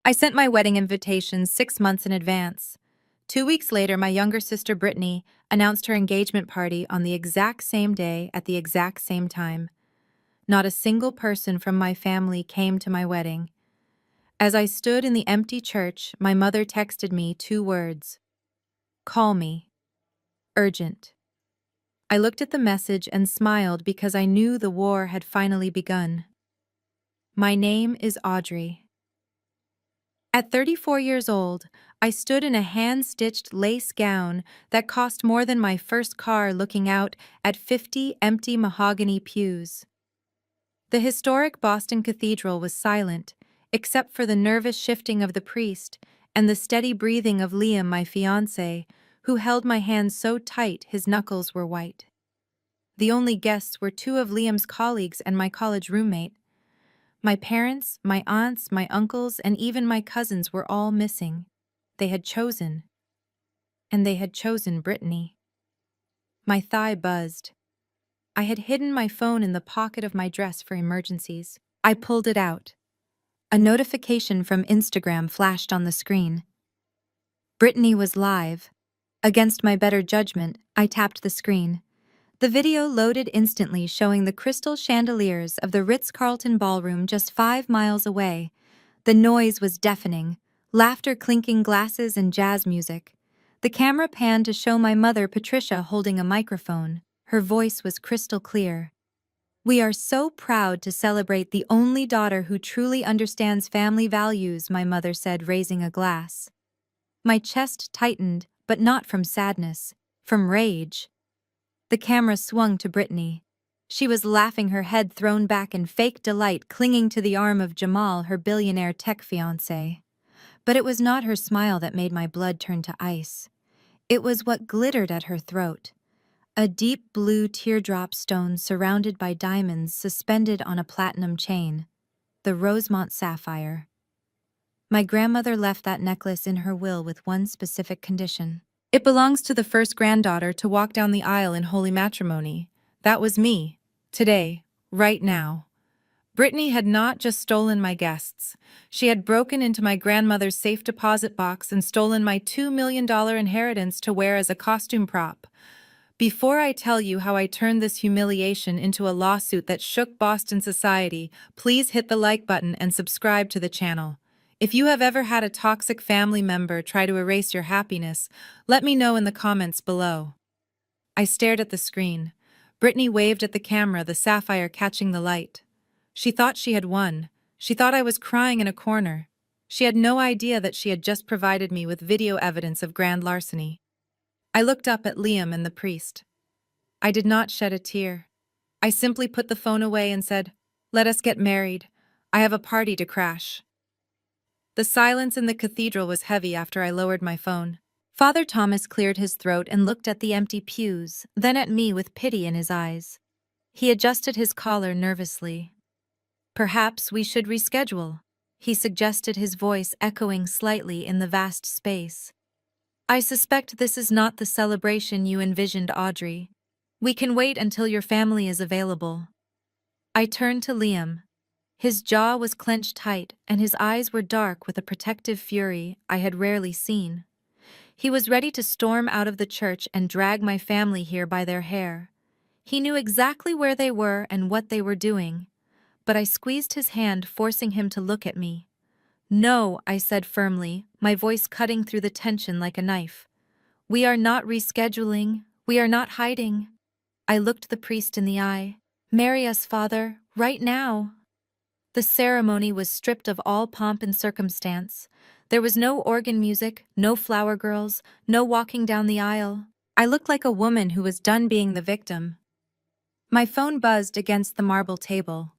I sent my wedding invitations 6 months in advance. 2 weeks later, my younger sister Brittany announced her engagement party on the exact same day at the exact same time. Not a single person from my family came to my wedding. As I stood in the empty church, my mother texted me 2 words. Call me. Urgent. I looked at the message and smiled because I knew the war had finally begun. My name is Audrey. At 34 years old, I stood in a hand-stitched lace gown that cost more than my first car, looking out at 50 empty mahogany pews. The historic Boston Cathedral was silent, except for the nervous shifting of the priest and the steady breathing of Liam, my fiancé, who held my hand so tight his knuckles were white. The only guests were 2 of Liam's colleagues and my college roommate. My parents, my aunts, my uncles, and even my cousins were all missing. They had chosen. And they had chosen Brittany. My thigh buzzed. I had hidden my phone in the pocket of my dress for emergencies. I pulled it out. A notification from Instagram flashed on the screen. Brittany was live. Against my better judgment, I tapped the screen. The video loaded instantly, showing the crystal chandeliers of the Ritz-Carlton ballroom just 5 miles away. The noise was deafening, laughter, clinking glasses, and jazz music. The camera panned to show my mother, Patricia, holding a microphone. Her voice was crystal clear. "We are so proud to celebrate the only daughter who truly understands family values," my mother said, raising a glass. My chest tightened, but not from sadness, from rage. The camera swung to Brittany. She was laughing, her head thrown back in fake delight, clinging to the arm of Jamal, her billionaire tech fiancé. But it was not her smile that made my blood turn to ice. It was what glittered at her throat. A deep blue teardrop stone surrounded by diamonds suspended on a platinum chain. The Rosemont sapphire. My grandmother left that necklace in her will with one specific condition. It belongs to the first granddaughter to walk down the aisle in holy matrimony. That was me. Today. Right now. Brittany had not just stolen my guests. She had broken into my grandmother's safe deposit box and stolen my $2 million inheritance to wear as a costume prop. Before I tell you how I turned this humiliation into a lawsuit that shook Boston society, please hit the like button and subscribe to the channel. If you have ever had a toxic family member try to erase your happiness, let me know in the comments below. I stared at the screen. Brittany waved at the camera, the sapphire catching the light. She thought she had won. She thought I was crying in a corner. She had no idea that she had just provided me with video evidence of grand larceny. I looked up at Liam and the priest. I did not shed a tear. I simply put the phone away and said, "Let us get married. I have a party to crash." The silence in the cathedral was heavy after I lowered my phone. Father Thomas cleared his throat and looked at the empty pews, then at me with pity in his eyes. He adjusted his collar nervously. "Perhaps we should reschedule," he suggested, his voice echoing slightly in the vast space. "I suspect this is not the celebration you envisioned, Audrey. We can wait until your family is available." I turned to Liam. His jaw was clenched tight, and his eyes were dark with a protective fury I had rarely seen. He was ready to storm out of the church and drag my family here by their hair. He knew exactly where they were and what they were doing. But I squeezed his hand, forcing him to look at me. "No," I said firmly, my voice cutting through the tension like a knife. "We are not rescheduling. We are not hiding." I looked the priest in the eye. "Marry us, Father, right now." The ceremony was stripped of all pomp and circumstance. There was no organ music, no flower girls, no walking down the aisle. I looked like a woman who was done being the victim. My phone buzzed against the marble table.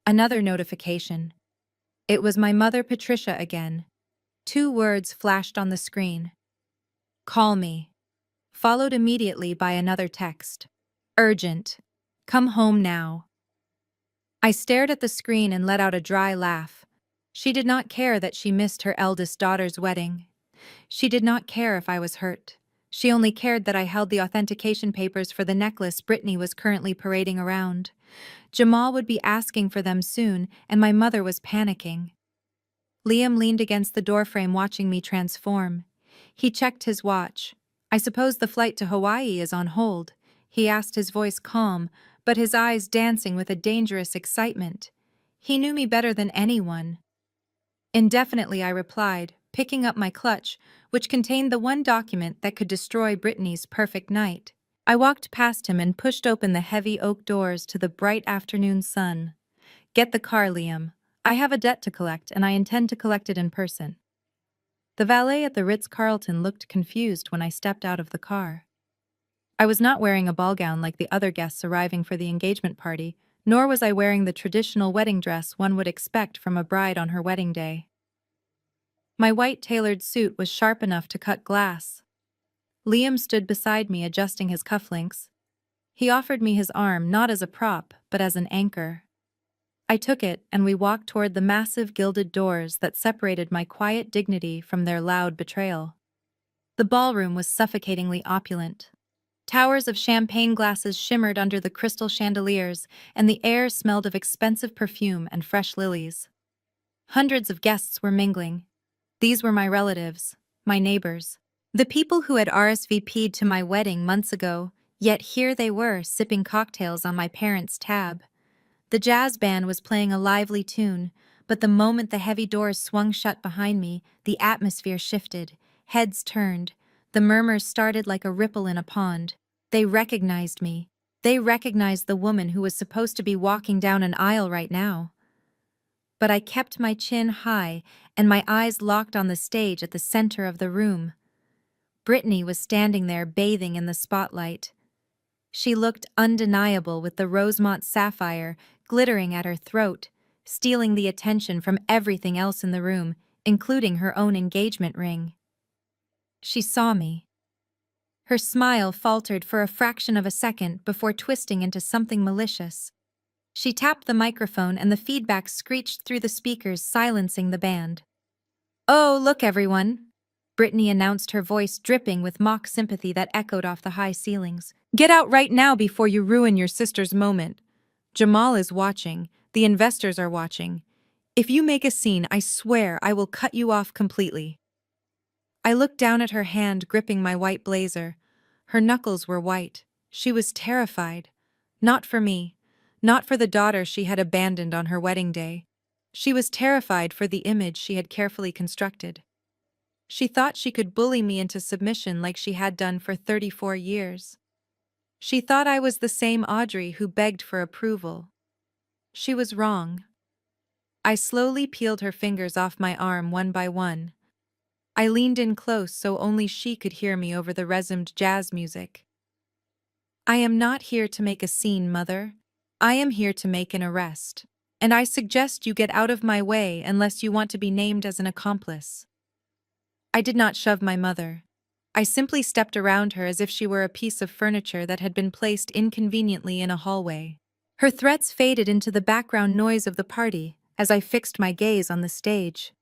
Another notification. It was my mother, Patricia, again. 2 words flashed on the screen. "Call me," followed immediately by another text. "Urgent. Come home now." I stared at the screen and let out a dry laugh. She did not care that she missed her eldest daughter's wedding. She did not care if I was hurt. She only cared that I held the authentication papers for the necklace Brittany was currently parading around. Jamal would be asking for them soon, and my mother was panicking. Liam leaned against the doorframe watching me transform. He checked his watch. I suppose the flight to Hawaii is on hold, he asked, his voice calm, but his eyes dancing with a dangerous excitement. He knew me better than anyone. Indefinitely, I replied, picking up my clutch, which contained the one document that could destroy Brittany's perfect night. I walked past him and pushed open the heavy oak doors to the bright afternoon sun. Get the car, Liam. I have a debt to collect, and I intend to collect it in person. The valet at the Ritz-Carlton looked confused when I stepped out of the car. I was not wearing a ball gown like the other guests arriving for the engagement party, nor was I wearing the traditional wedding dress one would expect from a bride on her wedding day. My white tailored suit was sharp enough to cut glass. Liam stood beside me adjusting his cufflinks. He offered me his arm not as a prop, but as an anchor. I took it, and we walked toward the massive gilded doors that separated my quiet dignity from their loud betrayal. The ballroom was suffocatingly opulent. Towers of champagne glasses shimmered under the crystal chandeliers, and the air smelled of expensive perfume and fresh lilies. Hundreds of guests were mingling. These were my relatives, my neighbors, the people who had RSVP'd to my wedding months ago, yet here they were sipping cocktails on my parents' tab. The jazz band was playing a lively tune, but the moment the heavy doors swung shut behind me, the atmosphere shifted, heads turned. The murmurs started like a ripple in a pond. They recognized me. They recognized the woman who was supposed to be walking down an aisle right now. But I kept my chin high, and my eyes locked on the stage at the center of the room. Brittany was standing there bathing in the spotlight. She looked undeniable with the Rosemont sapphire glittering at her throat, stealing the attention from everything else in the room, including her own engagement ring. She saw me. Her smile faltered for a fraction of a second before twisting into something malicious. She tapped the microphone and the feedback screeched through the speakers, silencing the band. "Oh, look, everyone," Brittany announced, her voice dripping with mock sympathy that echoed off the high ceilings. "Get out right now before you ruin your sister's moment. Jamal is watching. The investors are watching. If you make a scene, I swear I will cut you off completely." I looked down at her hand gripping my white blazer. Her knuckles were white. She was terrified. Not for me. Not for the daughter she had abandoned on her wedding day. She was terrified for the image she had carefully constructed. She thought she could bully me into submission like she had done for 34 years. She thought I was the same Audrey who begged for approval. She was wrong. I slowly peeled her fingers off my arm one by one. I leaned in close so only she could hear me over the resumed jazz music. "I am not here to make a scene, Mother. I am here to make an arrest. And I suggest you get out of my way unless you want to be named as an accomplice." I did not shove my mother. I simply stepped around her as if she were a piece of furniture that had been placed inconveniently in a hallway. Her threats faded into the background noise of the party as I fixed my gaze on the stage.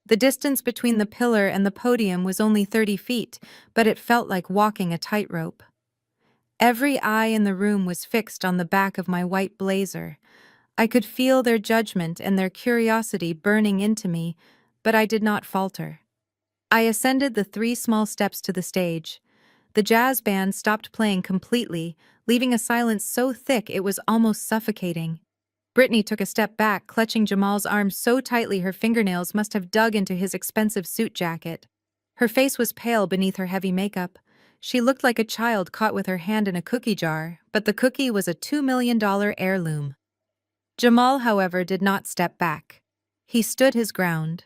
The distance between the pillar and the podium was only 30 feet, but it felt like walking a tightrope. Every eye in the room was fixed on the back of my white blazer. I could feel their judgment and their curiosity burning into me, but I did not falter. I ascended the 3 small steps to the stage. The jazz band stopped playing completely, leaving a silence so thick it was almost suffocating. Brittany took a step back, clutching Jamal's arm so tightly her fingernails must have dug into his expensive suit jacket. Her face was pale beneath her heavy makeup. She looked like a child caught with her hand in a cookie jar, but the cookie was a $2 million heirloom. Jamal, however, did not step back. He stood his ground.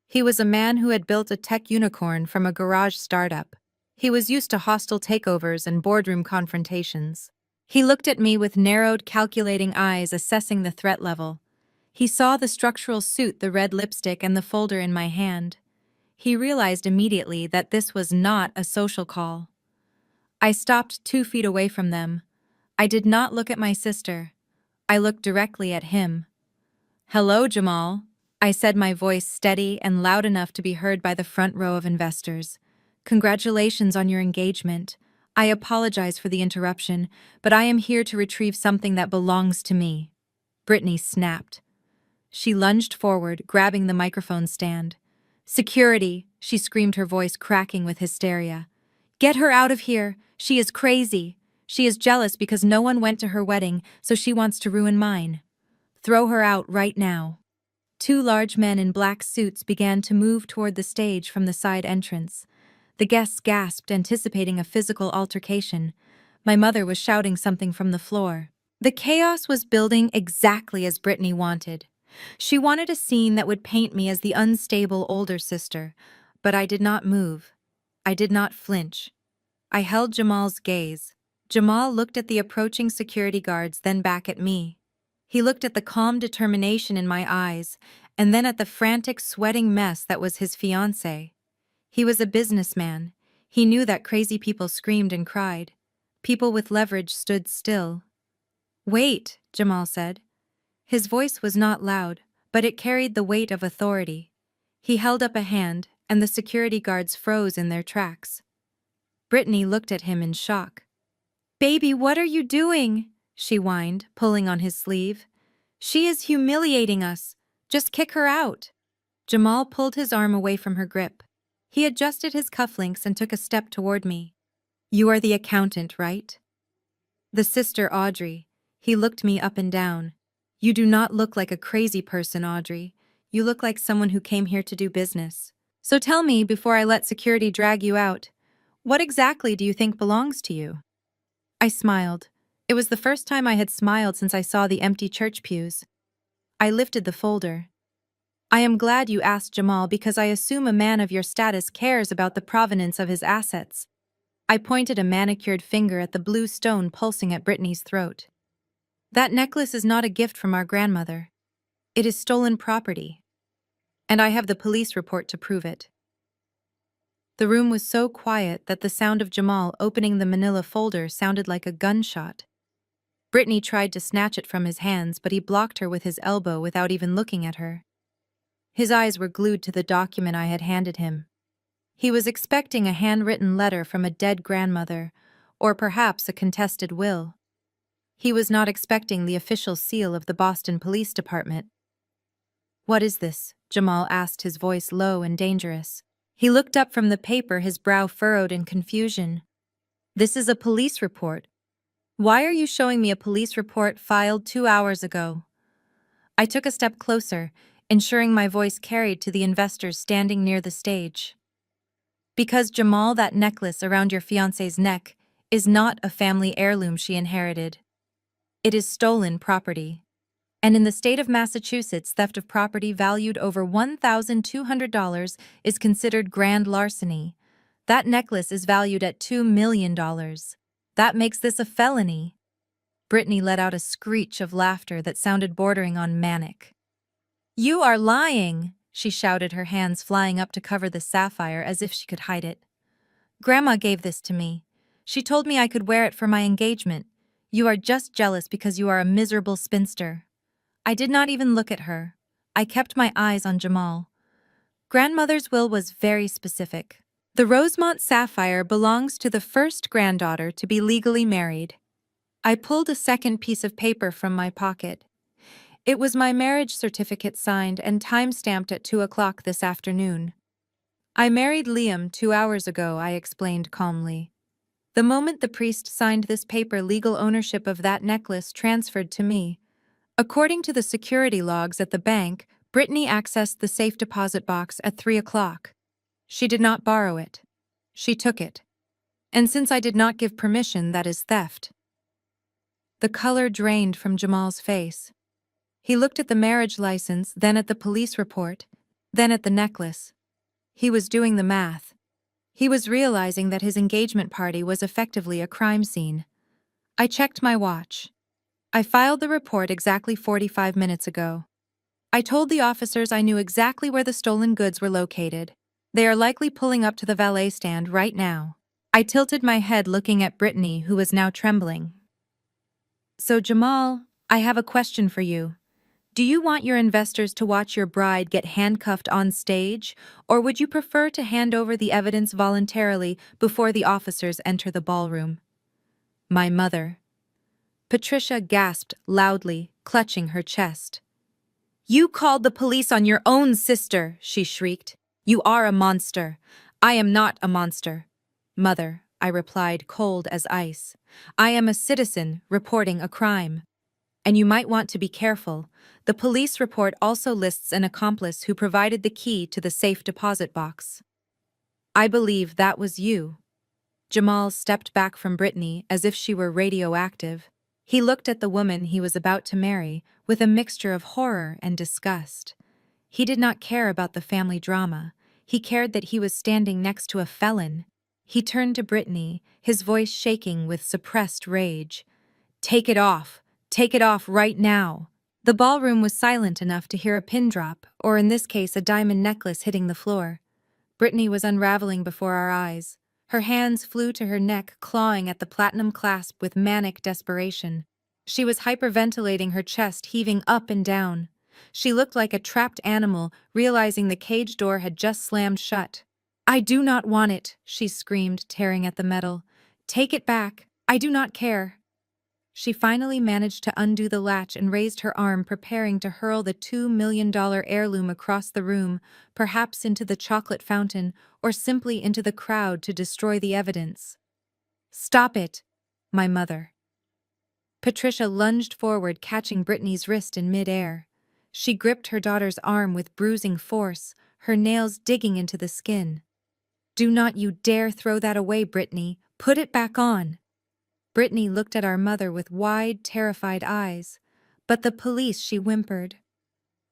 He was a man who had built a tech unicorn from a garage startup. He was used to hostile takeovers and boardroom confrontations. He looked at me with narrowed, calculating eyes, assessing the threat level. He saw the structural suit, the red lipstick, and the folder in my hand. He realized immediately that this was not a social call. I stopped 2 feet away from them. I did not look at my sister. I looked directly at him. "Hello, Jamal," I said, my voice steady and loud enough to be heard by the front row of investors. "Congratulations on your engagement. I apologize for the interruption, but I am here to retrieve something that belongs to me." Brittany snapped. She lunged forward, grabbing the microphone stand. "Security!" she screamed, her voice cracking with hysteria. "Get her out of here! She is crazy! She is jealous because no one went to her wedding, so she wants to ruin mine. Throw her out right now." Two large men in black suits began to move toward the stage from the side entrance. The guests gasped, anticipating a physical altercation. My mother was shouting something from the floor. The chaos was building exactly as Brittany wanted. She wanted a scene that would paint me as the unstable older sister, but I did not move. I did not flinch. I held Jamal's gaze. Jamal looked at the approaching security guards, then back at me. He looked at the calm determination in my eyes, and then at the frantic, sweating mess that was his fiancée. He was a businessman. He knew that crazy people screamed and cried. People with leverage stood still. "Wait," Jamal said. His voice was not loud, but it carried the weight of authority. He held up a hand, and the security guards froze in their tracks. Brittany looked at him in shock. "Baby, what are you doing?" she whined, pulling on his sleeve. "She is humiliating us. Just kick her out." Jamal pulled his arm away from her grip. He adjusted his cufflinks and took a step toward me. "You are the accountant, right?" "The sister, Audrey." He looked me up and down. "You do not look like a crazy person, Audrey. You look like someone who came here to do business. So tell me, before I let security drag you out, what exactly do you think belongs to you?" I smiled. It was the first time I had smiled since I saw the empty church pews. I lifted the folder. "I am glad you asked, Jamal, because I assume a man of your status cares about the provenance of his assets." I pointed a manicured finger at the blue stone pulsing at Brittany's throat. "That necklace is not a gift from our grandmother. It is stolen property. And I have the police report to prove it." The room was so quiet that the sound of Jamal opening the manila folder sounded like a gunshot. Brittany tried to snatch it from his hands, but he blocked her with his elbow without even looking at her. His eyes were glued to the document I had handed him. He was expecting a handwritten letter from a dead grandmother, or perhaps a contested will. He was not expecting the official seal of the Boston Police Department. "What is this?" Jamal asked, his voice low and dangerous. He looked up from the paper, his brow furrowed in confusion. "This is a police report. Why are you showing me a police report filed 2 hours ago?" I took a step closer, ensuring my voice carried to the investors standing near the stage. "Because, Jamal, that necklace around your fiancé's neck is not a family heirloom she inherited. It is stolen property. And in the state of Massachusetts, theft of property valued over $1,200 is considered grand larceny. That necklace is valued at $2 million. That makes this a felony." Brittany let out a screech of laughter that sounded bordering on manic. "You are lying," she shouted, her hands flying up to cover the sapphire as if she could hide it. "Grandma gave this to me. She told me I could wear it for my engagement. You are just jealous because you are a miserable spinster." I did not even look at her. I kept my eyes on Jamal. Grandmother's will was very specific. The Rosemont sapphire belongs to the first granddaughter to be legally married. I pulled a second piece of paper from my pocket. It was my marriage certificate, signed and time-stamped at 2 o'clock this afternoon. "I married Liam 2 hours ago," I explained calmly. "The moment the priest signed this paper, legal ownership of that necklace transferred to me. According to the security logs at the bank, Brittany accessed the safe deposit box at 3 o'clock. She did not borrow it. She took it. And since I did not give permission, that is theft." The color drained from Jamal's face. He looked at the marriage license, then at the police report, then at the necklace. He was doing the math. He was realizing that his engagement party was effectively a crime scene. I checked my watch. I filed the report exactly 45 minutes ago. I told the officers I knew exactly where the stolen goods were located. They are likely pulling up to the valet stand right now. I tilted my head, looking at Brittany, who was now trembling. "So, Jamal, I have a question for you. Do you want your investors to watch your bride get handcuffed on stage, or would you prefer to hand over the evidence voluntarily before the officers enter the ballroom?" "My mother." Patricia gasped loudly, clutching her chest. "You called the police on your own sister," she shrieked. "You are a monster." "I am not a monster, Mother," I replied, cold as ice. "I am a citizen reporting a crime. And you might want to be careful. The police report also lists an accomplice who provided the key to the safe deposit box. I believe that was you." Jamal stepped back from Brittany as if she were radioactive. He looked at the woman he was about to marry with a mixture of horror and disgust. He did not care about the family drama. He cared that he was standing next to a felon. He turned to Brittany, his voice shaking with suppressed rage. "Take it off! Take it off right now!" The ballroom was silent enough to hear a pin drop, or in this case a diamond necklace hitting the floor. Brittany was unraveling before our eyes. Her hands flew to her neck, clawing at the platinum clasp with manic desperation. She was hyperventilating, her chest heaving up and down. She looked like a trapped animal, realizing the cage door had just slammed shut. "I do not want it," she screamed, tearing at the metal. "Take it back. I do not care." She finally managed to undo the latch and raised her arm, preparing to hurl the $2 million heirloom across the room, perhaps into the chocolate fountain, or simply into the crowd to destroy the evidence. "Stop it, my mother." Patricia lunged forward, catching Brittany's wrist in midair. She gripped her daughter's arm with bruising force, her nails digging into the skin. "Do not you dare throw that away, Brittany. Put it back on." Brittany looked at our mother with wide, terrified eyes. "But the police," she whimpered.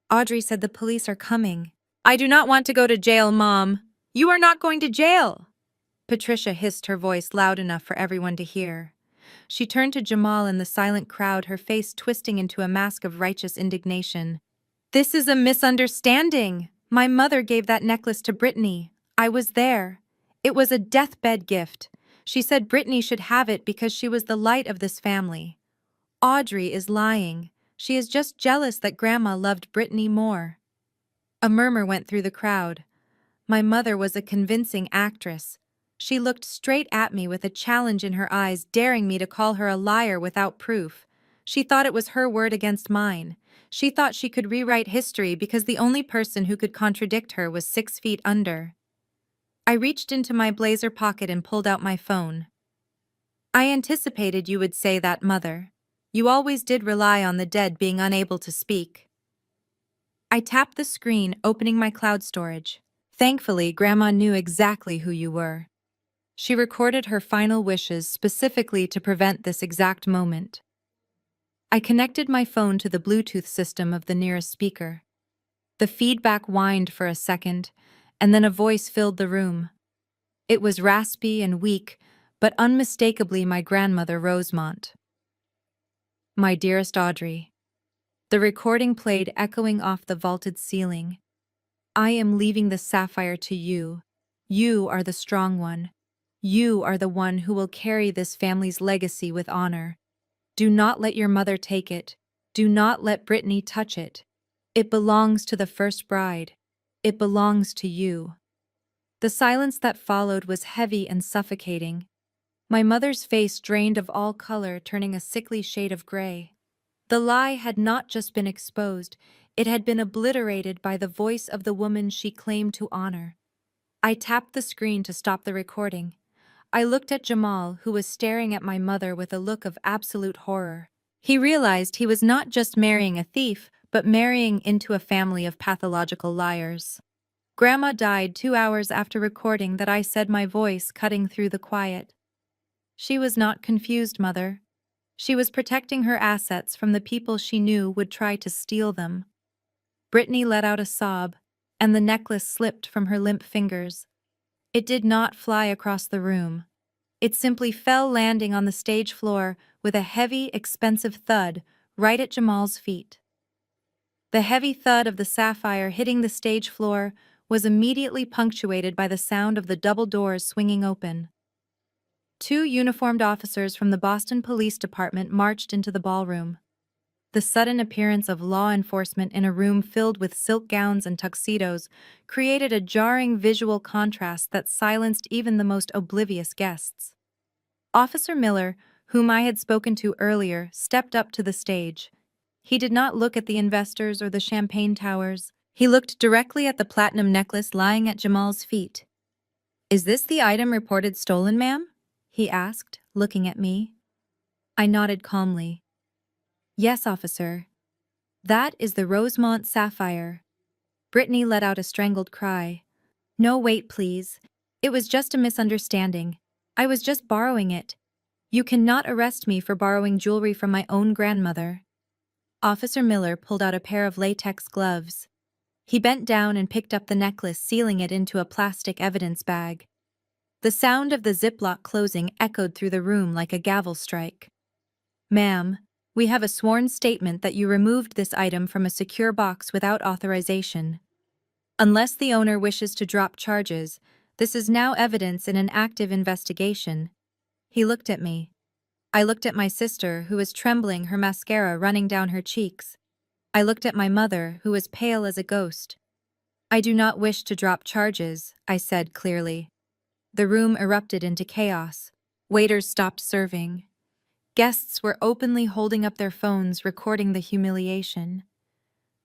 "Audrey said the police are coming." "I do not want to go to jail, Mom." "You are not going to jail!" Patricia hissed, her voice loud enough for everyone to hear. She turned to Jamal in the silent crowd, her face twisting into a mask of righteous indignation. "This is a misunderstanding. My mother gave that necklace to Brittany. I was there. It was a deathbed gift. She said Brittany should have it because she was the light of this family. Audrey is lying. She is just jealous that Grandma loved Brittany more." A murmur went through the crowd. My mother was a convincing actress. She looked straight at me with a challenge in her eyes, daring me to call her a liar without proof. She thought it was her word against mine. She thought she could rewrite history because the only person who could contradict her was 6 feet under. I reached into my blazer pocket and pulled out my phone. "I anticipated you would say that, Mother. You always did rely on the dead being unable to speak." I tapped the screen, opening my cloud storage. "Thankfully, Grandma knew exactly who you were. She recorded her final wishes specifically to prevent this exact moment." I connected my phone to the Bluetooth system of the nearest speaker. The feedback whined for a second, and then a voice filled the room. It was raspy and weak, but unmistakably my grandmother Rosemont. "My dearest Audrey." The recording played, echoing off the vaulted ceiling. "I am leaving the sapphire to you. You are the strong one. You are the one who will carry this family's legacy with honor. Do not let your mother take it. Do not let Brittany touch it. It belongs to the first bride. It belongs to you." The silence that followed was heavy and suffocating. My mother's face drained of all color, turning a sickly shade of gray. The lie had not just been exposed, it had been obliterated by the voice of the woman she claimed to honor. I tapped the screen to stop the recording. I looked at Jamal, who was staring at my mother with a look of absolute horror. He realized he was not just marrying a thief, but marrying into a family of pathological liars. "Grandma died 2 hours after recording that," I said, my voice cutting through the quiet. "She was not confused, Mother. She was protecting her assets from the people she knew would try to steal them." Brittany let out a sob, and the necklace slipped from her limp fingers. It did not fly across the room. It simply fell, landing on the stage floor with a heavy, expensive thud right at Jamal's feet. The heavy thud of the sapphire hitting the stage floor was immediately punctuated by the sound of the double doors swinging open. 2 uniformed officers from the Boston Police Department marched into the ballroom. The sudden appearance of law enforcement in a room filled with silk gowns and tuxedos created a jarring visual contrast that silenced even the most oblivious guests. Officer Miller, whom I had spoken to earlier, stepped up to the stage. He did not look at the investors or the champagne towers. He looked directly at the platinum necklace lying at Jamal's feet. "Is this the item reported stolen, ma'am?" he asked, looking at me. I nodded calmly. "Yes, officer. That is the Rosemont sapphire." Brittany let out a strangled cry. "No, wait, please. It was just a misunderstanding. I was just borrowing it. You cannot arrest me for borrowing jewelry from my own grandmother." Officer Miller pulled out a pair of latex gloves. He bent down and picked up the necklace, sealing it into a plastic evidence bag. The sound of the Ziploc closing echoed through the room like a gavel strike. "Ma'am, we have a sworn statement that you removed this item from a secure box without authorization. Unless the owner wishes to drop charges, this is now evidence in an active investigation." He looked at me. I looked at my sister, who was trembling, her mascara running down her cheeks. I looked at my mother, who was pale as a ghost. "I do not wish to drop charges," I said clearly. The room erupted into chaos. Waiters stopped serving. Guests were openly holding up their phones, recording the humiliation.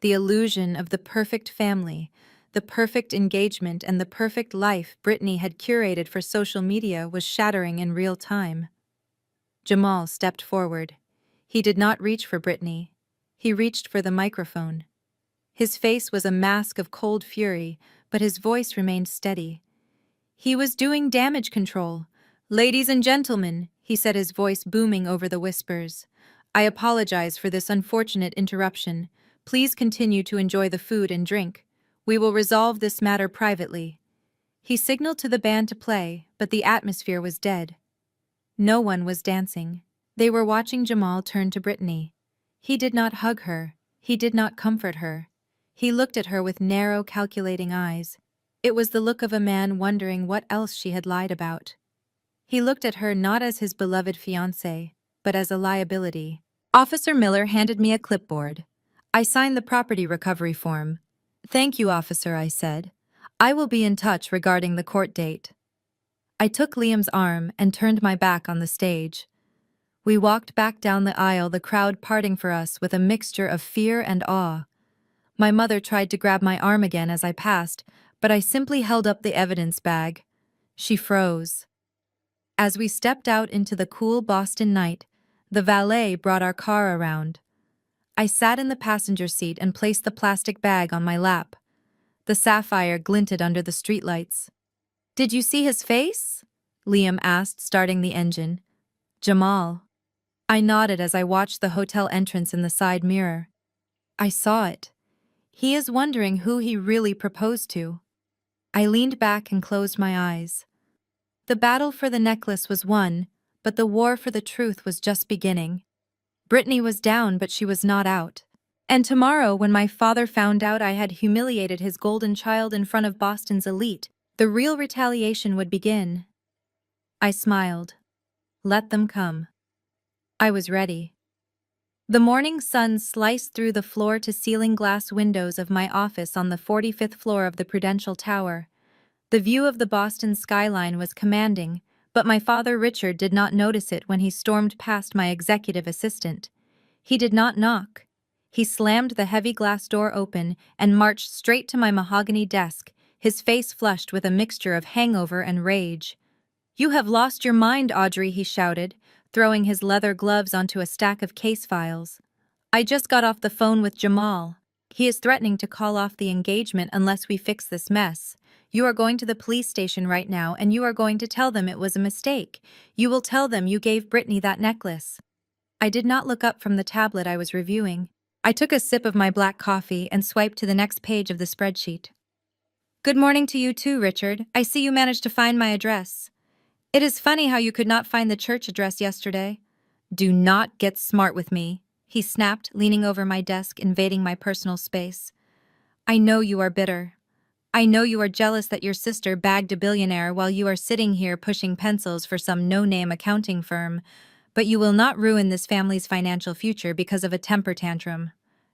The illusion of the perfect family, the perfect engagement, and the perfect life Brittany had curated for social media was shattering in real time. Jamal stepped forward. He did not reach for Brittany. He reached for the microphone. His face was a mask of cold fury, but his voice remained steady. He was doing damage control. "Ladies and gentlemen," he said, his voice booming over the whispers, "I apologize for this unfortunate interruption. Please continue to enjoy the food and drink. We will resolve this matter privately." He signaled to the band to play, but the atmosphere was dead. No one was dancing. They were watching Jamal turn to Brittany. He did not hug her. He did not comfort her. He looked at her with narrow, calculating eyes. It was the look of a man wondering what else she had lied about. He looked at her not as his beloved fiancée, but as a liability. Officer Miller handed me a clipboard. I signed the property recovery form. "Thank you, officer," I said. "I will be in touch regarding the court date." I took Liam's arm and turned my back on the stage. We walked back down the aisle, the crowd parting for us with a mixture of fear and awe. My mother tried to grab my arm again as I passed, but I simply held up the evidence bag. She froze. As we stepped out into the cool Boston night, the valet brought our car around. I sat in the passenger seat and placed the plastic bag on my lap. The sapphire glinted under the streetlights. "Did you see his face?" Liam asked, starting the engine. "Jamal." I nodded as I watched the hotel entrance in the side mirror. "I saw it. He is wondering who he really proposed to." I leaned back and closed my eyes. The battle for the necklace was won, but the war for the truth was just beginning. Brittany was down, but she was not out. And tomorrow, when my father found out I had humiliated his golden child in front of Boston's elite, the real retaliation would begin. I smiled. Let them come. I was ready. The morning sun sliced through the floor-to-ceiling glass windows of my office on the 45th floor of the Prudential Tower. The view of the Boston skyline was commanding, but my father Richard did not notice it when he stormed past my executive assistant. He did not knock. He slammed the heavy glass door open and marched straight to my mahogany desk, his face flushed with a mixture of hangover and rage. "You have lost your mind, Audrey," he shouted, throwing his leather gloves onto a stack of case files. "I just got off the phone with Jamal. He is threatening to call off the engagement unless we fix this mess. You are going to the police station right now and you are going to tell them it was a mistake. You will tell them you gave Brittany that necklace." I did not look up from the tablet I was reviewing. I took a sip of my black coffee and swiped to the next page of the spreadsheet. "Good morning to you too, Richard. I see you managed to find my address. It is funny how you could not find the church address yesterday." "Do not get smart with me," he snapped, leaning over my desk, invading my personal space. "I know you are bitter. I know you are jealous that your sister bagged a billionaire while you are sitting here pushing pencils for some no-name accounting firm, but you will not ruin this family's financial future because of a temper tantrum.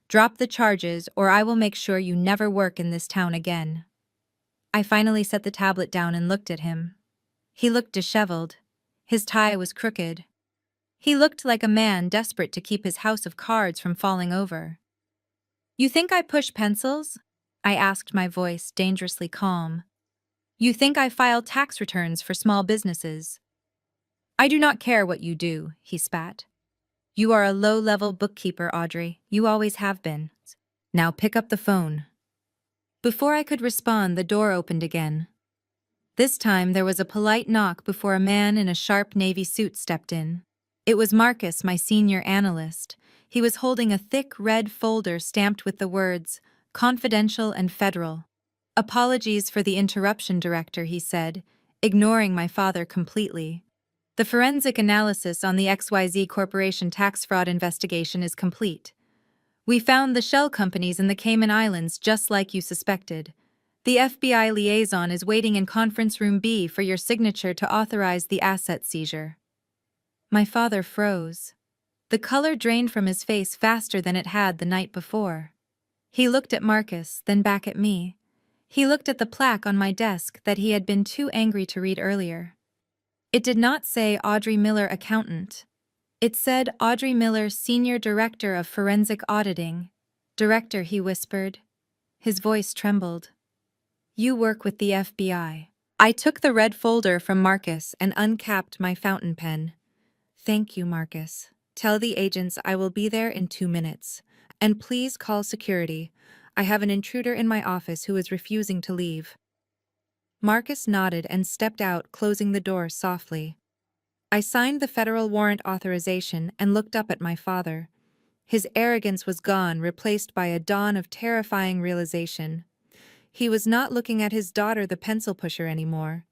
Drop the charges or I will make sure you never work in this town again." I finally set the tablet down and looked at him. He looked disheveled. His tie was crooked. He looked like a man desperate to keep his house of cards from falling over. "You think I push pencils?" I asked, my voice dangerously calm. "You think I file tax returns for small businesses?" "I do not care what you do," he spat. "You are a low-level bookkeeper, Audrey. You always have been. Now pick up the phone." Before I could respond, the door opened again. This time there was a polite knock before a man in a sharp navy suit stepped in. It was Marcus, my senior analyst. He was holding a thick red folder stamped with the words, "Confidential and Federal." "Apologies for the interruption, Director," he said, ignoring my father completely. "The forensic analysis on the XYZ Corporation tax fraud investigation is complete. We found the shell companies in the Cayman Islands just like you suspected. The FBI liaison is waiting in Conference Room B for your signature to authorize the asset seizure." My father froze. The color drained from his face faster than it had the night before. He looked at Marcus, then back at me. He looked at the plaque on my desk that he had been too angry to read earlier. It did not say Audrey Miller, accountant. It said Audrey Miller, Senior Director of Forensic Auditing. "Director," he whispered. His voice trembled. "You work with the FBI." I took the red folder from Marcus and uncapped my fountain pen. "Thank you, Marcus. Tell the agents I will be there in 2 minutes. And please call security. I have an intruder in my office who is refusing to leave." Marcus nodded and stepped out, closing the door softly. I signed the federal warrant authorization and looked up at my father. His arrogance was gone, replaced by a dawn of terrifying realization. He was not looking at his daughter, the pencil pusher, anymore.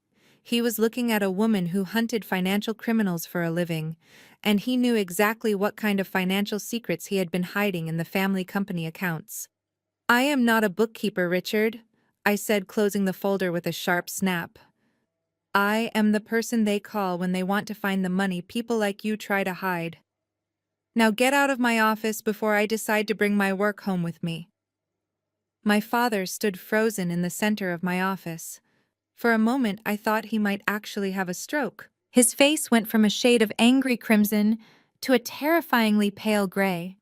He was looking at a woman who hunted financial criminals for a living, and he knew exactly what kind of financial secrets he had been hiding in the family company accounts. "I am not a bookkeeper, Richard," I said, closing the folder with a sharp snap. "I am the person they call when they want to find the money people like you try to hide. Now get out of my office before I decide to bring my work home with me." My father stood frozen in the center of my office. For a moment I thought he might actually have a stroke. His face went from a shade of angry crimson to a terrifyingly pale gray.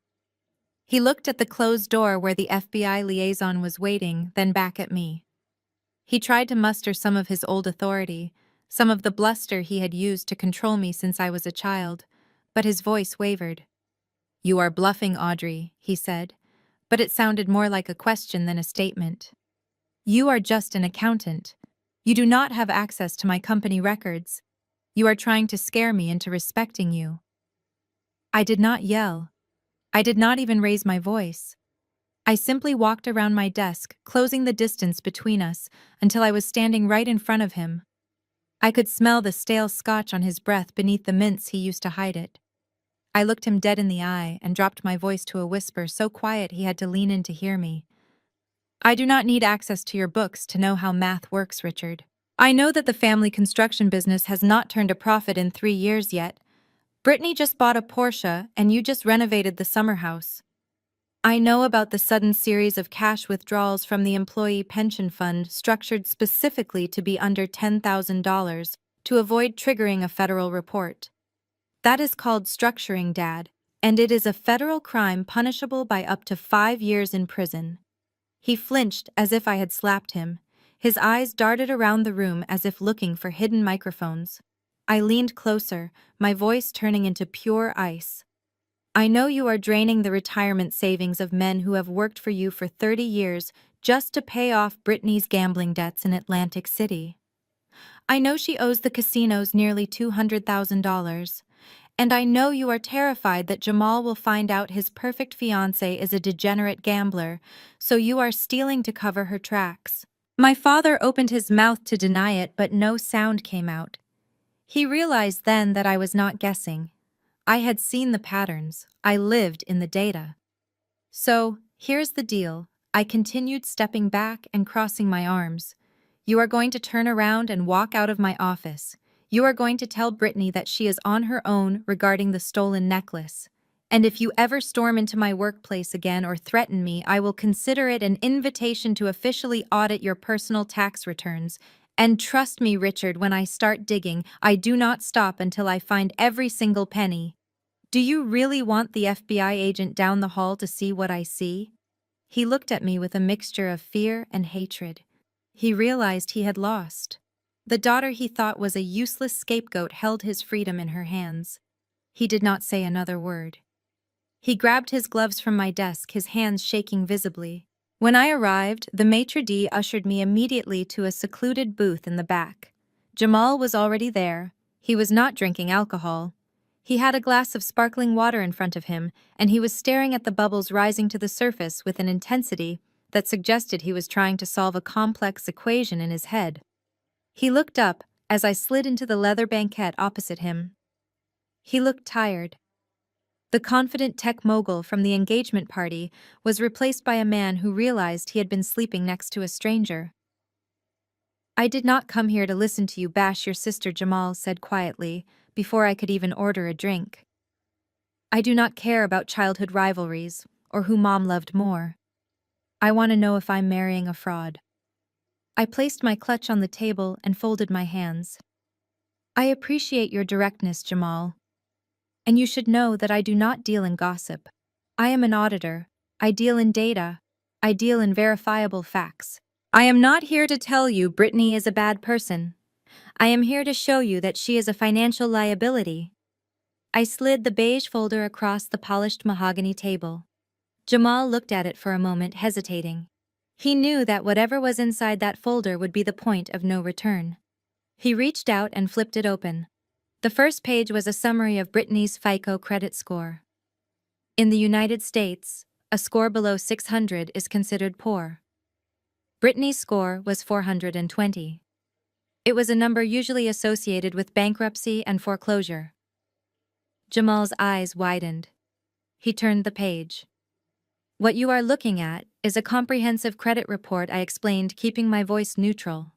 He looked at the closed door where the FBI liaison was waiting, then back at me. He tried to muster some of his old authority, some of the bluster he had used to control me since I was a child, but his voice wavered. "You are bluffing, Audrey," he said, but it sounded more like a question than a statement. "You are just an accountant. You do not have access to my company records. You are trying to scare me into respecting you." I did not yell. I did not even raise my voice. I simply walked around my desk, closing the distance between us until I was standing right in front of him. I could smell the stale scotch on his breath beneath the mints he used to hide it. I looked him dead in the eye and dropped my voice to a whisper so quiet he had to lean in to hear me. "I do not need access to your books to know how math works, Richard. I know that the family construction business has not turned a profit in 3 years yet. Brittany just bought a Porsche and you just renovated the summer house. I know about the sudden series of cash withdrawals from the employee pension fund structured specifically to be under $10,000 to avoid triggering a federal report. That is called structuring, Dad, and it is a federal crime punishable by up to 5 years in prison." He flinched as if I had slapped him. His eyes darted around the room as if looking for hidden microphones. I leaned closer, my voice turning into pure ice. "I know you are draining the retirement savings of men who have worked for you for 30 years just to pay off Brittany's gambling debts in Atlantic City. I know she owes the casinos nearly $200,000. And I know you are terrified that Jamal will find out his perfect fiancé is a degenerate gambler, so you are stealing to cover her tracks." My father opened his mouth to deny it, but no sound came out. He realized then that I was not guessing. I had seen the patterns. I lived in the data. "So, here's the deal," I continued, stepping back and crossing my arms. "You are going to turn around and walk out of my office. You are going to tell Brittany that she is on her own regarding the stolen necklace. And if you ever storm into my workplace again or threaten me, I will consider it an invitation to officially audit your personal tax returns. And trust me, Richard, when I start digging, I do not stop until I find every single penny." Do you really want the FBI agent down the hall to see what I see? He looked at me with a mixture of fear and hatred. He realized he had lost. The daughter he thought was a useless scapegoat held his freedom in her hands. He did not say another word. He grabbed his gloves from my desk, his hands shaking visibly. When I arrived, the maitre d' ushered me immediately to a secluded booth in the back. Jamal was already there. He was not drinking alcohol. He had a glass of sparkling water in front of him, and he was staring at the bubbles rising to the surface with an intensity that suggested he was trying to solve a complex equation in his head. He looked up as I slid into the leather banquette opposite him. He looked tired. The confident tech mogul from the engagement party was replaced by a man who realized he had been sleeping next to a stranger. "I did not come here to listen to you bash your sister," Jamal said quietly, before I could even order a drink. "I do not care about childhood rivalries, or who mom loved more. I want to know if I'm marrying a fraud." I placed my clutch on the table and folded my hands. "I appreciate your directness, Jamal. And you should know that I do not deal in gossip. I am an auditor. I deal in data. I deal in verifiable facts. I am not here to tell you Brittany is a bad person. I am here to show you that she is a financial liability." I slid the beige folder across the polished mahogany table. Jamal looked at it for a moment, hesitating. He knew that whatever was inside that folder would be the point of no return. He reached out and flipped it open. The first page was a summary of Brittany's FICO credit score. In the United States, a score below 600 is considered poor. Brittany's score was 420. It was a number usually associated with bankruptcy and foreclosure. Jamal's eyes widened. He turned the page. "What you are looking at is a comprehensive credit report," I explained, keeping my voice neutral.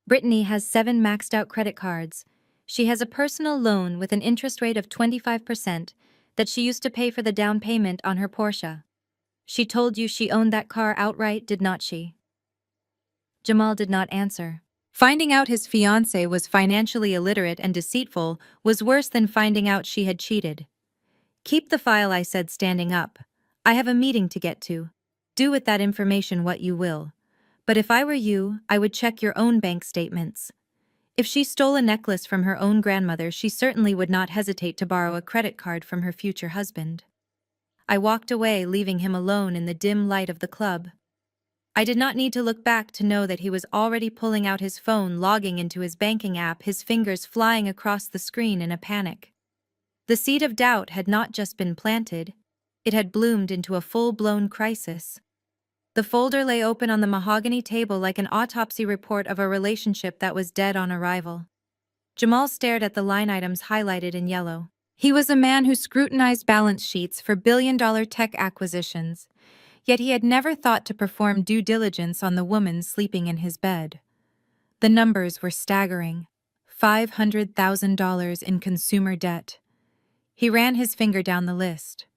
"Brittany has 7 maxed-out credit cards. She has a personal loan with an interest rate of 25% that she used to pay for the down payment on her Porsche. She told you she owned that car outright, did not she?" Jamal did not answer. Finding out his fiancée was financially illiterate and deceitful was worse than finding out she had cheated. "Keep the file," I said, standing up. "I have a meeting to get to. Do with that information what you will. But if I were you, I would check your own bank statements. If she stole a necklace from her own grandmother, she certainly would not hesitate to borrow a credit card from her future husband." I walked away, leaving him alone in the dim light of the club. I did not need to look back to know that he was already pulling out his phone, logging into his banking app, his fingers flying across the screen in a panic. The seed of doubt had not just been planted, it had bloomed into a full-blown crisis. The folder lay open on the mahogany table like an autopsy report of a relationship that was dead on arrival. Jamal stared at the line items highlighted in yellow. He was a man who scrutinized balance sheets for billion-dollar tech acquisitions, yet he had never thought to perform due diligence on the woman sleeping in his bed. The numbers were staggering. $500,000 in consumer debt. He ran his finger down the list.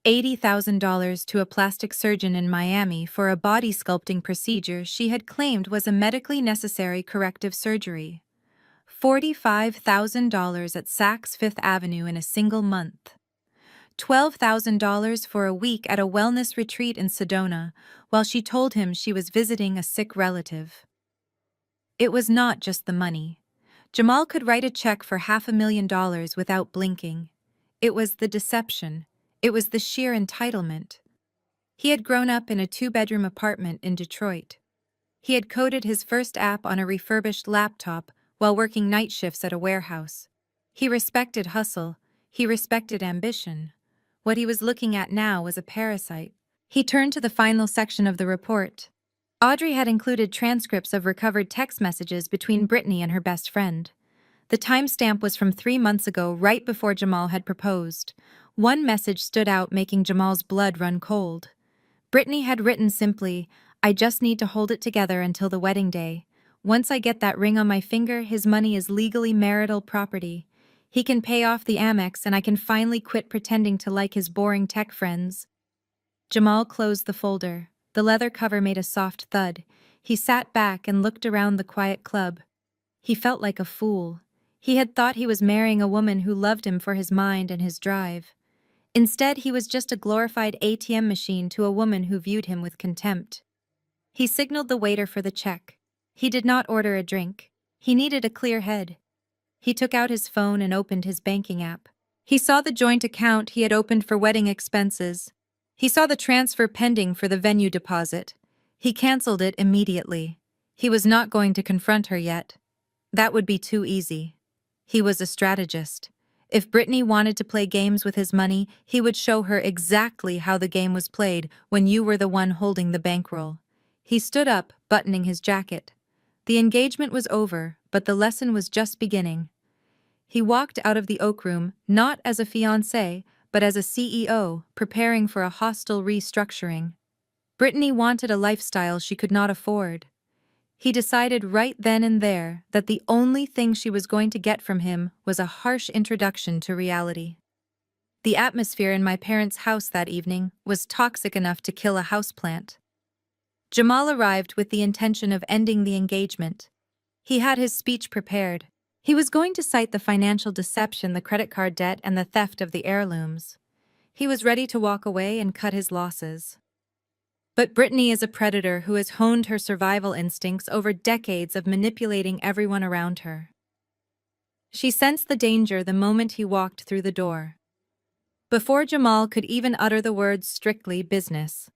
$80,000 to a plastic surgeon in Miami for a body sculpting procedure she had claimed was a medically necessary corrective surgery. $45,000 at Saks Fifth Avenue in a single month. $12,000 for a week at a wellness retreat in Sedona while she told him she was visiting a sick relative. It was not just the money. Jamal could write a check for $500,000 without blinking. It was the deception. It was the sheer entitlement. He had grown up in a 2-bedroom apartment in Detroit. He had coded his first app on a refurbished laptop while working night shifts at a warehouse. He respected hustle. He respected ambition. What he was looking at now was a parasite. He turned to the final section of the report. Audrey had included transcripts of recovered text messages between Brittany and her best friend. The timestamp was from 3 months ago, right before Jamal had proposed. One message stood out, making Jamal's blood run cold. Brittany had written simply, "I just need to hold it together until the wedding day. Once I get that ring on my finger, his money is legally marital property. He can pay off the Amex and I can finally quit pretending to like his boring tech friends." Jamal closed the folder. The leather cover made a soft thud. He sat back and looked around the quiet club. He felt like a fool. He had thought he was marrying a woman who loved him for his mind and his drive. Instead, he was just a glorified ATM machine to a woman who viewed him with contempt. He signaled the waiter for the check. He did not order a drink. He needed a clear head. He took out his phone and opened his banking app. He saw the joint account he had opened for wedding expenses. He saw the transfer pending for the venue deposit. He canceled it immediately. He was not going to confront her yet. That would be too easy. He was a strategist. If Brittany wanted to play games with his money, he would show her exactly how the game was played when you were the one holding the bankroll. He stood up, buttoning his jacket. The engagement was over, but the lesson was just beginning. He walked out of the Oak Room, not as a fiancé, but as a CEO, preparing for a hostile restructuring. Brittany wanted a lifestyle she could not afford. He decided right then and there that the only thing she was going to get from him was a harsh introduction to reality. The atmosphere in my parents' house that evening was toxic enough to kill a houseplant. Jamal arrived with the intention of ending the engagement. He had his speech prepared. He was going to cite the financial deception, the credit card debt, and the theft of the heirlooms. He was ready to walk away and cut his losses. But Brittany is a predator who has honed her survival instincts over decades of manipulating everyone around her. She sensed the danger the moment he walked through the door. Before Jamal could even utter the words "strictly business,"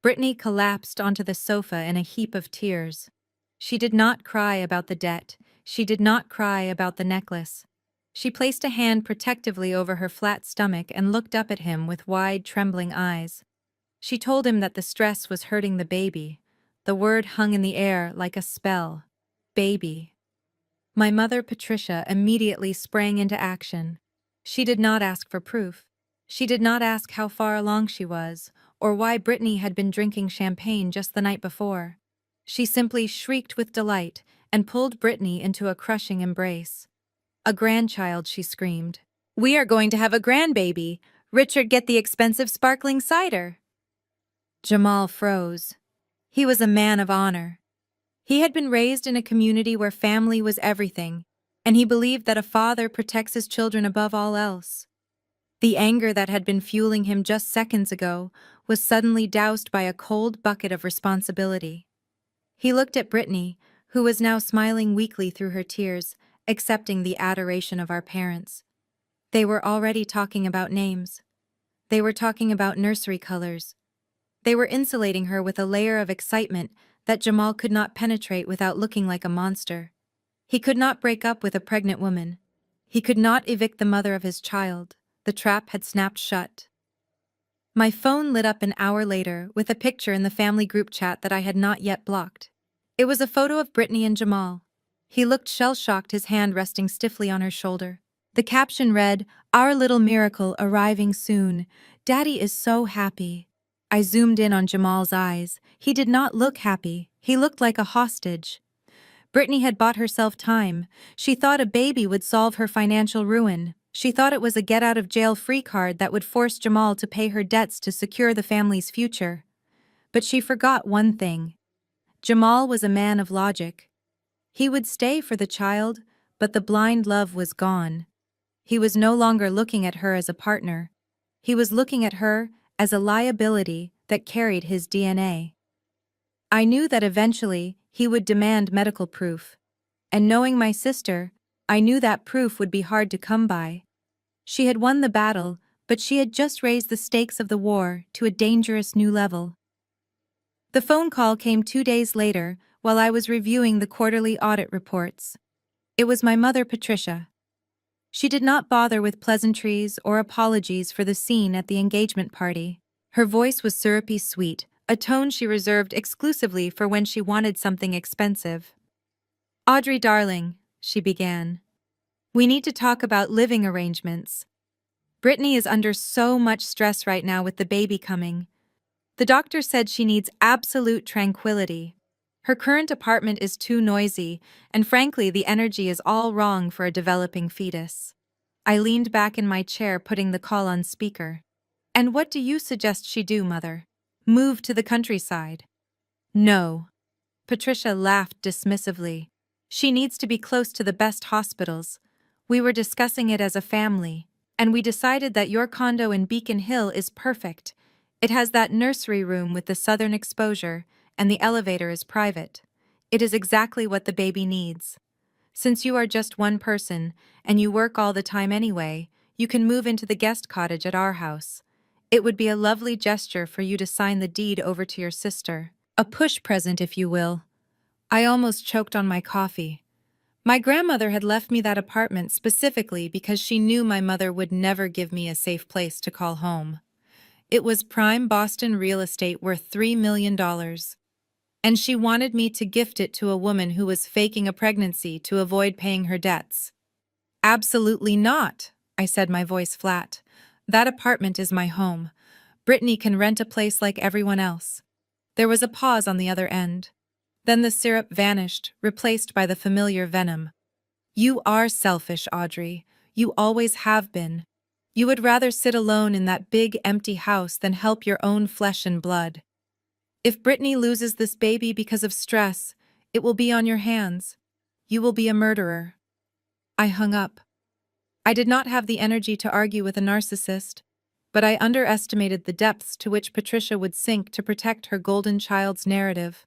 Brittany collapsed onto the sofa in a heap of tears. She did not cry about the debt. She did not cry about the necklace. She placed a hand protectively over her flat stomach and looked up at him with wide, trembling eyes. She told him that the stress was hurting the baby. The word hung in the air like a spell. Baby. My mother, Patricia, immediately sprang into action. She did not ask for proof. She did not ask how far along she was, or why Brittany had been drinking champagne just the night before. She simply shrieked with delight and pulled Brittany into a crushing embrace. "A grandchild," she screamed. "We are going to have a grandbaby. Richard, get the expensive sparkling cider." Jamal froze. He was a man of honor. He had been raised in a community where family was everything, and he believed that a father protects his children above all else. The anger that had been fueling him just seconds ago was suddenly doused by a cold bucket of responsibility. He looked at Brittany, who was now smiling weakly through her tears, accepting the adoration of our parents. They were already talking about names. They were talking about nursery colors. They were insulating her with a layer of excitement that Jamal could not penetrate without looking like a monster. He could not break up with a pregnant woman. He could not evict the mother of his child. The trap had snapped shut. My phone lit up an hour later with a picture in the family group chat that I had not yet blocked. It was a photo of Brittany and Jamal. He looked shell-shocked, his hand resting stiffly on her shoulder. The caption read, "Our little miracle arriving soon. Daddy is so happy." I zoomed in on Jamal's eyes. He did not look happy. He looked like a hostage. Brittany had bought herself time. She thought a baby would solve her financial ruin. She thought it was a get-out-of-jail-free card that would force Jamal to pay her debts to secure the family's future. But she forgot one thing. Jamal was a man of logic. He would stay for the child, but the blind love was gone. He was no longer looking at her as a partner. He was looking at her as a liability that carried his DNA. I knew that eventually he would demand medical proof. And knowing my sister, I knew that proof would be hard to come by. She had won the battle, but she had just raised the stakes of the war to a dangerous new level. The phone call came 2 days later while I was reviewing the quarterly audit reports. It was my mother, Patricia. She did not bother with pleasantries or apologies for the scene at the engagement party. Her voice was syrupy sweet, a tone she reserved exclusively for when she wanted something expensive. "Audrey, darling," she began. "We need to talk about living arrangements. Brittany is under so much stress right now with the baby coming. The doctor said she needs absolute tranquility. Her current apartment is too noisy, and frankly, the energy is all wrong for a developing fetus." I leaned back in my chair, putting the call on speaker. "And what do you suggest she do, Mother? Move to the countryside?" "No." Patricia laughed dismissively. "She needs to be close to the best hospitals. We were discussing it as a family, and we decided that your condo in Beacon Hill is perfect. It has that nursery room with the southern exposure, and the elevator is private. It is exactly what the baby needs. Since you are just one person, and you work all the time anyway, you can move into the guest cottage at our house. It would be a lovely gesture for you to sign the deed over to your sister. A push present, if you will. I almost choked on my coffee. My grandmother had left me that apartment specifically because she knew my mother would never give me a safe place to call home. It was prime Boston real estate worth $3 million. And she wanted me to gift it to a woman who was faking a pregnancy to avoid paying her debts. Absolutely not, I said, my voice flat. That apartment is my home. Brittany can rent a place like everyone else. There was a pause on the other end. Then the syrup vanished, replaced by the familiar venom. You are selfish, Audrey. You always have been. You would rather sit alone in that big, empty house than help your own flesh and blood. If Brittany loses this baby because of stress, it will be on your hands. You will be a murderer. I hung up. I did not have the energy to argue with a narcissist, but I underestimated the depths to which Patricia would sink to protect her golden child's narrative.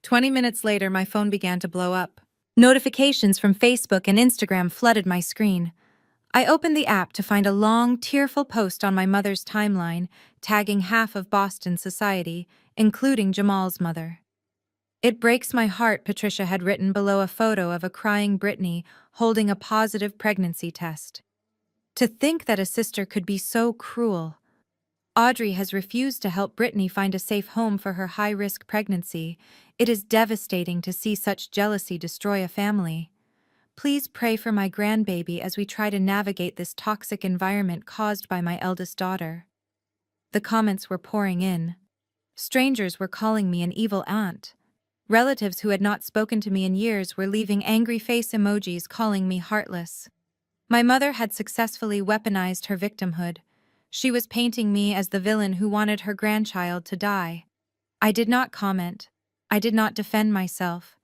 20 minutes later, my phone began to blow up. Notifications from Facebook and Instagram flooded my screen. I opened the app to find a long, tearful post on my mother's timeline, tagging half of Boston society, including Jamal's mother. It breaks my heart, Patricia had written below a photo of a crying Brittany holding a positive pregnancy test. To think that a sister could be so cruel. Audrey has refused to help Brittany find a safe home for her high-risk pregnancy. It is devastating to see such jealousy destroy a family. Please pray for my grandbaby as we try to navigate this toxic environment caused by my eldest daughter. The comments were pouring in. Strangers were calling me an evil aunt. Relatives who had not spoken to me in years were leaving angry face emojis calling me heartless. My mother had successfully weaponized her victimhood. She was painting me as the villain who wanted her grandchild to die. I did not comment. I did not defend myself.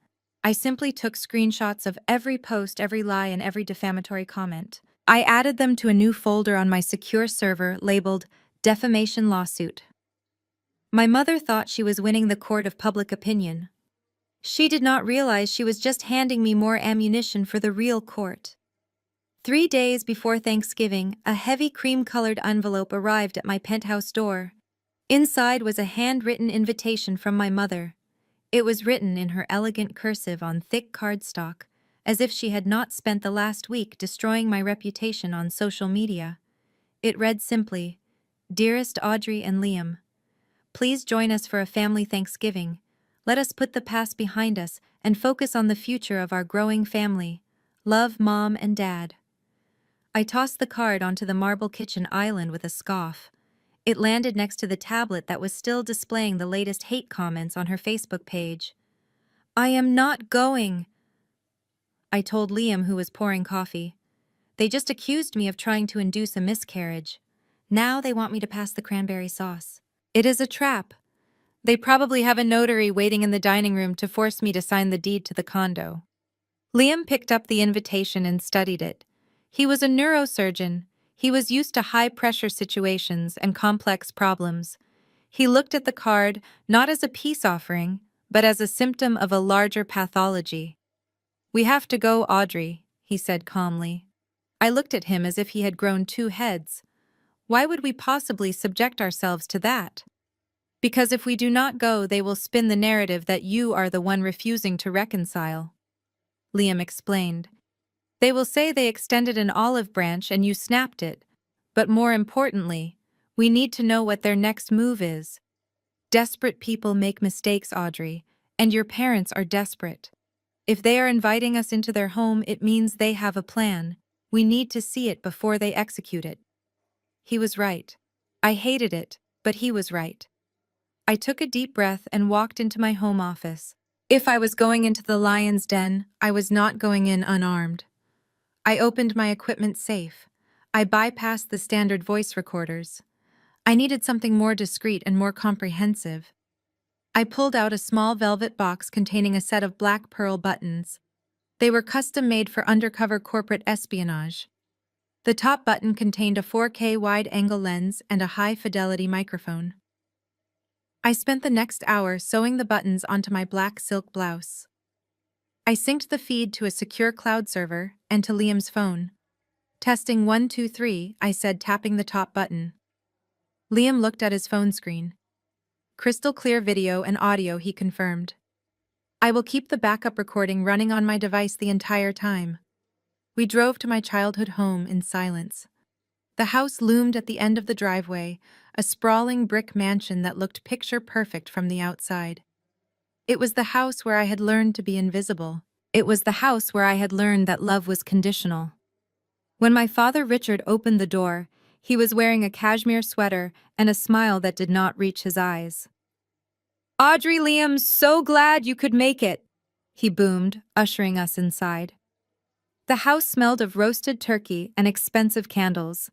I simply took screenshots of every post, every lie, and every defamatory comment. I added them to a new folder on my secure server labeled Defamation Lawsuit. My mother thought she was winning the court of public opinion. She did not realize she was just handing me more ammunition for the real court. 3 days before Thanksgiving, a heavy cream-colored envelope arrived at my penthouse door. Inside was a handwritten invitation from my mother. It was written in her elegant cursive on thick cardstock, as if she had not spent the last week destroying my reputation on social media. It read simply, "Dearest Audrey and Liam, please join us for a family Thanksgiving. Let us put the past behind us and focus on the future of our growing family. Love, Mom and Dad." I tossed the card onto the marble kitchen island with a scoff. It landed next to the tablet that was still displaying the latest hate comments on her Facebook page. "I am not going," I told Liam, who was pouring coffee. "They just accused me of trying to induce a miscarriage. Now they want me to pass the cranberry sauce. It is a trap. They probably have a notary waiting in the dining room to force me to sign the deed to the condo." Liam picked up the invitation and studied it. He was a neurosurgeon. He was used to high-pressure situations and complex problems. He looked at the card not as a peace offering, but as a symptom of a larger pathology. "We have to go, Audrey," he said calmly. I looked at him as if he had grown 2 heads. Why would we possibly subject ourselves to that? "Because if we do not go, they will spin the narrative that you are the one refusing to reconcile," Liam explained. "They will say they extended an olive branch and you snapped it. But more importantly, we need to know what their next move is. Desperate people make mistakes, Audrey, and your parents are desperate. If they are inviting us into their home, it means they have a plan. We need to see it before they execute it." He was right. I hated it, but he was right. I took a deep breath and walked into my home office. If I was going into the lion's den, I was not going in unarmed. I opened my equipment safe. I bypassed the standard voice recorders. I needed something more discreet and more comprehensive. I pulled out a small velvet box containing a set of black pearl buttons. They were custom-made for undercover corporate espionage. The top button contained a 4K wide-angle lens and a high-fidelity microphone. I spent the next hour sewing the buttons onto my black silk blouse. I synced the feed to a secure cloud server and to Liam's phone. Testing 1, 2, 3, I said, tapping the top button. Liam looked at his phone screen. Crystal clear video and audio, he confirmed. I will keep the backup recording running on my device the entire time. We drove to my childhood home in silence. The house loomed at the end of the driveway, a sprawling brick mansion that looked picture-perfect from the outside. It was the house where I had learned to be invisible. It was the house where I had learned that love was conditional. When my father Richard opened the door, he was wearing a cashmere sweater and a smile that did not reach his eyes. "Audrey, Liam, so glad you could make it," he boomed, ushering us inside. The house smelled of roasted turkey and expensive candles.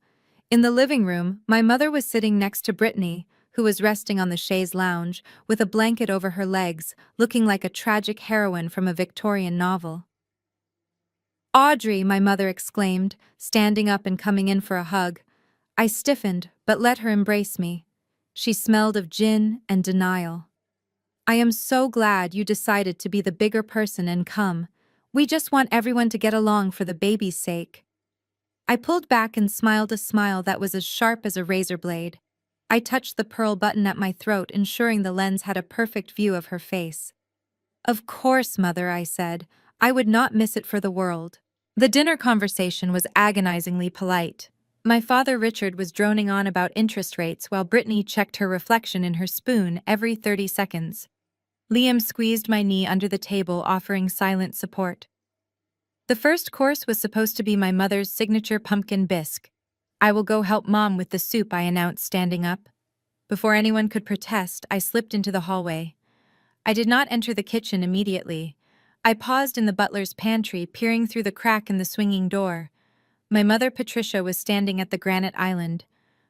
In the living room, my mother was sitting next to Brittany, who was resting on the chaise lounge, with a blanket over her legs, looking like a tragic heroine from a Victorian novel. "Audrey," my mother exclaimed, standing up and coming in for a hug. I stiffened, but let her embrace me. She smelled of gin and denial. "I am so glad you decided to be the bigger person and come. We just want everyone to get along for the baby's sake." I pulled back and smiled a smile that was as sharp as a razor blade. I touched the pearl button at my throat, ensuring the lens had a perfect view of her face. "Of course, Mother," I said. "I would not miss it for the world." The dinner conversation was agonizingly polite. My father Richard was droning on about interest rates while Brittany checked her reflection in her spoon every 30 seconds. Liam squeezed my knee under the table, offering silent support. The first course was supposed to be my mother's signature pumpkin bisque. "I will go help Mom with the soup," I announced, standing up. Before anyone could protest, I slipped into the hallway. I did not enter the kitchen immediately. I paused in the butler's pantry, peering through the crack in the swinging door. My mother Patricia was standing at the granite island.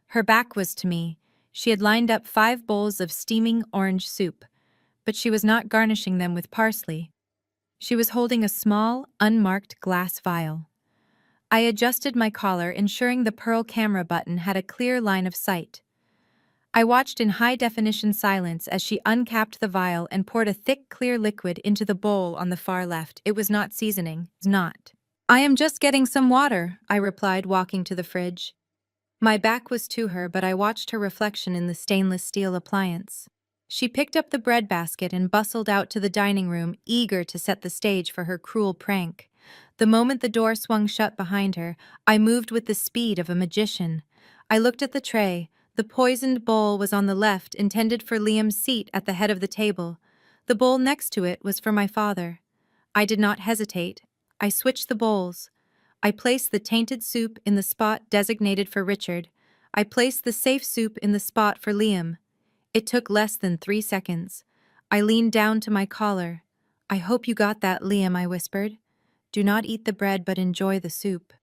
Her back was to me. She had lined up 5 bowls of steaming orange soup, but she was not garnishing them with parsley. She was holding a small, unmarked glass vial. I adjusted my collar, ensuring the pearl camera button had a clear line of sight. I watched in high-definition silence as she uncapped the vial and poured a thick, clear liquid into the bowl on the far left. It was not seasoning. Not. "I am just getting some water," I replied, walking to the fridge. My back was to her, but I watched her reflection in the stainless steel appliance. She picked up the breadbasket and bustled out to the dining room, eager to set the stage for her cruel prank. The moment the door swung shut behind her, I moved with the speed of a magician. I looked at the tray. The poisoned bowl was on the left, intended for Liam's seat at the head of the table. The bowl next to it was for my father. I did not hesitate. I switched the bowls. I placed the tainted soup in the spot designated for Richard. I placed the safe soup in the spot for Liam. It took less than 3 seconds. I leaned down to my collar. "I hope you got that, Liam," I whispered. "Do not eat the bread, but enjoy the soup."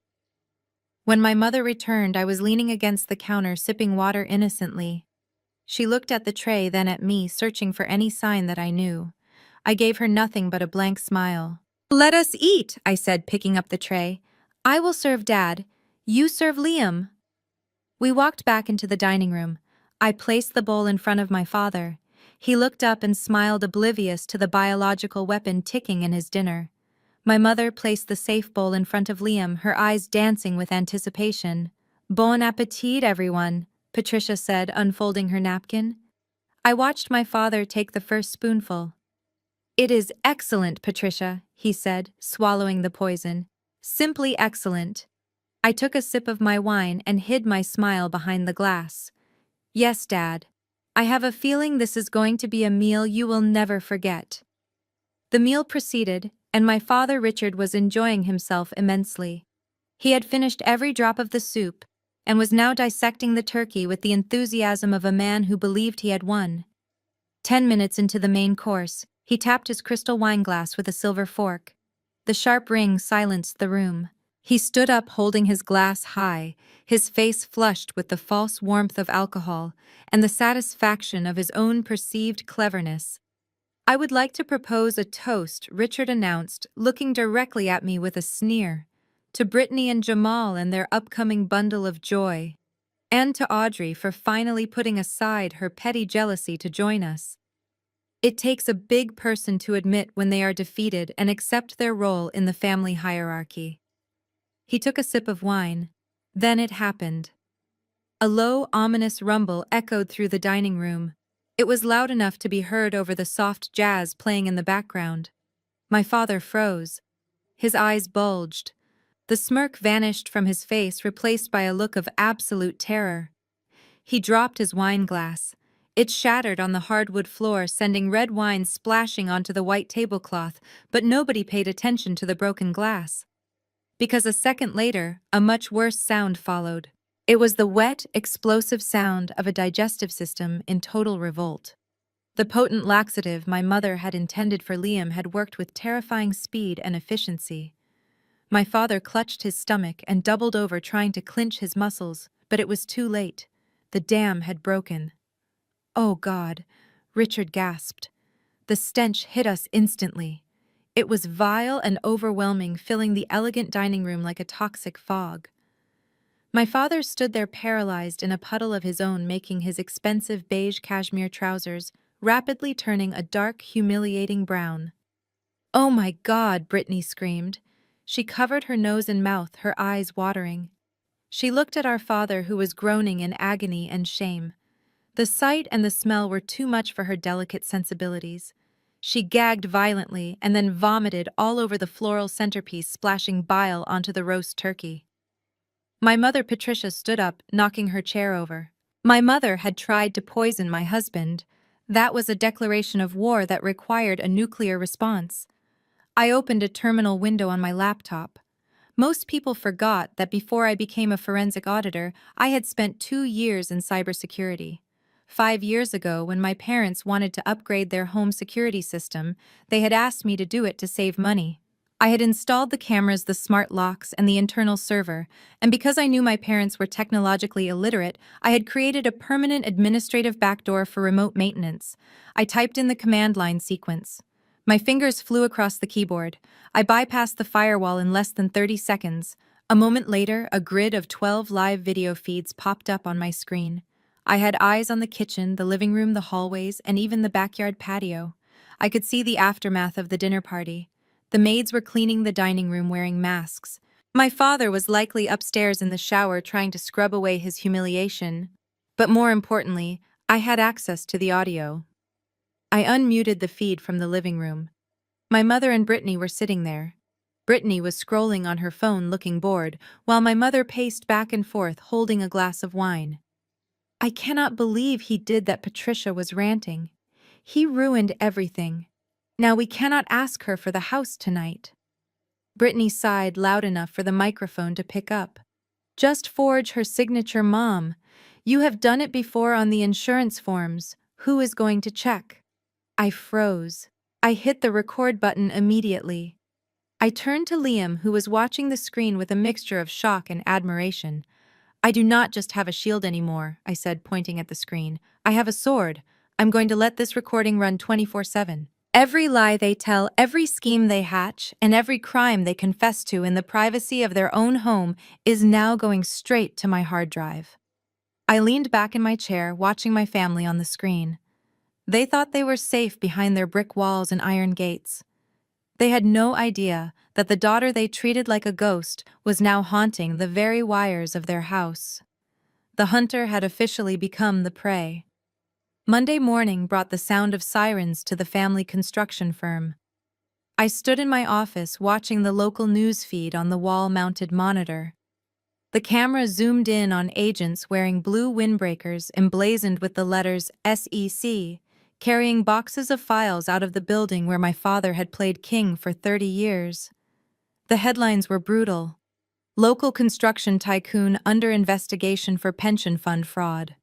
When my mother returned, I was leaning against the counter, sipping water innocently. She looked at the tray, then at me, searching for any sign that I knew. I gave her nothing but a blank smile. "Let us eat," I said, picking up the tray. "I will serve Dad. You serve Liam." We walked back into the dining room. I placed the bowl in front of my father. He looked up and smiled, oblivious to the biological weapon ticking in his dinner. My mother placed the safe bowl in front of Liam, her eyes dancing with anticipation. "Bon appetit, everyone," Patricia said, unfolding her napkin. I watched my father take the first spoonful. "It is excellent, Patricia," he said, swallowing the poison. "Simply excellent." I took a sip of my wine and hid my smile behind the glass. "Yes, Dad. I have a feeling this is going to be a meal you will never forget." The meal proceeded, and my father Richard was enjoying himself immensely. He had finished every drop of the soup, and was now dissecting the turkey with the enthusiasm of a man who believed he had won. 10 minutes into the main course, he tapped his crystal wineglass with a silver fork. The sharp ring silenced the room. He stood up, holding his glass high, his face flushed with the false warmth of alcohol and the satisfaction of his own perceived cleverness. "I would like to propose a toast," Richard announced, looking directly at me with a sneer. "To Brittany and Jamal and their upcoming bundle of joy. And to Audrey for finally putting aside her petty jealousy to join us. It takes a big person to admit when they are defeated and accept their role in the family hierarchy." He took a sip of wine. Then it happened. A low, ominous rumble echoed through the dining room. It was loud enough to be heard over the soft jazz playing in the background. My father froze. His eyes bulged. The smirk vanished from his face, replaced by a look of absolute terror. He dropped his wine glass. It shattered on the hardwood floor, sending red wine splashing onto the white tablecloth, but nobody paid attention to the broken glass. Because a second later, a much worse sound followed. It was the wet, explosive sound of a digestive system in total revolt. The potent laxative my mother had intended for Liam had worked with terrifying speed and efficiency. My father clutched his stomach and doubled over, trying to clinch his muscles, but it was too late. The dam had broken. "Oh God," Richard gasped. The stench hit us instantly. It was vile and overwhelming, filling the elegant dining room like a toxic fog. My father stood there paralyzed in a puddle of his own, making his expensive beige cashmere trousers rapidly turning a dark, humiliating brown. "Oh my God," Brittany screamed. She covered her nose and mouth, her eyes watering. She looked at our father, who was groaning in agony and shame. The sight and the smell were too much for her delicate sensibilities. She gagged violently and then vomited all over the floral centerpiece, splashing bile onto the roast turkey. My mother Patricia stood up, knocking her chair over. My mother had tried to poison my husband. That was a declaration of war that required a nuclear response. I opened a terminal window on my laptop. Most people forgot that before I became a forensic auditor, I had spent 2 years in cybersecurity. 5 years ago, when my parents wanted to upgrade their home security system, they had asked me to do it to save money. I had installed the cameras, the smart locks, and the internal server, and because I knew my parents were technologically illiterate, I had created a permanent administrative backdoor for remote maintenance. I typed in the command line sequence. My fingers flew across the keyboard. I bypassed the firewall in less than 30 seconds. A moment later, a grid of 12 live video feeds popped up on my screen. I had eyes on the kitchen, the living room, the hallways, and even the backyard patio. I could see the aftermath of the dinner party. The maids were cleaning the dining room wearing masks. My father was likely upstairs in the shower trying to scrub away his humiliation. But more importantly, I had access to the audio. I unmuted the feed from the living room. My mother and Brittany were sitting there. Brittany was scrolling on her phone, looking bored, while my mother paced back and forth, holding a glass of wine. "I cannot believe he did that," Patricia was ranting. "He ruined everything. Now we cannot ask her for the house tonight." Brittany sighed loud enough for the microphone to pick up. "Just forge her signature, Mom. You have done it before on the insurance forms. Who is going to check?" I froze. I hit the record button immediately. I turned to Liam, who was watching the screen with a mixture of shock and admiration. "I do not just have a shield anymore," I said, pointing at the screen. "I have a sword. I'm going to let this recording run 24/7. Every lie they tell, every scheme they hatch, and every crime they confess to in the privacy of their own home is now going straight to my hard drive." I leaned back in my chair, watching my family on the screen. They thought they were safe behind their brick walls and iron gates. They had no idea that the daughter they treated like a ghost was now haunting the very wires of their house. The hunter had officially become the prey. Monday morning brought the sound of sirens to the family construction firm. I stood in my office watching the local news feed on the wall-mounted monitor. The camera zoomed in on agents wearing blue windbreakers emblazoned with the letters SEC, carrying boxes of files out of the building where my father had played king for 30 years. The headlines were brutal. "Local construction tycoon under investigation for pension fund fraud."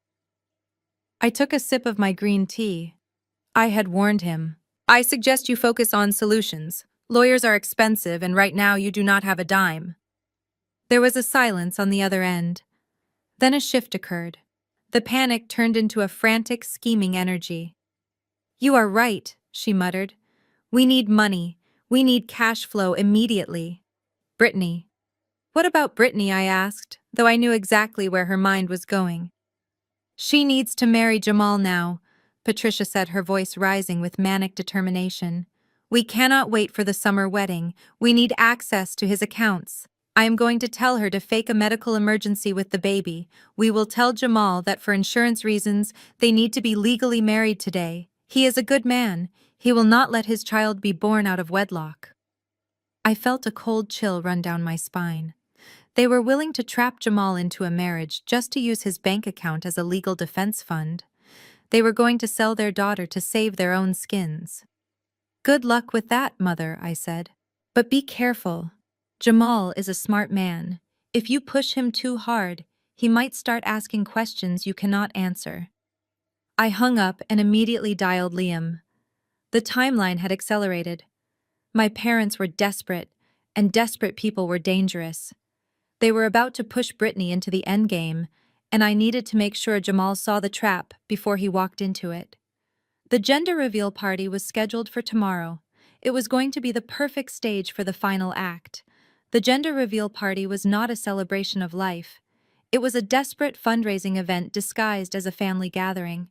I took a sip of my green tea. I had warned him. "I suggest you focus on solutions. Lawyers are expensive, and right now you do not have a dime." There was a silence on the other end. Then a shift occurred. The panic turned into a frantic, scheming energy. "You are right," she muttered. We need money. We need cash flow immediately. Brittany. What about Brittany? I asked, though I knew exactly where her mind was going. She needs to marry Jamal now, Patricia said, her voice rising with manic determination. We cannot wait for the summer wedding. We need access to his accounts. I am going to tell her to fake a medical emergency with the baby. We will tell Jamal that for insurance reasons, they need to be legally married today. He is a good man. He will not let his child be born out of wedlock. I felt a cold chill run down my spine. They were willing to trap Jamal into a marriage just to use his bank account as a legal defense fund. They were going to sell their daughter to save their own skins. Good luck with that, Mother, I said. But be careful. Jamal is a smart man. If you push him too hard, he might start asking questions you cannot answer. I hung up and immediately dialed Liam. The timeline had accelerated. My parents were desperate, and desperate people were dangerous. They were about to push Brittany into the endgame, and I needed to make sure Jamal saw the trap before he walked into it. The gender reveal party was scheduled for tomorrow. It was going to be the perfect stage for the final act. The gender reveal party was not a celebration of life. It was a desperate fundraising event disguised as a family gathering.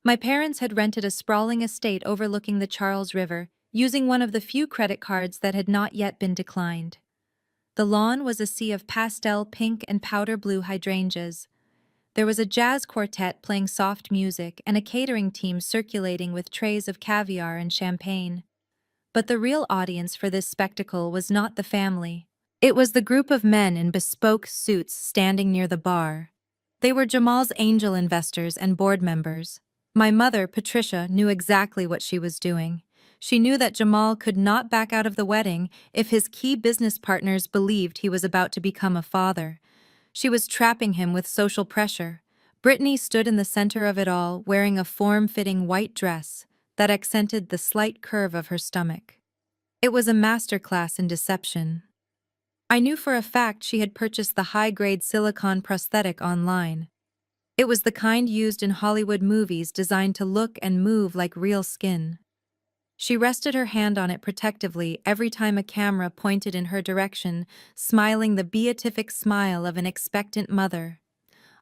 My parents had rented a sprawling estate overlooking the Charles River, using one of the few credit cards that had not yet been declined. The lawn was a sea of pastel pink and powder blue hydrangeas. There was a jazz quartet playing soft music and a catering team circulating with trays of caviar and champagne. But the real audience for this spectacle was not the family. It was the group of men in bespoke suits standing near the bar. They were Jamal's angel investors and board members. My mother, Patricia, knew exactly what she was doing. She knew that Jamal could not back out of the wedding if his key business partners believed he was about to become a father. She was trapping him with social pressure. Brittany stood in the center of it all, wearing a form-fitting white dress that accented the slight curve of her stomach. It was a masterclass in deception. I knew for a fact she had purchased the high-grade silicone prosthetic online. It was the kind used in Hollywood movies designed to look and move like real skin. She rested her hand on it protectively every time a camera pointed in her direction, smiling the beatific smile of an expectant mother.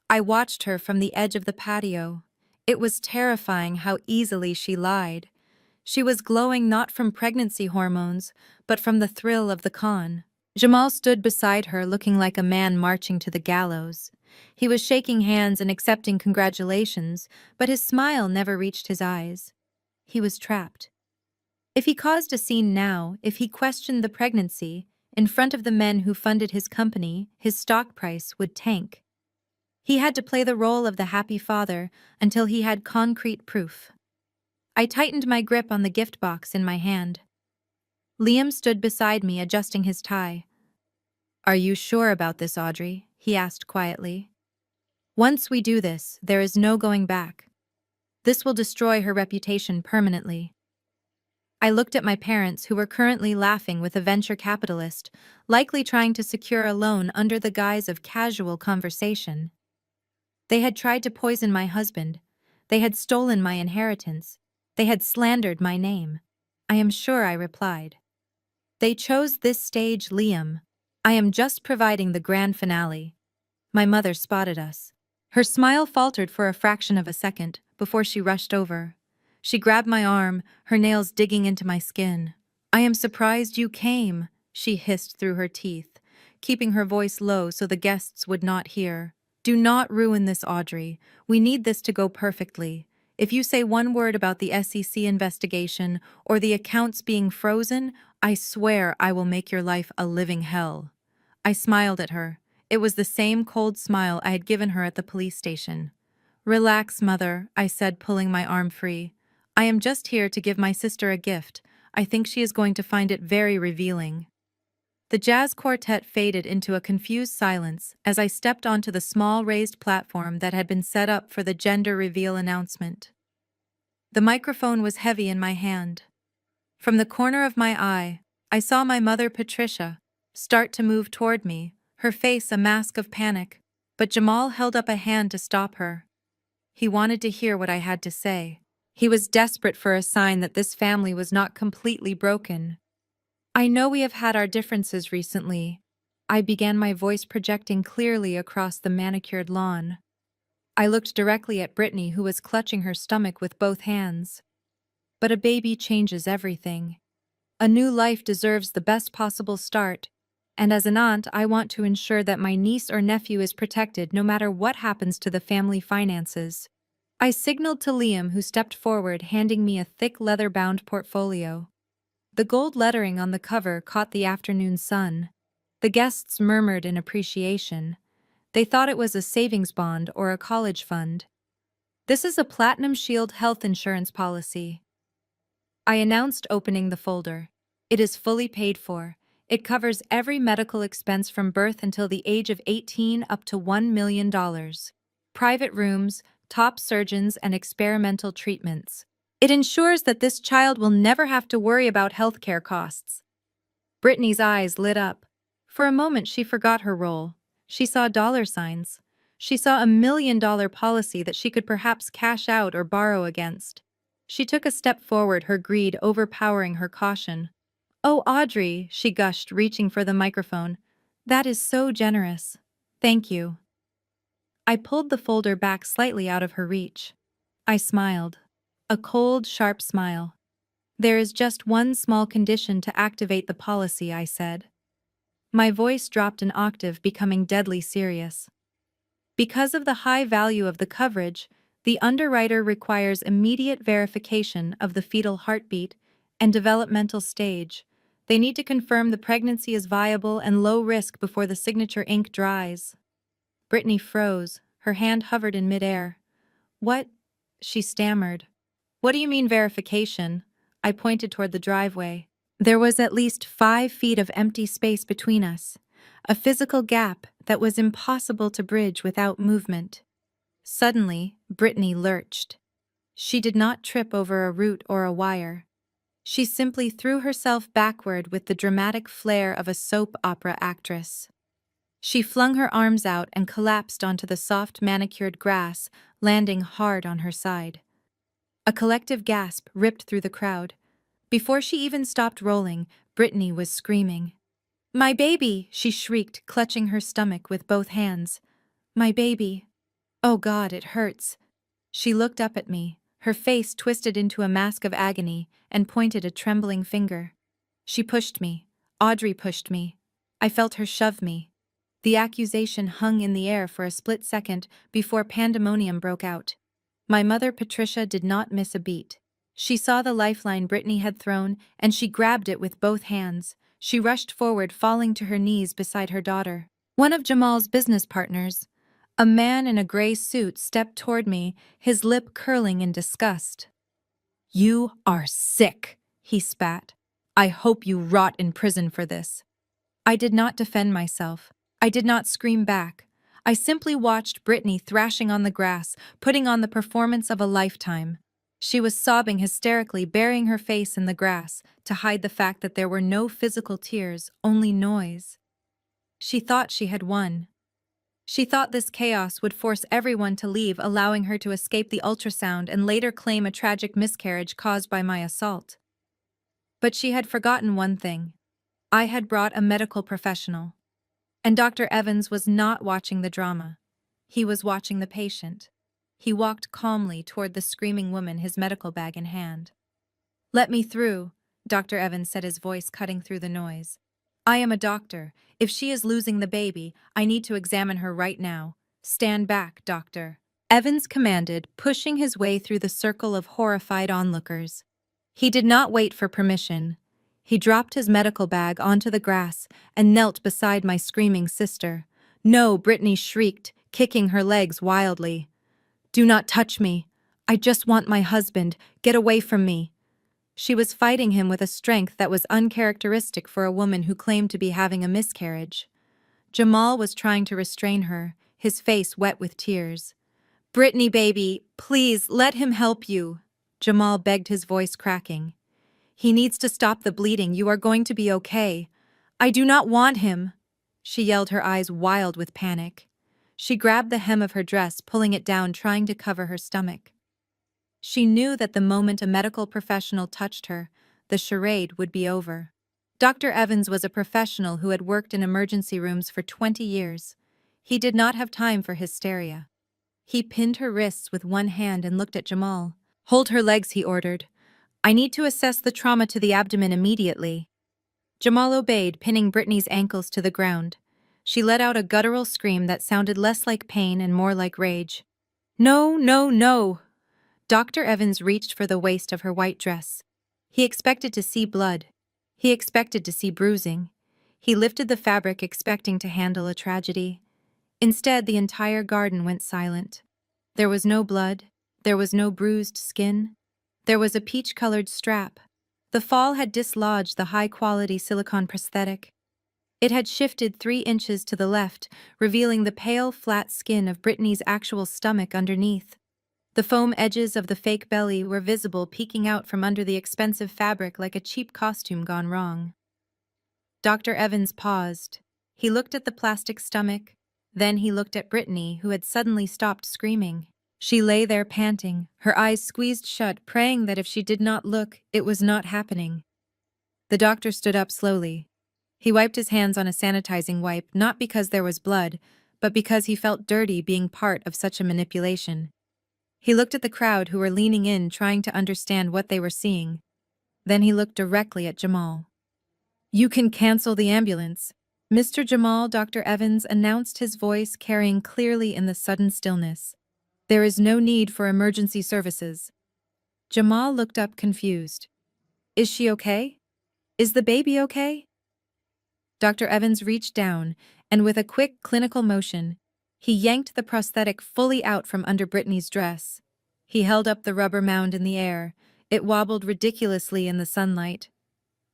I watched her from the edge of the patio. It was terrifying how easily she lied. She was glowing not from pregnancy hormones, but from the thrill of the con. Jamal stood beside her looking like a man marching to the gallows. He was shaking hands and accepting congratulations, but his smile never reached his eyes. He was trapped. If he caused a scene now, if he questioned the pregnancy, in front of the men who funded his company, his stock price would tank. He had to play the role of the happy father until he had concrete proof. I tightened my grip on the gift box in my hand. Liam stood beside me, adjusting his tie. Are you sure about this, Audrey? He asked quietly. Once we do this, there is no going back. This will destroy her reputation permanently. I looked at my parents, who were currently laughing with a venture capitalist, likely trying to secure a loan under the guise of casual conversation. They had tried to poison my husband. They had stolen my inheritance. They had slandered my name. I am sure, I replied. They chose this stage, Liam. I am just providing the grand finale. My mother spotted us. Her smile faltered for a fraction of a second before she rushed over. She grabbed my arm, her nails digging into my skin. I am surprised you came, she hissed through her teeth, keeping her voice low so the guests would not hear. Do not ruin this, Audrey. We need this to go perfectly. If you say one word about the SEC investigation or the accounts being frozen, I swear I will make your life a living hell. I smiled at her. It was the same cold smile I had given her at the police station. Relax, Mother, I said, pulling my arm free. I am just here to give my sister a gift. I think she is going to find it very revealing. The jazz quartet faded into a confused silence as I stepped onto the small raised platform that had been set up for the gender reveal announcement. The microphone was heavy in my hand. From the corner of my eye, I saw my mother, Patricia, start to move toward me, her face a mask of panic, but Jamal held up a hand to stop her. He wanted to hear what I had to say. He was desperate for a sign that this family was not completely broken. I know we have had our differences recently. I began, my voice projecting clearly across the manicured lawn. I looked directly at Brittany, who was clutching her stomach with both hands. But a baby changes everything. A new life deserves the best possible start, and as an aunt, I want to ensure that my niece or nephew is protected no matter what happens to the family finances. I signaled to Liam, who stepped forward, handing me a thick leather-bound portfolio. The gold lettering on the cover caught the afternoon sun. The guests murmured in appreciation. They thought it was a savings bond or a college fund. "This is a Platinum Shield health insurance policy," I announced, opening the folder. "It is fully paid for. It covers every medical expense from birth until the age of 18 up to $1 million. Private rooms, top surgeons, and experimental treatments. It ensures that this child will never have to worry about healthcare costs." Brittany's eyes lit up. For a moment she forgot her role. She saw dollar signs. She saw a $1 million policy that she could perhaps cash out or borrow against. She took a step forward, her greed overpowering her caution. "Oh, Audrey," she gushed, reaching for the microphone. "That is so generous. Thank you." I pulled the folder back slightly out of her reach. I smiled. A cold, sharp smile. "There is just one small condition to activate the policy," I said. My voice dropped an octave, becoming deadly serious. "Because of the high value of the coverage, the underwriter requires immediate verification of the fetal heartbeat and developmental stage. They need to confirm the pregnancy is viable and low risk before the signature ink dries." Brittany froze. Her hand hovered in midair. "What?" she stammered. "What do you mean verification?" I pointed toward the driveway. There was at least 5 feet of empty space between us, a physical gap that was impossible to bridge without movement. Suddenly, Brittany lurched. She did not trip over a root or a wire. She simply threw herself backward with the dramatic flair of a soap opera actress. She flung her arms out and collapsed onto the soft manicured grass, landing hard on her side. A collective gasp ripped through the crowd. Before she even stopped rolling, Brittany was screaming. "My baby!" she shrieked, clutching her stomach with both hands. "My baby! Oh God, it hurts." She looked up at me, her face twisted into a mask of agony, and pointed a trembling finger. She pushed me. Audrey pushed me. I felt her shove me. The accusation hung in the air for a split second before pandemonium broke out. My mother, Patricia, did not miss a beat. She saw the lifeline Brittany had thrown, and she grabbed it with both hands. She rushed forward, falling to her knees beside her daughter. One of Jamal's business partners, a man in a gray suit, stepped toward me, his lip curling in disgust. "You are sick," he spat. "I hope you rot in prison for this." I did not defend myself. I did not scream back. I simply watched Brittany thrashing on the grass, putting on the performance of a lifetime. She was sobbing hysterically, burying her face in the grass to hide the fact that there were no physical tears, only noise. She thought she had won. She thought this chaos would force everyone to leave, allowing her to escape the ultrasound and later claim a tragic miscarriage caused by my assault. But she had forgotten one thing. I had brought a medical professional. And Dr. Evans was not watching the drama. He was watching the patient. He walked calmly toward the screaming woman, his medical bag in hand. "Let me through," Dr. Evans said, his voice cutting through the noise. "I am a doctor. If she is losing the baby, I need to examine her right now. Stand back, doctor," Evans commanded, pushing his way through the circle of horrified onlookers. He did not wait for permission. He dropped his medical bag onto the grass and knelt beside my screaming sister. "No," Brittany shrieked, kicking her legs wildly. "Do not touch me. I just want my husband. Get away from me." She was fighting him with a strength that was uncharacteristic for a woman who claimed to be having a miscarriage. Jamal was trying to restrain her, his face wet with tears. "Brittany, baby, please let him help you," Jamal begged, his voice cracking. "He needs to stop the bleeding. You are going to be okay." "I do not want him," she yelled, her eyes wild with panic. She grabbed the hem of her dress, pulling it down, trying to cover her stomach. She knew that the moment a medical professional touched her, the charade would be over. Dr. Evans was a professional who had worked in emergency rooms for 20 years. He did not have time for hysteria. He pinned her wrists with one hand and looked at Jamal. "Hold her legs," he ordered. "I need to assess the trauma to the abdomen immediately." Jamal obeyed, pinning Brittany's ankles to the ground. She let out a guttural scream that sounded less like pain and more like rage. "No, no, no!" Dr. Evans reached for the waist of her white dress. He expected to see blood. He expected to see bruising. He lifted the fabric expecting to handle a tragedy. Instead, the entire garden went silent. There was no blood. There was no bruised skin. There was a peach-colored strap. The fall had dislodged the high-quality silicone prosthetic. It had shifted 3 inches to the left, revealing the pale, flat skin of Brittany's actual stomach underneath. The foam edges of the fake belly were visible, peeking out from under the expensive fabric like a cheap costume gone wrong. Dr. Evans paused. He looked at the plastic stomach. Then he looked at Brittany, who had suddenly stopped screaming. She lay there panting, her eyes squeezed shut, praying that if she did not look, it was not happening. The doctor stood up slowly. He wiped his hands on a sanitizing wipe, not because there was blood, but because he felt dirty being part of such a manipulation. He looked at the crowd who were leaning in, trying to understand what they were seeing. Then he looked directly at Jamal. "You can cancel the ambulance." "Mr. Jamal," Dr. Evans announced, his voice carrying clearly in the sudden stillness. "There is no need for emergency services." Jamal looked up confused. "Is she okay? Is the baby okay?" Dr. Evans reached down, and with a quick clinical motion, he yanked the prosthetic fully out from under Brittany's dress. He held up the rubber mound in the air. It wobbled ridiculously in the sunlight.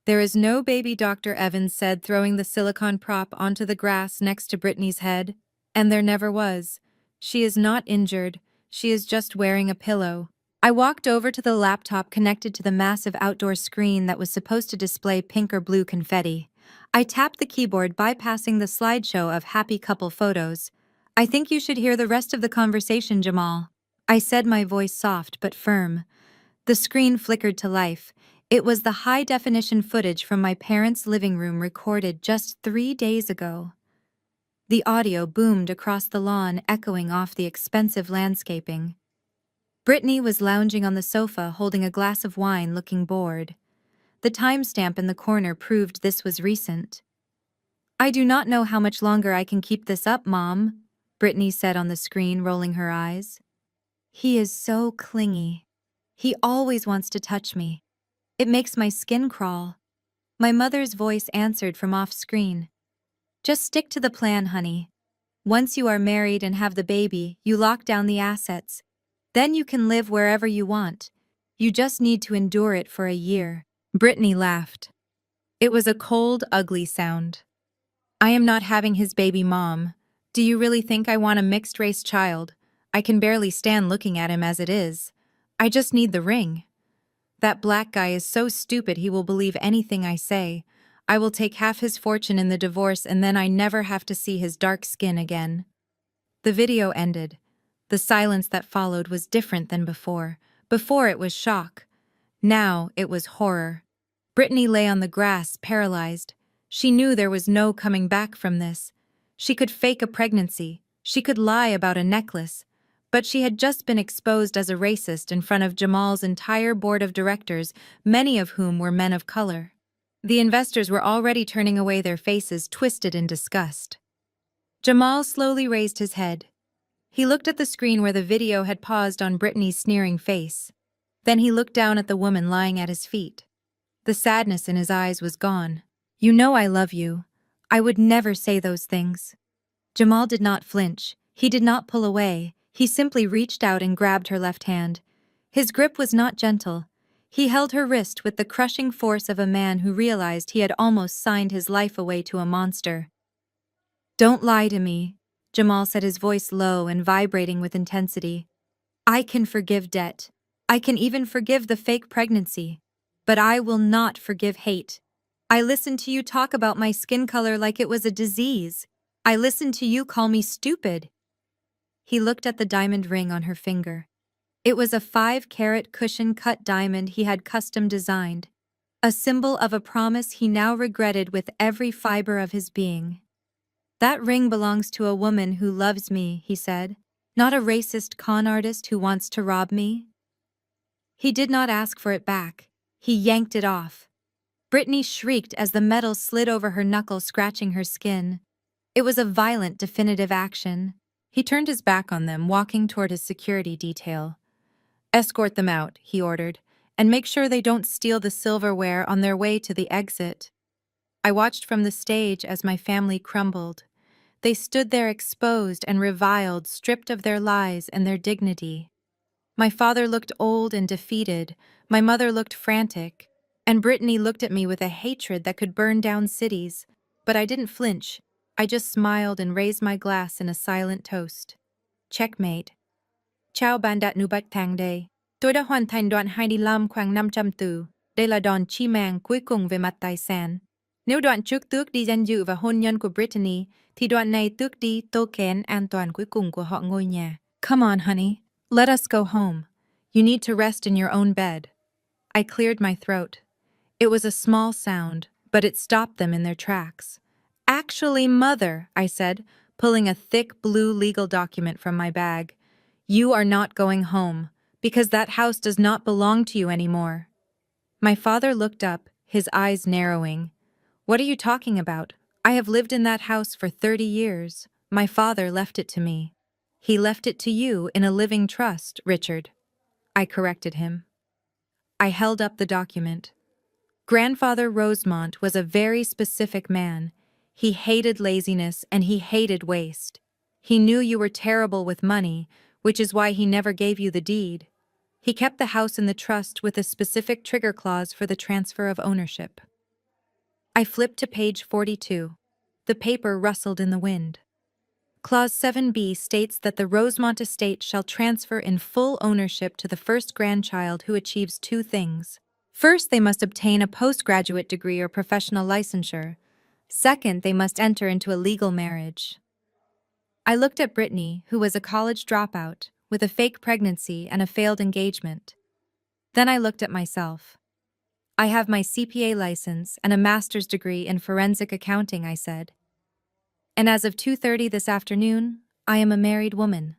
"There is no baby," Dr. Evans said, throwing the silicone prop onto the grass next to Brittany's head. "And there never was. She is not injured. She is just wearing a pillow." I walked over to the laptop connected to the massive outdoor screen that was supposed to display pink or blue confetti. I tapped the keyboard, bypassing the slideshow of happy couple photos. "I think you should hear the rest of the conversation, Jamal," I said, my voice soft but firm. The screen flickered to life. It was the high-definition footage from my parents' living room recorded just 3 days ago. The audio boomed across the lawn, echoing off the expensive landscaping. Brittany was lounging on the sofa, holding a glass of wine, looking bored. The timestamp in the corner proved this was recent. "I do not know how much longer I can keep this up, Mom," Brittany said on the screen, rolling her eyes. "He is so clingy. He always wants to touch me. It makes my skin crawl." My mother's voice answered from off-screen. "Just stick to the plan, honey. Once you are married and have the baby, you lock down the assets. Then you can live wherever you want. You just need to endure it for a year." Brittany laughed. It was a cold, ugly sound. "I am not having his baby, Mom. Do you really think I want a mixed-race child? I can barely stand looking at him as it is. I just need the ring. That black guy is so stupid he will believe anything I say. I will take half his fortune in the divorce and then I never have to see his dark skin again." The video ended. The silence that followed was different than before. Before it was shock. Now it was horror. Brittany lay on the grass, paralyzed. She knew there was no coming back from this. She could fake a pregnancy. She could lie about a necklace. But she had just been exposed as a racist in front of Jamal's entire board of directors, many of whom were men of color. The investors were already turning away, their faces twisted in disgust. Jamal slowly raised his head. He looked at the screen where the video had paused on Brittany's sneering face. Then he looked down at the woman lying at his feet. The sadness in his eyes was gone. "You know I love you. I would never say those things." Jamal did not flinch. He did not pull away. He simply reached out and grabbed her left hand. His grip was not gentle. He held her wrist with the crushing force of a man who realized he had almost signed his life away to a monster. "Don't lie to me," Jamal said, his voice low and vibrating with intensity. "I can forgive debt. I can even forgive the fake pregnancy. But I will not forgive hate. I listened to you talk about my skin color like it was a disease. I listened to you call me stupid." He looked at the diamond ring on her finger. It was a 5-carat cushion-cut diamond he had custom designed, a symbol of a promise he now regretted with every fiber of his being. "That ring belongs to a woman who loves me," he said, "not a racist con artist who wants to rob me." He did not ask for it back. He yanked it off. Brittany shrieked as the metal slid over her knuckle, scratching her skin. It was a violent, definitive action. He turned his back on them, walking toward his security detail. "Escort them out," he ordered, "and make sure they don't steal the silverware on their way to the exit." I watched from the stage as my family crumbled. They stood there exposed and reviled, stripped of their lies and their dignity. My father looked old and defeated, my mother looked frantic, and Brittany looked at me with a hatred that could burn down cities. But I didn't flinch. I just smiled and raised my glass in a silent toast. Checkmate. Chào bạn đã nu bạch thang đây. Tôi đã hoàn thành đoạn 25 khoảng 500 từ. Đây là đòn chi mạng cuối cùng về mặt tài sản. Nếu đoạn trước tước đi danh dự và hôn nhân của Brittany, thì đoạn này tước đi token an toàn cuối cùng của họ ngôi nhà. Come on, honey. Let us go home. You need to rest in your own bed. I cleared my throat. It was a small sound, but it stopped them in their tracks. "Actually, Mother," I said, pulling a thick blue legal document from my bag, "you are not going home, because that house does not belong to you anymore." My father looked up, his eyes narrowing. "What are you talking about? I have lived in that house for 30 years. My father left it to me." "He left it to you in a living trust, Richard." I corrected him. I held up the document. Grandfather Rosemont was a very specific man. He hated laziness and he hated waste. He knew you were terrible with money, which is why he never gave you the deed. He kept the house in the trust with a specific trigger clause for the transfer of ownership. I flipped to page 42. The paper rustled in the wind. Clause 7b states that the Rosemont estate shall transfer in full ownership to the first grandchild who achieves 2 things. First, they must obtain a postgraduate degree or professional licensure. Second, they must enter into a legal marriage. I looked at Brittany, who was a college dropout, with a fake pregnancy and a failed engagement. Then I looked at myself. "I have my CPA license and a master's degree in forensic accounting," I said. "And as of 2:30 this afternoon, I am a married woman."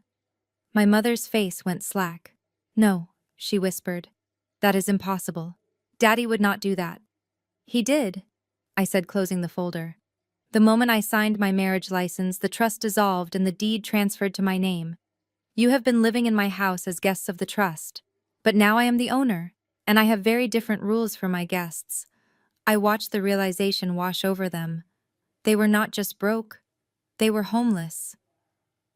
My mother's face went slack. "No," she whispered. "That is impossible. Daddy would not do that." "He did," I said, closing the folder. "The moment I signed my marriage license, the trust dissolved and the deed transferred to my name. You have been living in my house as guests of the trust, but now I am the owner, and I have very different rules for my guests." I watched the realization wash over them. They were not just broke, they were homeless.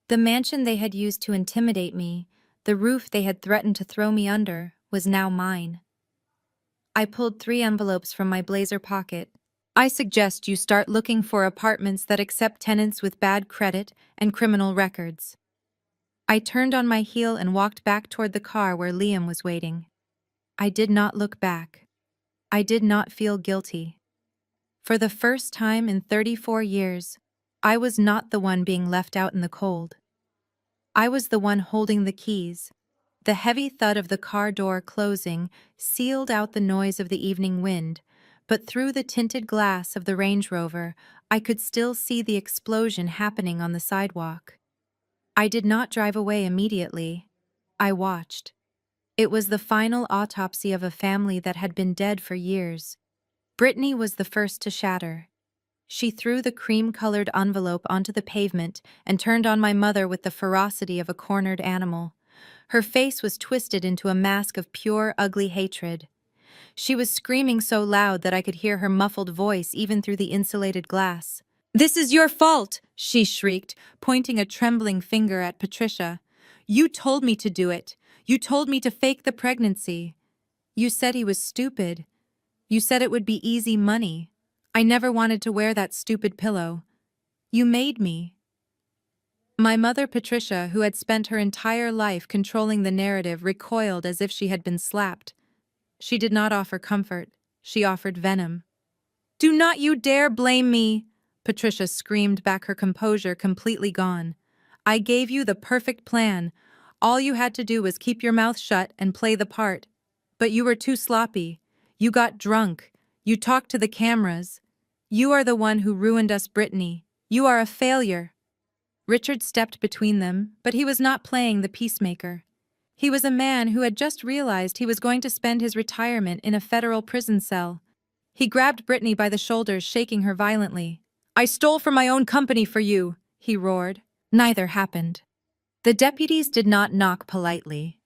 The mansion they had used to intimidate me, the roof they had threatened to throw me under, was now mine. I pulled 3 envelopes from my blazer pocket. "I suggest you start looking for apartments that accept tenants with bad credit and criminal records." I turned on my heel and walked back toward the car where Liam was waiting. I did not look back. I did not feel guilty. For the first time in 34 years, I was not the one being left out in the cold. I was the one holding the keys. The heavy thud of the car door closing sealed out the noise of the evening wind, but through the tinted glass of the Range Rover, I could still see the explosion happening on the sidewalk. I did not drive away immediately. I watched. It was the final autopsy of a family that had been dead for years. Brittany was the first to shatter. She threw the cream-colored envelope onto the pavement and turned on my mother with the ferocity of a cornered animal. Her face was twisted into a mask of pure, ugly hatred. She was screaming so loud that I could hear her muffled voice even through the insulated glass. "This is your fault," she shrieked, pointing a trembling finger at Patricia. "You told me to do it. You told me to fake the pregnancy. You said he was stupid. You said it would be easy money. I never wanted to wear that stupid pillow. You made me." My mother, Patricia, who had spent her entire life controlling the narrative, recoiled as if she had been slapped. She did not offer comfort. She offered venom. "Do not you dare blame me!" Patricia screamed back, her composure completely gone. "I gave you the perfect plan. All you had to do was keep your mouth shut and play the part. But you were too sloppy. You got drunk. You talked to the cameras. You are the one who ruined us, Brittany. You are a failure." Richard stepped between them, but he was not playing the peacemaker. He was a man who had just realized he was going to spend his retirement in a federal prison cell. He grabbed Brittany by the shoulders, shaking her violently. "I stole from my own company for you," he roared. Neither happened. The deputies did not knock politely.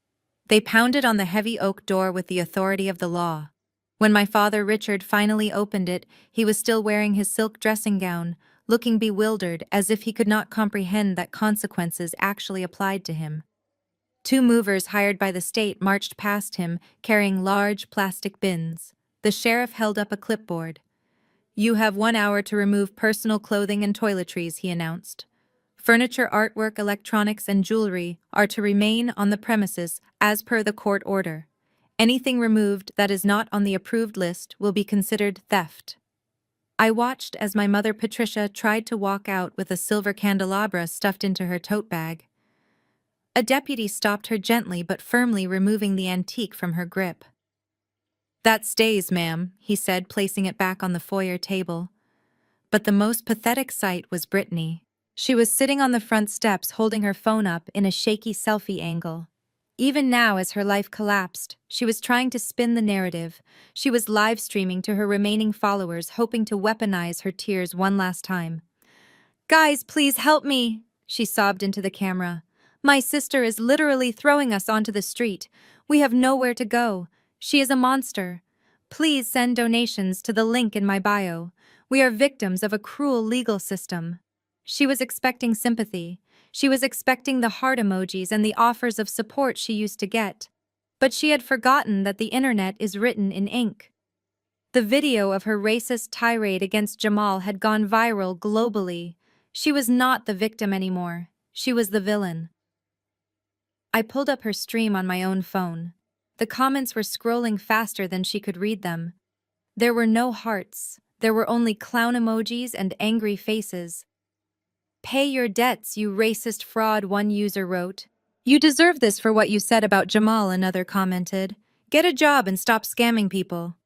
They pounded on the heavy oak door with the authority of the law. When my father Richard finally opened it, he was still wearing his silk dressing gown, looking bewildered as if he could not comprehend that consequences actually applied to him. Two movers hired by the state marched past him, carrying large plastic bins. The sheriff held up a clipboard. "You have 1 hour to remove personal clothing and toiletries," he announced. "Furniture, artwork, electronics, and jewelry are to remain on the premises as per the court order. Anything removed that is not on the approved list will be considered theft." I watched as my mother Patricia tried to walk out with a silver candelabra stuffed into her tote bag. A deputy stopped her gently but firmly, removing the antique from her grip. "That stays, ma'am," he said, placing it back on the foyer table. But the most pathetic sight was Brittany. She was sitting on the front steps holding her phone up in a shaky selfie angle. Even now, as her life collapsed, she was trying to spin the narrative. She was live streaming to her remaining followers, hoping to weaponize her tears one last time. "Guys, please help me," she sobbed into the camera. "My sister is literally throwing us onto the street. We have nowhere to go. She is a monster. Please send donations to the link in my bio. We are victims of a cruel legal system." She was expecting sympathy. She was expecting the heart emojis and the offers of support she used to get. But she had forgotten that the internet is written in ink. The video of her racist tirade against Jamal had gone viral globally. She was not the victim anymore. She was the villain. I pulled up her stream on my own phone. The comments were scrolling faster than she could read them. There were no hearts. There were only clown emojis and angry faces. "Pay your debts, you racist fraud," one user wrote. "You deserve this for what you said about Jamal," another commented. "Get a job and stop scamming people."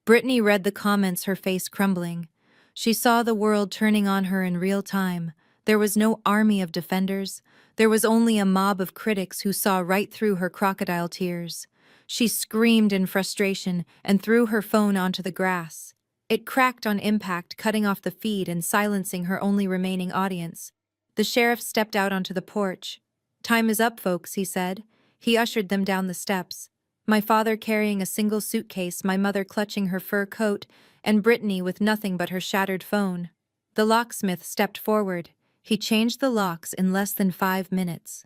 Brittany read the comments, her face crumbling. She saw the world turning on her in real time. There was no army of defenders. There was only a mob of critics who saw right through her crocodile tears. She screamed in frustration and threw her phone onto the grass. It cracked on impact, cutting off the feed and silencing her only remaining audience. The sheriff stepped out onto the porch. "Time is up, folks," he said. He ushered them down the steps. My father carrying a single suitcase, my mother clutching her fur coat, and Brittany with nothing but her shattered phone. The locksmith stepped forward. He changed the locks in less than 5 minutes.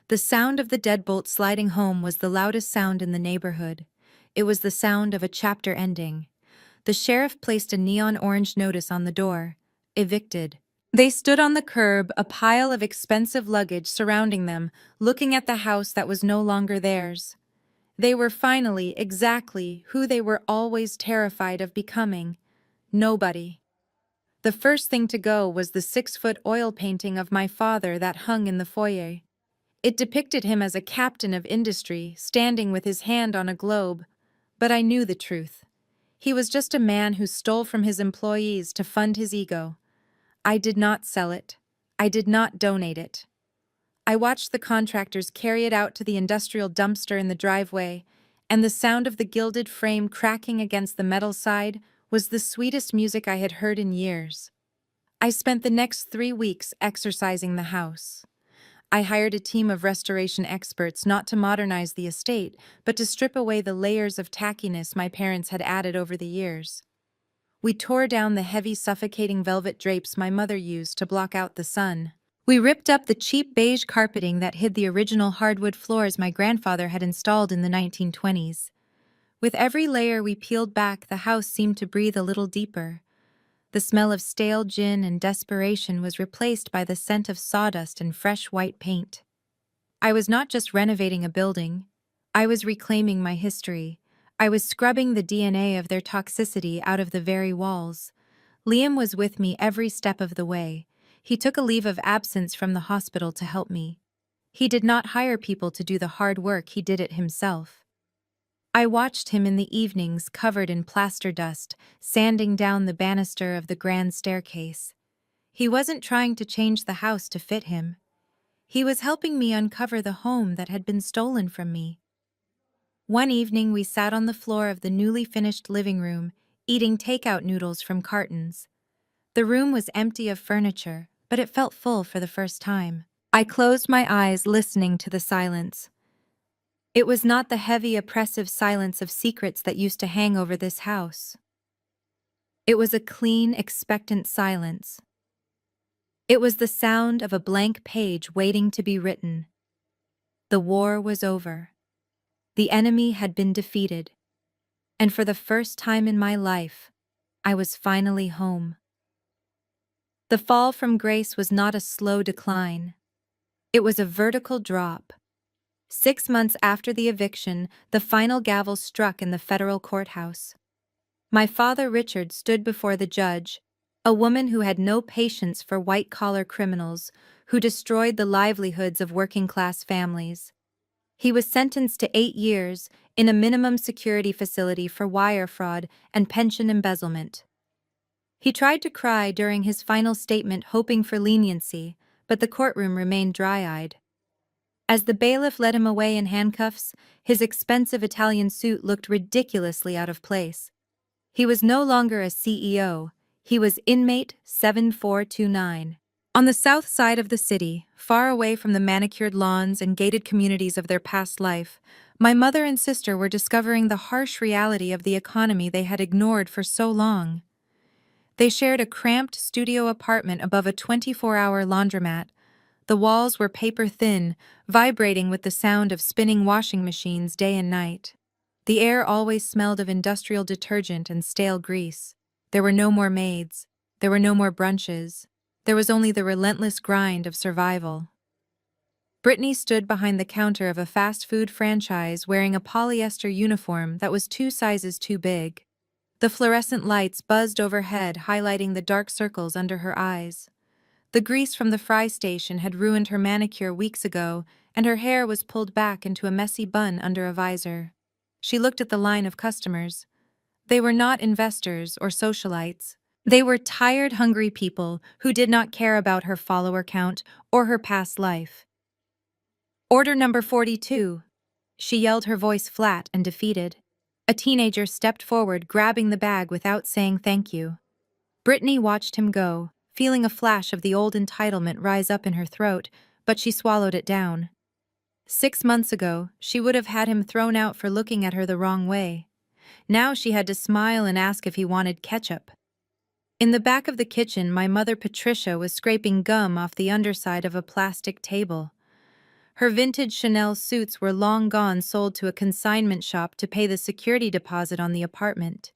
The sound of the deadbolt sliding home was the loudest sound in the neighborhood. It was the sound of a chapter ending. The sheriff placed a neon orange notice on the door. "Evicted." They stood on the curb, a pile of expensive luggage surrounding them, looking at the house that was no longer theirs. They were finally exactly who they were always terrified of becoming: nobody. The first thing to go was the 6-foot oil painting of my father that hung in the foyer. It depicted him as a captain of industry, standing with his hand on a globe. But I knew the truth. He was just a man who stole from his employees to fund his ego. I did not sell it. I did not donate it. I watched the contractors carry it out to the industrial dumpster in the driveway, and the sound of the gilded frame cracking against the metal side was the sweetest music I had heard in years. I spent the next 3 weeks exercising the house. I hired a team of restoration experts not to modernize the estate, but to strip away the layers of tackiness my parents had added over the years. We tore down the heavy, suffocating velvet drapes my mother used to block out the sun. We ripped up the cheap beige carpeting that hid the original hardwood floors my grandfather had installed in the 1920s. With every layer we peeled back, the house seemed to breathe a little deeper. The smell of stale gin and desperation was replaced by the scent of sawdust and fresh white paint. I was not just renovating a building. I was reclaiming my history. I was scrubbing the DNA of their toxicity out of the very walls. Liam was with me every step of the way. He took a leave of absence from the hospital to help me. He did not hire people to do the hard work, he did it himself. I watched him in the evenings covered in plaster dust, sanding down the banister of the grand staircase. He wasn't trying to change the house to fit him. He was helping me uncover the home that had been stolen from me. One evening we sat on the floor of the newly finished living room, eating takeout noodles from cartons. The room was empty of furniture, but it felt full for the first time. I closed my eyes, listening to the silence. It was not the heavy, oppressive silence of secrets that used to hang over this house. It was a clean, expectant silence. It was the sound of a blank page waiting to be written. The war was over. The enemy had been defeated. And for the first time in my life, I was finally home. The fall from grace was not a slow decline. It was a vertical drop. 6 months after the eviction, the final gavel struck in the federal courthouse. My father Richard stood before the judge, a woman who had no patience for white-collar criminals, who destroyed the livelihoods of working-class families. He was sentenced to 8 years in a minimum security facility for wire fraud and pension embezzlement. He tried to cry during his final statement, hoping for leniency, but the courtroom remained dry-eyed. As the bailiff led him away in handcuffs, his expensive Italian suit looked ridiculously out of place. He was no longer a CEO, he was inmate 7429. On the south side of the city, far away from the manicured lawns and gated communities of their past life, my mother and sister were discovering the harsh reality of the economy they had ignored for so long. They shared a cramped studio apartment above a 24-hour laundromat. The walls were paper-thin, vibrating with the sound of spinning washing machines day and night. The air always smelled of industrial detergent and stale grease. There were no more maids. There were no more brunches. There was only the relentless grind of survival. Brittany stood behind the counter of a fast food franchise wearing a polyester uniform that was 2 sizes too big. The fluorescent lights buzzed overhead, highlighting the dark circles under her eyes. The grease from the fry station had ruined her manicure weeks ago, and her hair was pulled back into a messy bun under a visor. She looked at the line of customers. They were not investors or socialites. They were tired, hungry people who did not care about her follower count or her past life. "Order number 42. She yelled, her voice flat and defeated. A teenager stepped forward, grabbing the bag without saying thank you. Brittany watched him go, feeling a flash of the old entitlement rise up in her throat, but she swallowed it down. 6 months ago, she would have had him thrown out for looking at her the wrong way. Now she had to smile and ask if he wanted ketchup. In the back of the kitchen, my mother Patricia was scraping gum off the underside of a plastic table. Her vintage Chanel suits were long gone, sold to a consignment shop to pay the security deposit on the apartment.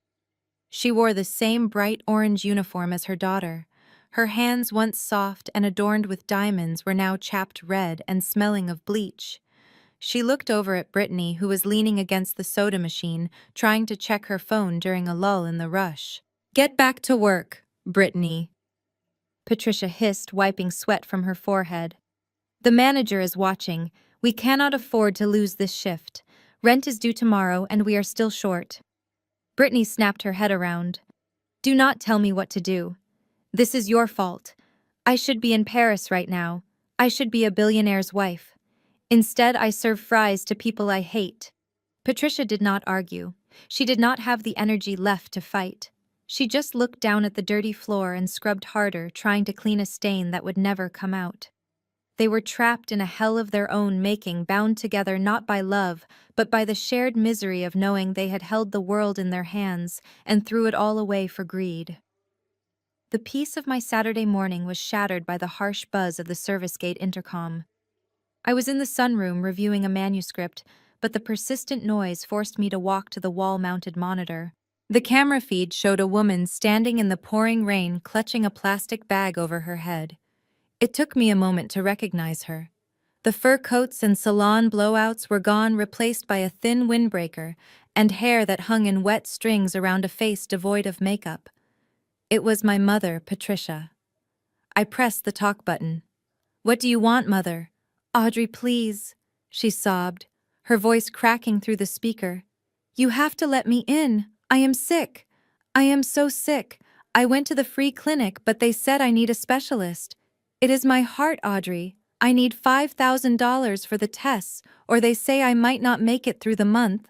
She wore the same bright orange uniform as her daughter. Her hands, once soft and adorned with diamonds, were now chapped red and smelling of bleach. She looked over at Brittany, who was leaning against the soda machine, trying to check her phone during a lull in the rush. "Get back to work, Brittany," Patricia hissed, wiping sweat from her forehead. "The manager is watching. We cannot afford to lose this shift. Rent is due tomorrow, and we are still short." Brittany snapped her head around. "Do not tell me what to do. This is your fault. I should be in Paris right now. I should be a billionaire's wife. Instead, I serve fries to people I hate." Patricia did not argue. She did not have the energy left to fight. She just looked down at the dirty floor and scrubbed harder, trying to clean a stain that would never come out. They were trapped in a hell of their own making, bound together not by love, but by the shared misery of knowing they had held the world in their hands and threw it all away for greed. The peace of my Saturday morning was shattered by the harsh buzz of the service gate intercom. I was in the sunroom reviewing a manuscript, but the persistent noise forced me to walk to the wall-mounted monitor. The camera feed showed a woman standing in the pouring rain, clutching a plastic bag over her head. It took me a moment to recognize her. The fur coats and salon blowouts were gone, replaced by a thin windbreaker and hair that hung in wet strings around a face devoid of makeup. It was my mother, Patricia. I pressed the talk button. "What do you want, Mother?" Audrey, please, she sobbed, her voice cracking through the speaker. You have to let me in. I am sick. I am so sick. I went to the free clinic, but they said I need a specialist. It is my heart, Audrey. I need $5,000 for the tests, or they say I might not make it through the month.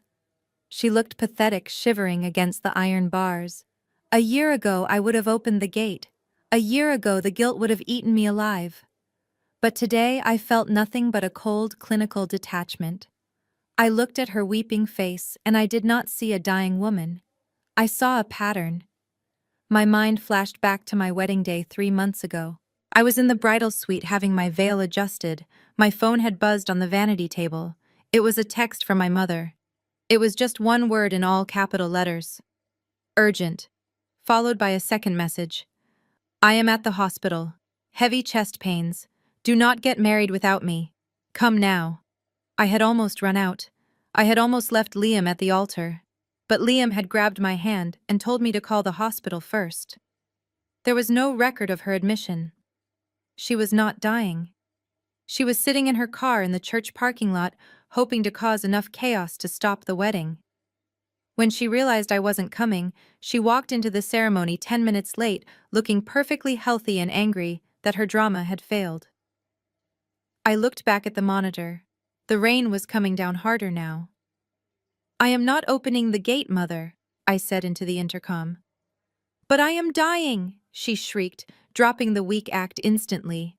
She looked pathetic, shivering against the iron bars. A year ago, I would have opened the gate. A year ago, the guilt would have eaten me alive. But today, I felt nothing but a cold, clinical detachment. I looked at her weeping face, and I did not see a dying woman. I saw a pattern. My mind flashed back to my wedding day 3 months ago. I was in the bridal suite having my veil adjusted. My phone had buzzed on the vanity table. It was a text from my mother. It was just one word in all capital letters. Urgent. Followed by a second message. I am at the hospital. Heavy chest pains. Do not get married without me. Come now. I had almost run out. I had almost left Liam at the altar. But Liam had grabbed my hand and told me to call the hospital first. There was no record of her admission. She was not dying. She was sitting in her car in the church parking lot, hoping to cause enough chaos to stop the wedding. When she realized I wasn't coming, she walked into the ceremony 10 minutes late, looking perfectly healthy and angry that her drama had failed. I looked back at the monitor. The rain was coming down harder now. I am not opening the gate, Mother, I said into the intercom. But I am dying, she shrieked, dropping the weak act instantly.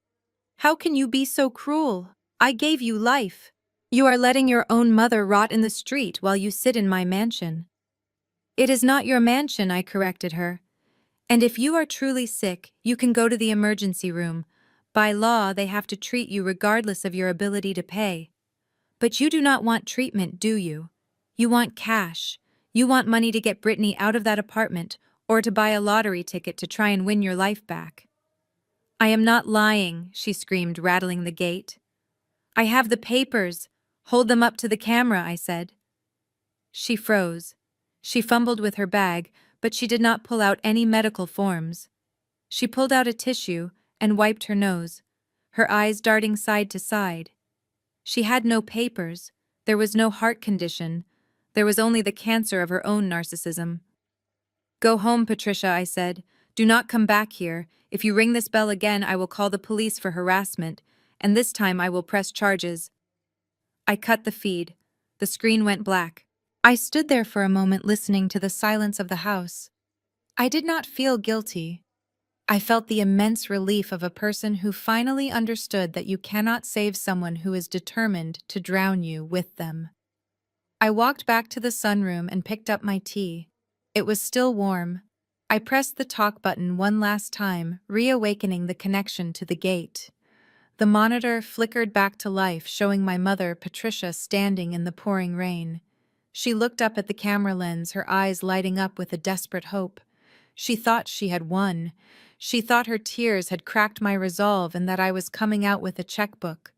How can you be so cruel? I gave you life. You are letting your own mother rot in the street while you sit in my mansion. It is not your mansion, I corrected her. And if you are truly sick, you can go to the emergency room. By law, they have to treat you regardless of your ability to pay. But you do not want treatment, do you? You want cash. You want money to get Brittany out of that apartment or to buy a lottery ticket to try and win your life back. I am not lying, she screamed, rattling the gate. I have the papers. Hold them up to the camera, I said. She froze. She fumbled with her bag, but she did not pull out any medical forms. She pulled out a tissue and wiped her nose, her eyes darting side to side. She had no papers. There was no heart condition. There was only the cancer of her own narcissism. Go home, Patricia, I said. Do not come back here. If you ring this bell again, I will call the police for harassment, and this time I will press charges. I cut the feed. The screen went black. I stood there for a moment listening to the silence of the house. I did not feel guilty. I felt the immense relief of a person who finally understood that you cannot save someone who is determined to drown you with them. I walked back to the sunroom and picked up my tea. It was still warm. I pressed the talk button one last time, reawakening the connection to the gate. The monitor flickered back to life, showing my mother, Patricia, standing in the pouring rain. She looked up at the camera lens, her eyes lighting up with a desperate hope. She thought she had won. She thought her tears had cracked my resolve and that I was coming out with a checkbook.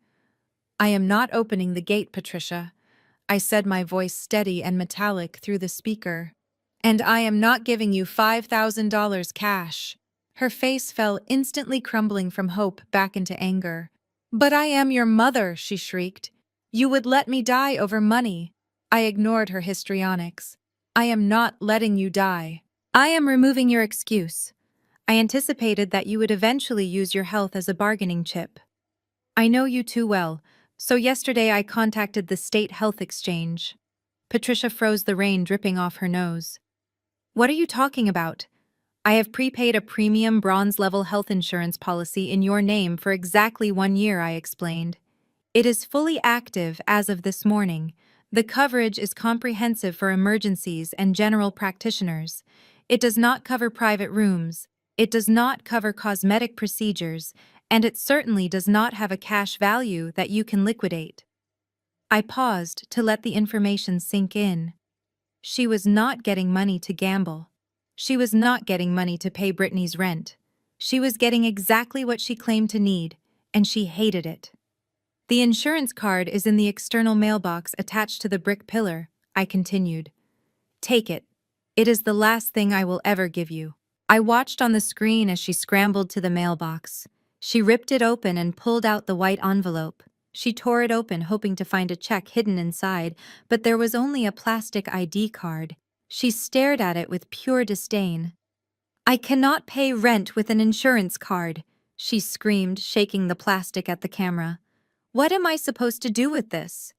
I am not opening the gate, Patricia, I said, my voice steady and metallic through the speaker. And I am not giving you $5,000 cash. Her face fell, instantly crumbling from hope back into anger. But I am your mother, she shrieked. You would let me die over money. I ignored her histrionics. I am not letting you die. I am removing your excuse. I anticipated that you would eventually use your health as a bargaining chip. I know you too well, so yesterday I contacted the State Health Exchange. Patricia froze, the rain dripping off her nose. What are you talking about? I have prepaid a premium bronze-level health insurance policy in your name for exactly 1 year, I explained. It is fully active as of this morning. The coverage is comprehensive for emergencies and general practitioners. It does not cover private rooms. It does not cover cosmetic procedures, and it certainly does not have a cash value that you can liquidate. I paused to let the information sink in. She was not getting money to gamble. She was not getting money to pay Brittany's rent. She was getting exactly what she claimed to need, and she hated it. The insurance card is in the external mailbox attached to the brick pillar, I continued. Take it. It is the last thing I will ever give you. I watched on the screen as she scrambled to the mailbox. She ripped it open and pulled out the white envelope. She tore it open, hoping to find a check hidden inside, but there was only a plastic ID card. She stared at it with pure disdain. "I cannot pay rent with an insurance card," she screamed, shaking the plastic at the camera. "What am I supposed to do with this?"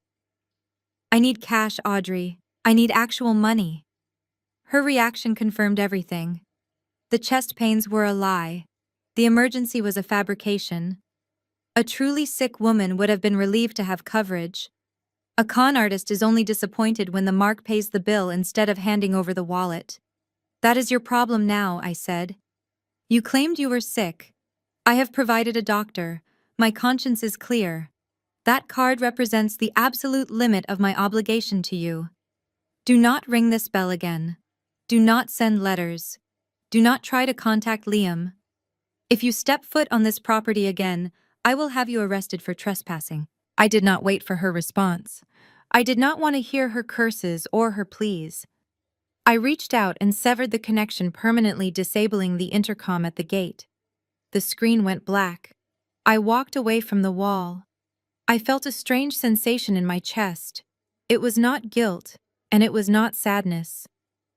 "I need cash, Audrey. I need actual money." Her reaction confirmed everything. The chest pains were a lie. The emergency was a fabrication. A truly sick woman would have been relieved to have coverage. A con artist is only disappointed when the mark pays the bill instead of handing over the wallet. "That is your problem now," I said. "You claimed you were sick. I have provided a doctor. My conscience is clear. That card represents the absolute limit of my obligation to you. Do not ring this bell again. Do not send letters. Do not try to contact Liam. If you step foot on this property again, I will have you arrested for trespassing." I did not wait for her response. I did not want to hear her curses or her pleas. I reached out and severed the connection, permanently disabling the intercom at the gate. The screen went black. I walked away from the wall. I felt a strange sensation in my chest. It was not guilt, and it was not sadness.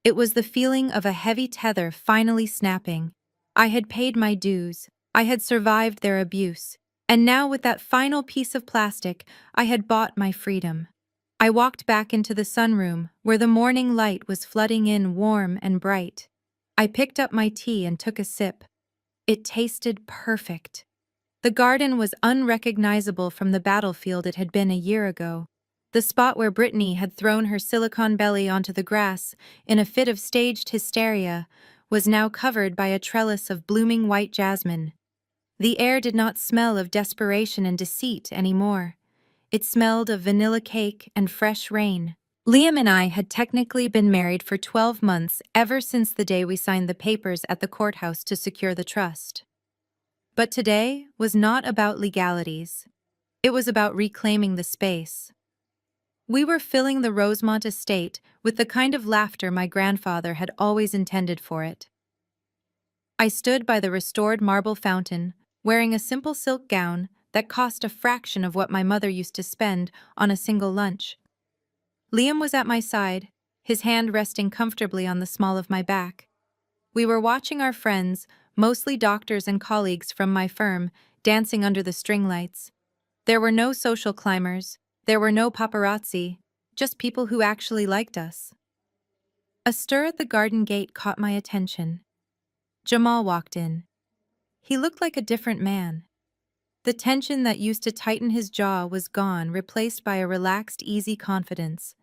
It was the feeling of a heavy tether finally snapping. I had paid my dues. I had survived their abuse. And now, with that final piece of plastic, I had bought my freedom. I walked back into the sunroom, where the morning light was flooding in warm and bright. I picked up my tea and took a sip. It tasted perfect. The garden was unrecognizable from the battlefield it had been a year ago. The spot where Brittany had thrown her silicone belly onto the grass in a fit of staged hysteria was now covered by a trellis of blooming white jasmine. The air did not smell of desperation and deceit anymore. It smelled of vanilla cake and fresh rain. Liam and I had technically been married for 12 months, ever since the day we signed the papers at the courthouse to secure the trust. But today was not about legalities. It was about reclaiming the space. We were filling the Rosemont estate with the kind of laughter my grandfather had always intended for it. I stood by the restored marble fountain, wearing a simple silk gown that cost a fraction of what my mother used to spend on a single lunch. Liam was at my side, his hand resting comfortably on the small of my back. We were watching our friends, mostly doctors and colleagues from my firm, dancing under the string lights. There were no social climbers, there were no paparazzi, just people who actually liked us. A stir at the garden gate caught my attention. Jamal walked in. He looked like a different man. The tension that used to tighten his jaw was gone, replaced by a relaxed, easy confidence.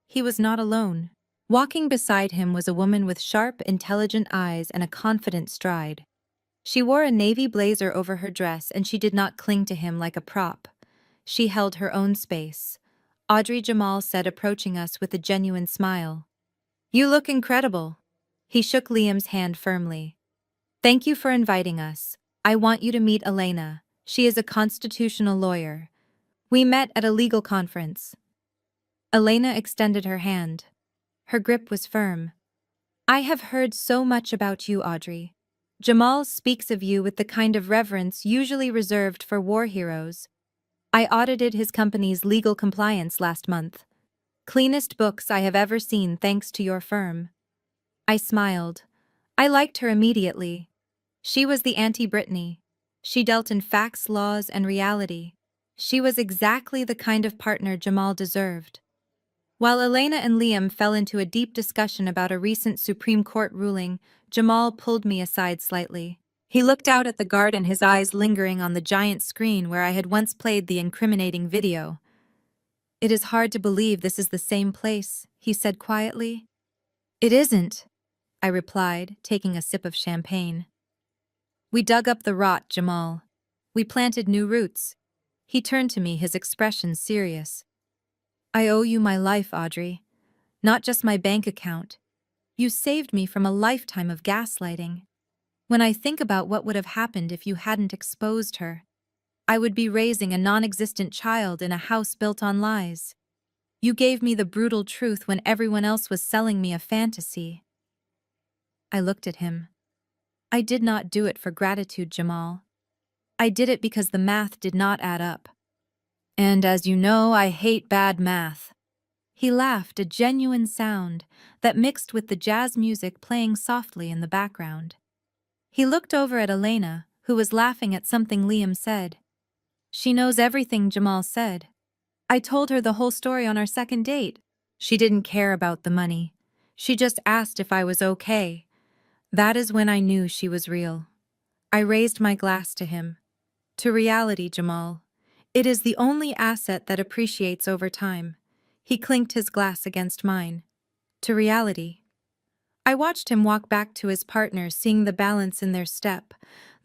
He was not alone. Walking beside him was a woman with sharp, intelligent eyes and a confident stride. She wore a navy blazer over her dress, and she did not cling to him like a prop. She held her own space. Audrey, Jamal said, approaching us with a genuine smile. "You look incredible." He shook Liam's hand firmly. "Thank you for inviting us. I want you to meet Elena. She is a constitutional lawyer. We met at a legal conference." Elena extended her hand. Her grip was firm. "I have heard so much about you, Audrey. Jamal speaks of you with the kind of reverence usually reserved for war heroes. I audited his company's legal compliance last month. Cleanest books I have ever seen, thanks to your firm." I smiled. I liked her immediately. She was the anti-Brittany. She dealt in facts, laws, and reality. She was exactly the kind of partner Jamal deserved. While Elena and Liam fell into a deep discussion about a recent Supreme Court ruling, Jamal pulled me aside slightly. He looked out at the garden, his eyes lingering on the giant screen where I had once played the incriminating video. "It is hard to believe this is the same place," he said quietly. "It isn't," I replied, taking a sip of champagne. "We dug up the rot, Jamal. We planted new roots." He turned to me, his expression serious. "I owe you my life, Audrey. Not just my bank account. You saved me from a lifetime of gaslighting. When I think about what would have happened if you hadn't exposed her, I would be raising a non-existent child in a house built on lies. You gave me the brutal truth when everyone else was selling me a fantasy." I looked at him. "I did not do it for gratitude, Jamal. I did it because the math did not add up. And as you know, I hate bad math. He laughed, a genuine sound that mixed with the jazz music playing softly in the background. He looked over at Elena, who was laughing at something Liam said. She knows everything, Jamal said. I told her the whole story on our second date. She didn't care about the money. She just asked if I was okay. That is when I knew she was real. I raised my glass to him. To reality, Jamal. It is the only asset that appreciates over time. He clinked his glass against mine. To reality. I watched him walk back to his partner, seeing the balance in their step.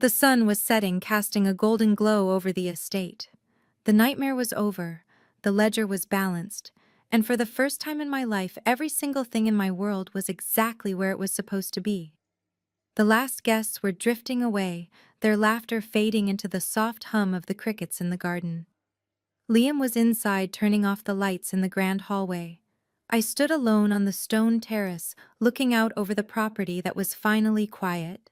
The sun was setting, casting a golden glow over the estate. The nightmare was over, the ledger was balanced, and for the first time in my life, every single thing in my world was exactly where it was supposed to be. The last guests were drifting away, their laughter fading into the soft hum of the crickets in the garden. Liam was inside, turning off the lights in the grand hallway. I stood alone on the stone terrace, looking out over the property that was finally quiet.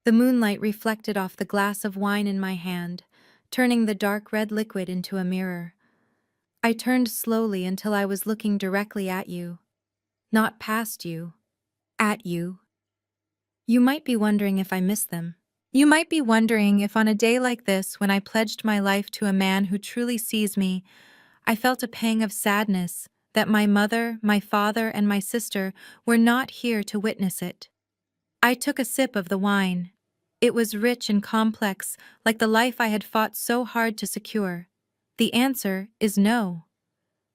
The moonlight reflected off the glass of wine in my hand, turning the dark red liquid into a mirror. I turned slowly until I was looking directly at you. Not past you. At you. You might be wondering if I miss them. You might be wondering if on a day like this, when I pledged my life to a man who truly sees me, I felt a pang of sadness that my mother, my father, and my sister were not here to witness it. I took a sip of the wine. It was rich and complex, like the life I had fought so hard to secure. The answer is no.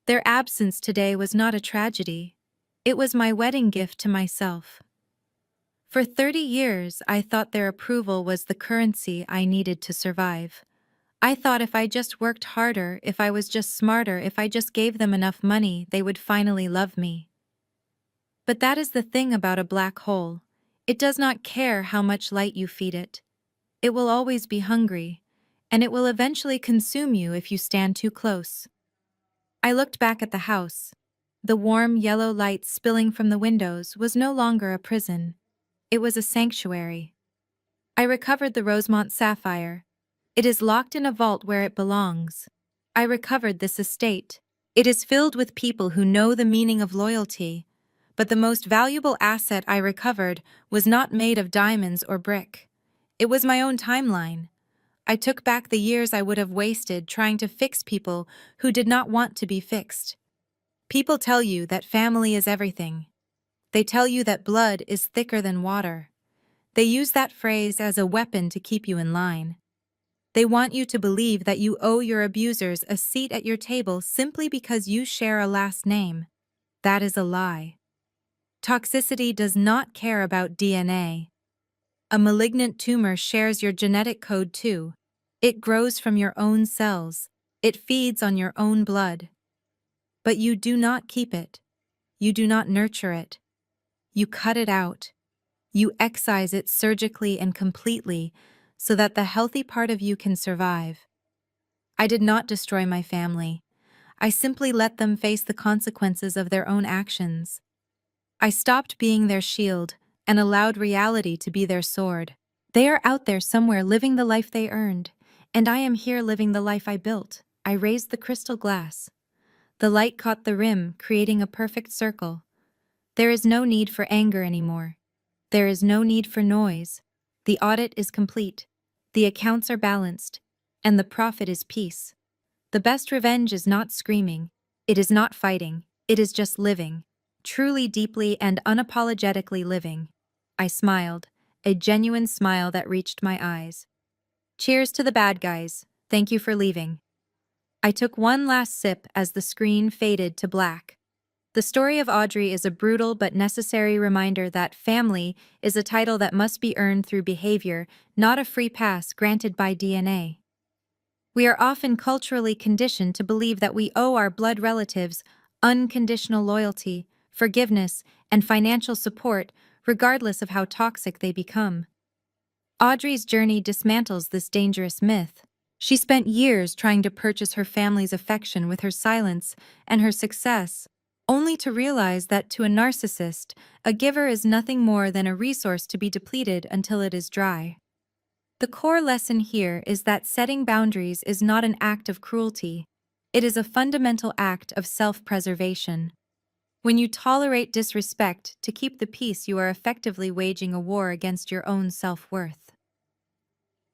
Their absence today was not a tragedy. It was my wedding gift to myself. For 30 years, I thought their approval was the currency I needed to survive. I thought if I just worked harder, if I was just smarter, if I just gave them enough money, they would finally love me. But that is the thing about a black hole. It does not care how much light you feed it. It will always be hungry, and it will eventually consume you if you stand too close. I looked back at the house. The warm yellow light spilling from the windows was no longer a prison. It was a sanctuary. I recovered the Rosemont sapphire. It is locked in a vault where it belongs. I recovered this estate. It is filled with people who know the meaning of loyalty. But the most valuable asset I recovered was not made of diamonds or brick. It was my own timeline. I took back the years I would have wasted trying to fix people who did not want to be fixed. People tell you that family is everything. They tell you that blood is thicker than water. They use that phrase as a weapon to keep you in line. They want you to believe that you owe your abusers a seat at your table simply because you share a last name. That is a lie. Toxicity does not care about DNA. A malignant tumor shares your genetic code too. It grows from your own cells. It feeds on your own blood. But you do not keep it. You do not nurture it. You cut it out. You excise it surgically and completely so that the healthy part of you can survive. I did not destroy my family. I simply let them face the consequences of their own actions. I stopped being their shield and allowed reality to be their sword. They are out there somewhere living the life they earned, and I am here living the life I built. I raised the crystal glass. The light caught the rim, creating a perfect circle. There is no need for anger anymore. There is no need for noise. The audit is complete. The accounts are balanced. And the profit is peace. The best revenge is not screaming. It is not fighting. It is just living. Truly, deeply, and unapologetically living. I smiled, a genuine smile that reached my eyes. Cheers to the bad guys. Thank you for leaving. I took one last sip as the screen faded to black. The story of Audrey is a brutal but necessary reminder that family is a title that must be earned through behavior, not a free pass granted by DNA. We are often culturally conditioned to believe that we owe our blood relatives unconditional loyalty, forgiveness, and financial support, regardless of how toxic they become. Audrey's journey dismantles this dangerous myth. She spent years trying to purchase her family's affection with her silence and her success, only to realize that to a narcissist, a giver is nothing more than a resource to be depleted until it is dry. The core lesson here is that setting boundaries is not an act of cruelty. It is a fundamental act of self-preservation. When you tolerate disrespect to keep the peace, you are effectively waging a war against your own self-worth.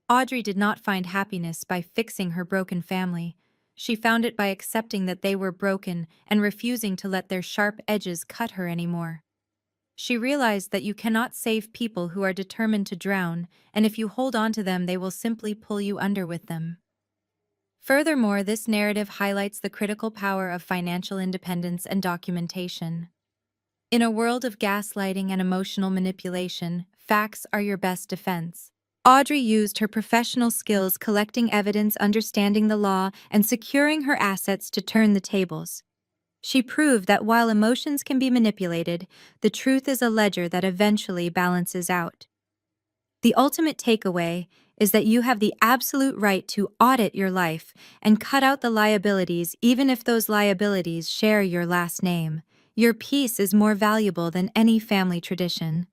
Audrey did not find happiness by fixing her broken family. She found it by accepting that they were broken and refusing to let their sharp edges cut her anymore. She realized that you cannot save people who are determined to drown, and if you hold on to them, they will simply pull you under with them. Furthermore, this narrative highlights the critical power of financial independence and documentation. In a world of gaslighting and emotional manipulation, facts are your best defense. Audrey used her professional skills collecting evidence, understanding the law, and securing her assets to turn the tables. She proved that while emotions can be manipulated, the truth is a ledger that eventually balances out. The ultimate takeaway is that you have the absolute right to audit your life and cut out the liabilities, even if those liabilities share your last name. Your peace is more valuable than any family tradition.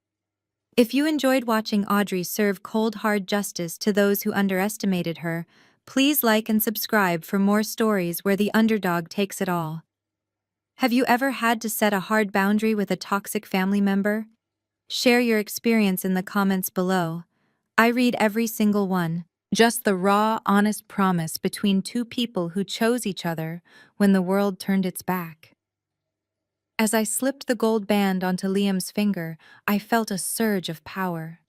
If you enjoyed watching Audrey serve cold hard justice to those who underestimated her, please like and subscribe for more stories where the underdog takes it all. Have you ever had to set a hard boundary with a toxic family member? Share your experience in the comments below. I read every single one. Just the raw, honest promise between two people who chose each other when the world turned its back. As I slipped the gold band onto Liam's finger, I felt a surge of power.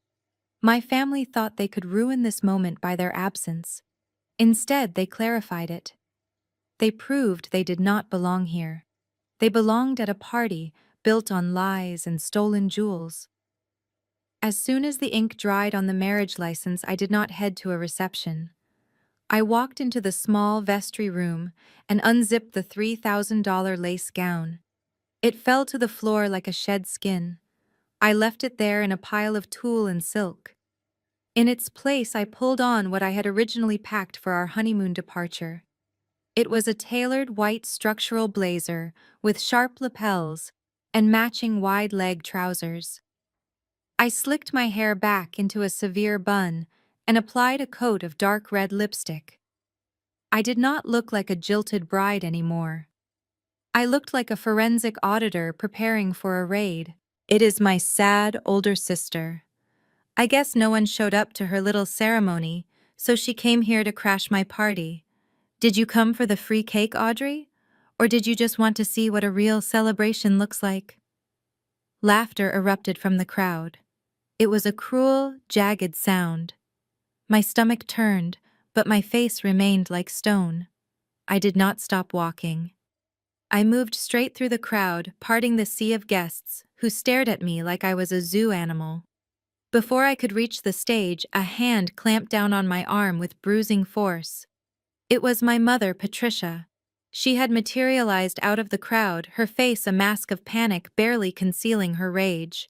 My family thought they could ruin this moment by their absence. Instead, they clarified it. They proved they did not belong here. They belonged at a party built on lies and stolen jewels. As soon as the ink dried on the marriage license, I did not head to a reception. I walked into the small vestry room and unzipped the $3,000 lace gown. It fell to the floor like a shed skin. I left it there in a pile of tulle and silk. In its place, I pulled on what I had originally packed for our honeymoon departure. It was a tailored white structural blazer with sharp lapels and matching wide-leg trousers. I slicked my hair back into a severe bun and applied a coat of dark red lipstick. I did not look like a jilted bride anymore. I looked like a forensic auditor preparing for a raid. It is my sad older sister. I guess no one showed up to her little ceremony, so she came here to crash my party. Did you come for the free cake, Audrey? Or did you just want to see what a real celebration looks like? Laughter erupted from the crowd. It was a cruel, jagged sound. My stomach turned, but my face remained like stone. I did not stop walking. I moved straight through the crowd, parting the sea of guests, who stared at me like I was a zoo animal. Before I could reach the stage, a hand clamped down on my arm with bruising force. It was my mother, Patricia. She had materialized out of the crowd, her face a mask of panic barely concealing her rage.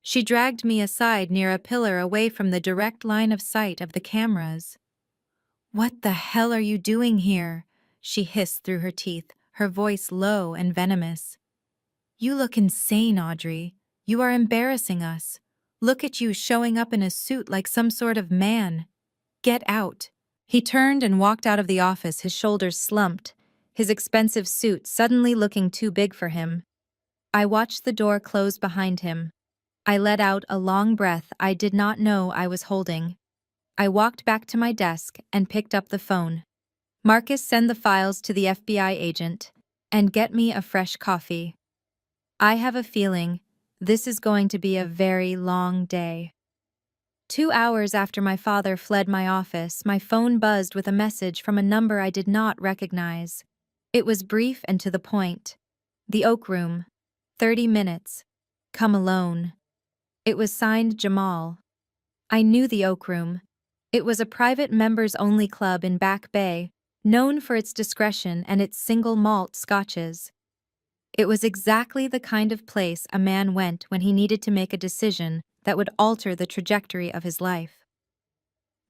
She dragged me aside near a pillar away from the direct line of sight of the cameras. "What the hell are you doing here?" she hissed through her teeth, her voice low and venomous. "You look insane, Audrey. You are embarrassing us. Look at you showing up in a suit like some sort of man. Get out." He turned and walked out of the office, his shoulders slumped, his expensive suit suddenly looking too big for him. I watched the door close behind him. I let out a long breath I did not know I was holding. I walked back to my desk and picked up the phone. "Marcus, send the files to the FBI agent and get me a fresh coffee. I have a feeling this is going to be a very long day." 2 hours after my father fled my office, my phone buzzed with a message from a number I did not recognize. It was brief and to the point. "The Oak Room. 30 minutes. Come alone." It was signed Jamal. I knew the Oak Room. It was a private members-only club in Back Bay, known for its discretion and its single malt scotches. It was exactly the kind of place a man went when he needed to make a decision that would alter the trajectory of his life.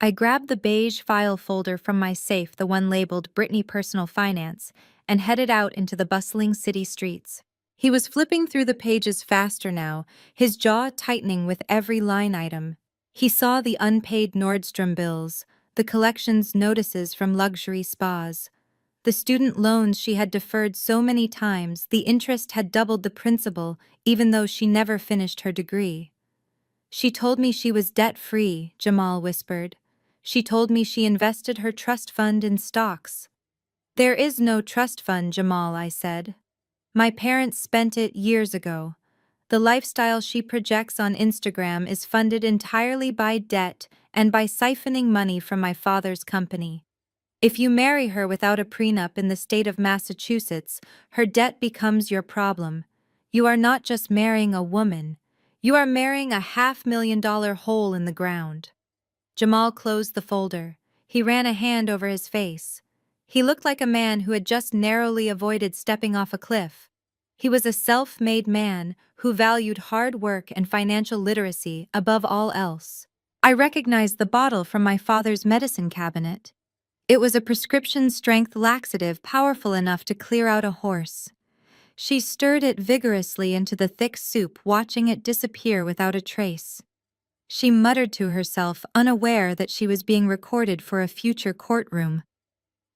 I grabbed the beige file folder from my safe, the one labeled Brittany Personal Finance, and headed out into the bustling city streets. He was flipping through the pages faster now, his jaw tightening with every line item. He saw the unpaid Nordstrom bills, the collection's notices from luxury spas. The student loans she had deferred so many times, the interest had doubled the principal, even though she never finished her degree. She told me she was debt-free, Jamal whispered. She told me she invested her trust fund in stocks. There is no trust fund, Jamal, I said. My parents spent it years ago. The lifestyle she projects on Instagram is funded entirely by debt and by siphoning money from my father's company. If you marry her without a prenup in the state of Massachusetts, her debt becomes your problem. You are not just marrying a woman, you are marrying a $500,000 hole in the ground. Jamal closed the folder. He ran a hand over his face. He looked like a man who had just narrowly avoided stepping off a cliff. He was a self-made man who valued hard work and financial literacy above all else. I recognized the bottle from my father's medicine cabinet. It was a prescription-strength laxative powerful enough to clear out a horse. She stirred it vigorously into the thick soup, watching it disappear without a trace. She muttered to herself, unaware that she was being recorded for a future courtroom.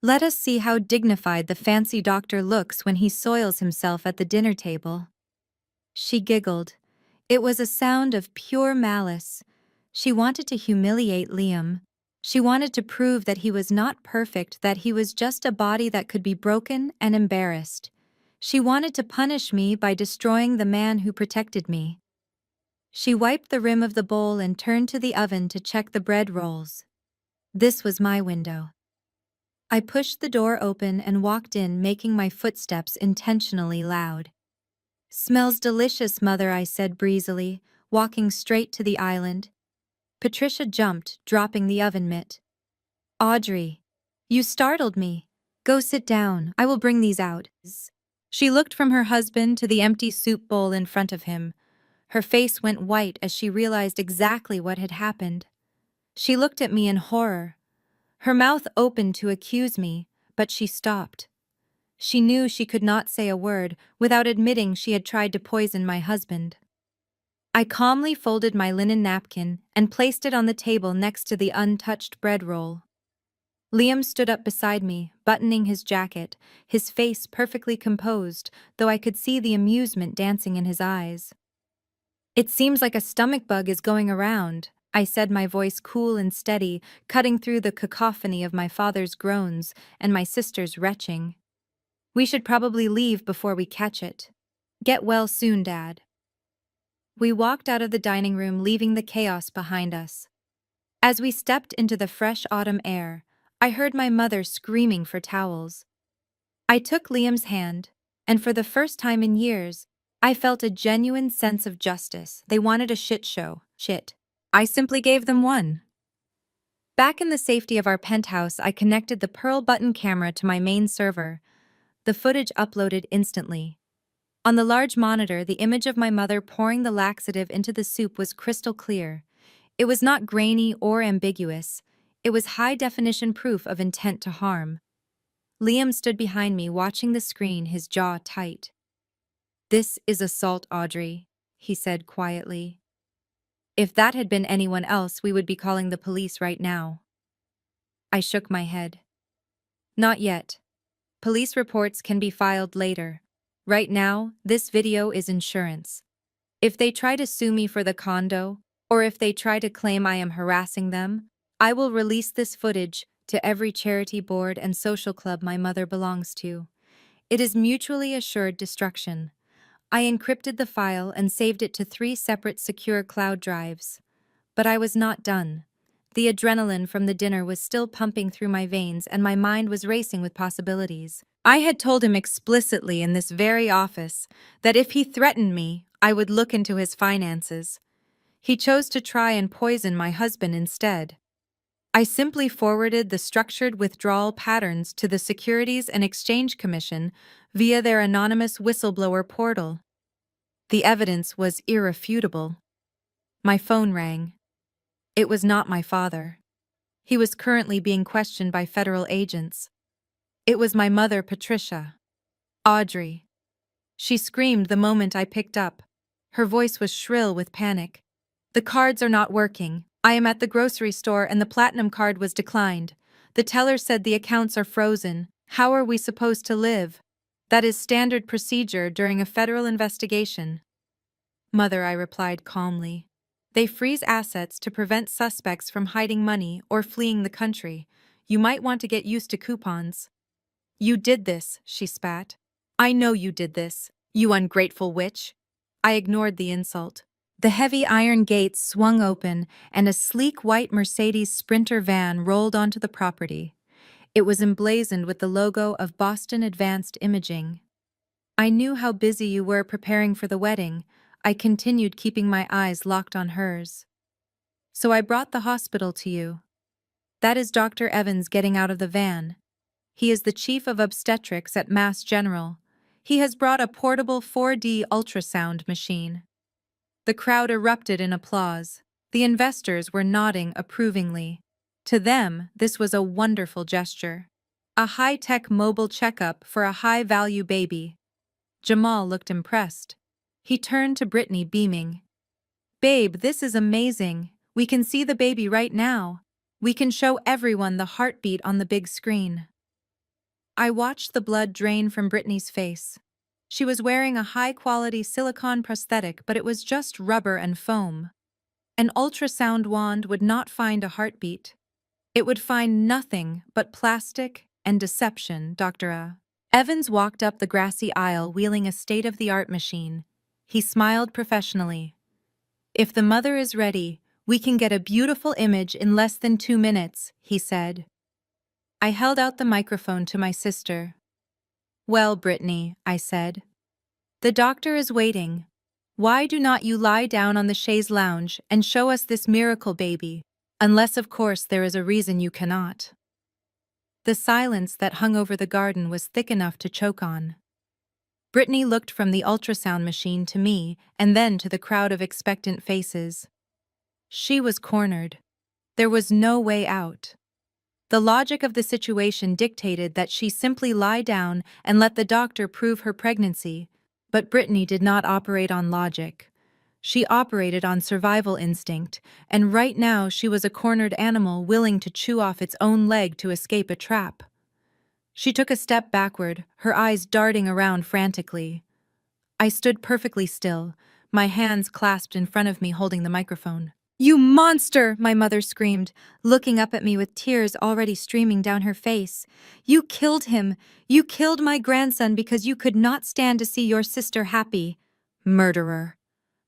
Let us see how dignified the fancy doctor looks when he soils himself at the dinner table. She giggled. It was a sound of pure malice. She wanted to humiliate Liam. She wanted to prove that he was not perfect, that he was just a body that could be broken and embarrassed. She wanted to punish me by destroying the man who protected me. She wiped the rim of the bowl and turned to the oven to check the bread rolls. This was my window. I pushed the door open and walked in, making my footsteps intentionally loud. "Smells delicious, Mother," I said breezily, walking straight to the island. Patricia jumped, dropping the oven mitt. "Audrey, you startled me. Go sit down, I will bring these out." She looked from her husband to the empty soup bowl in front of him. Her face went white as she realized exactly what had happened. She looked at me in horror. Her mouth opened to accuse me, but she stopped. She knew she could not say a word without admitting she had tried to poison my husband. I calmly folded my linen napkin and placed it on the table next to the untouched bread roll. Liam stood up beside me, buttoning his jacket, his face perfectly composed, though I could see the amusement dancing in his eyes. "It seems like a stomach bug is going around," I said, my voice cool and steady, cutting through the cacophony of my father's groans and my sister's retching. "We should probably leave before we catch it. Get well soon, Dad." We walked out of the dining room, leaving the chaos behind us. As we stepped into the fresh autumn air, I heard my mother screaming for towels. I took Liam's hand, and for the first time in years, I felt a genuine sense of justice. They wanted a shit show. Shit. I simply gave them one. Back in the safety of our penthouse, I connected the Pearl button camera to my main server. The footage uploaded instantly. On the large monitor, the image of my mother pouring the laxative into the soup was crystal clear. It was not grainy or ambiguous. It was high-definition proof of intent to harm. Liam stood behind me, watching the screen, his jaw tight. "This is assault, Audrey," he said quietly. "If that had been anyone else, we would be calling the police right now." I shook my head. "Not yet. Police reports can be filed later. Right now, this video is insurance. If they try to sue me for the condo, or if they try to claim I am harassing them, I will release this footage to every charity board and social club my mother belongs to. It is mutually assured destruction." I encrypted the file and saved it to 3 separate secure cloud drives. But I was not done. The adrenaline from the dinner was still pumping through my veins, and my mind was racing with possibilities. I had told him explicitly in this very office that if he threatened me, I would look into his finances. He chose to try and poison my husband instead. I simply forwarded the structured withdrawal patterns to the Securities and Exchange Commission via their anonymous whistleblower portal. The evidence was irrefutable. My phone rang. It was not my father. He was currently being questioned by federal agents. It was my mother, Patricia. "Audrey." She screamed the moment I picked up. Her voice was shrill with panic. "The cards are not working. I am at the grocery store and the platinum card was declined. The teller said the accounts are frozen. How are we supposed to live? That is standard procedure during a federal investigation. Mother, I replied calmly. They freeze assets to prevent suspects from hiding money or fleeing the country. You might want to get used to coupons. You did this, she spat. I know you did this, you ungrateful witch. I ignored the insult. The heavy iron gates swung open, and a sleek white Mercedes Sprinter van rolled onto the property. It was emblazoned with the logo of Boston Advanced Imaging. I knew how busy you were preparing for the wedding. I continued, keeping my eyes locked on hers. So I brought the hospital to you. That is Dr. Evans getting out of the van. He is the chief of obstetrics at Mass General. He has brought a portable 4D ultrasound machine. The crowd erupted in applause. The investors were nodding approvingly. To them, this was a wonderful gesture. A high-tech mobile checkup for a high-value baby. Jamal looked impressed. He turned to Brittany, beaming. Babe, this is amazing. We can see the baby right now. We can show everyone the heartbeat on the big screen. I watched the blood drain from Brittany's face. She was wearing a high-quality silicone prosthetic, but it was just rubber and foam. An ultrasound wand would not find a heartbeat. It would find nothing but plastic and deception, Dr. Evans walked up the grassy aisle wheeling a state-of-the-art machine. He smiled professionally. If the mother is ready, we can get a beautiful image in less than 2 minutes, he said. I held out the microphone to my sister. Well, Brittany, I said. The doctor is waiting. Why do not you lie down on the chaise lounge and show us this miracle baby? Unless, of course, there is a reason you cannot. The silence that hung over the garden was thick enough to choke on. Brittany looked from the ultrasound machine to me and then to the crowd of expectant faces. She was cornered. There was no way out. The logic of the situation dictated that she simply lie down and let the doctor prove her pregnancy, but Brittany did not operate on logic. She operated on survival instinct, and right now she was a cornered animal willing to chew off its own leg to escape a trap. She took a step backward, her eyes darting around frantically. I stood perfectly still, my hands clasped in front of me holding the microphone. You monster! My mother screamed, looking up at me with tears already streaming down her face. You killed him! You killed my grandson because you could not stand to see your sister happy. Murderer.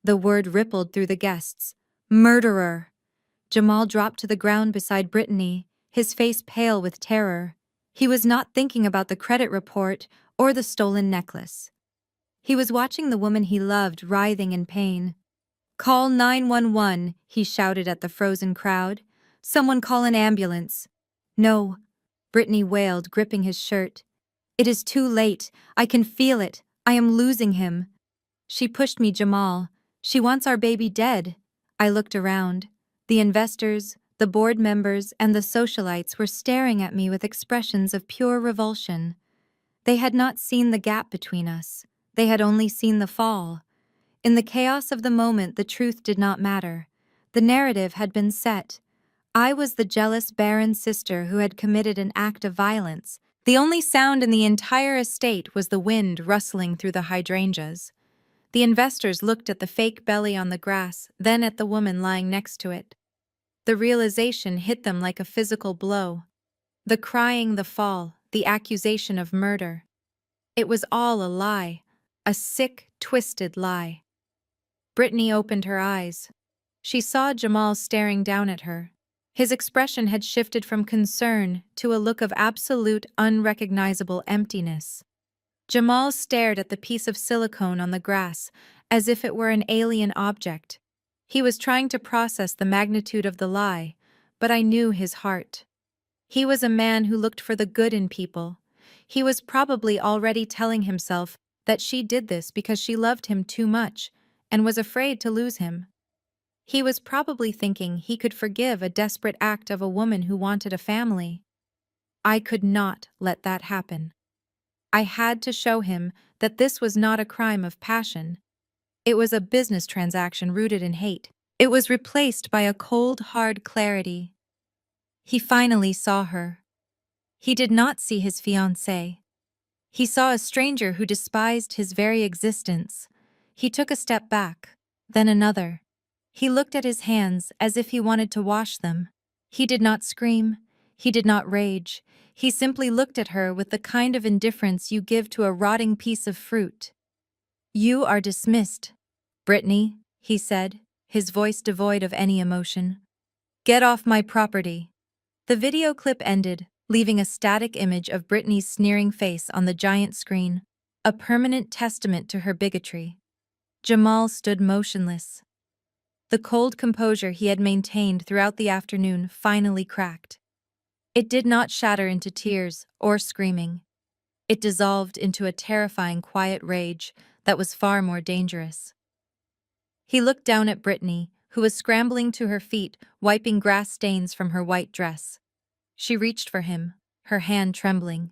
The word rippled through the guests. Murderer. Jamal dropped to the ground beside Brittany, his face pale with terror. He was not thinking about the credit report or the stolen necklace. He was watching the woman he loved writhing in pain. Call 911, he shouted at the frozen crowd. Someone call an ambulance. No, Brittany wailed, gripping his shirt. It is too late. I can feel it. I am losing him. She pushed me, Jamal. She wants our baby dead. I looked around. The investors, the board members, and the socialites were staring at me with expressions of pure revulsion. They had not seen the gap between us. They had only seen the fall. In the chaos of the moment, the truth did not matter. The narrative had been set. I was the jealous, barren sister who had committed an act of violence. The only sound in the entire estate was the wind rustling through the hydrangeas. The investors looked at the fake belly on the grass, then at the woman lying next to it. The realization hit them like a physical blow. The crying, the fall, the accusation of murder. It was all a lie, a sick, twisted lie. Brittany opened her eyes. She saw Jamal staring down at her. His expression had shifted from concern to a look of absolute, unrecognizable emptiness. Jamal stared at the piece of silicone on the grass as if it were an alien object. He was trying to process the magnitude of the lie, but I knew his heart. He was a man who looked for the good in people. He was probably already telling himself that she did this because she loved him too much and was afraid to lose him. He was probably thinking he could forgive a desperate act of a woman who wanted a family. I could not let that happen. I had to show him that this was not a crime of passion. It was a business transaction rooted in hate. It was replaced by a cold, hard clarity. He finally saw her. He did not see his fiancée. He saw a stranger who despised his very existence. He took a step back, then another. He looked at his hands as if he wanted to wash them. He did not scream. He did not rage. He simply looked at her with the kind of indifference you give to a rotting piece of fruit. "You are dismissed, Brittany," he said, his voice devoid of any emotion. "Get off my property." The video clip ended, leaving a static image of Brittany's sneering face on the giant screen, a permanent testament to her bigotry. Jamal stood motionless. The cold composure he had maintained throughout the afternoon finally cracked. It did not shatter into tears or screaming. It dissolved into a terrifying quiet rage that was far more dangerous. He looked down at Brittany, who was scrambling to her feet, wiping grass stains from her white dress. She reached for him, her hand trembling.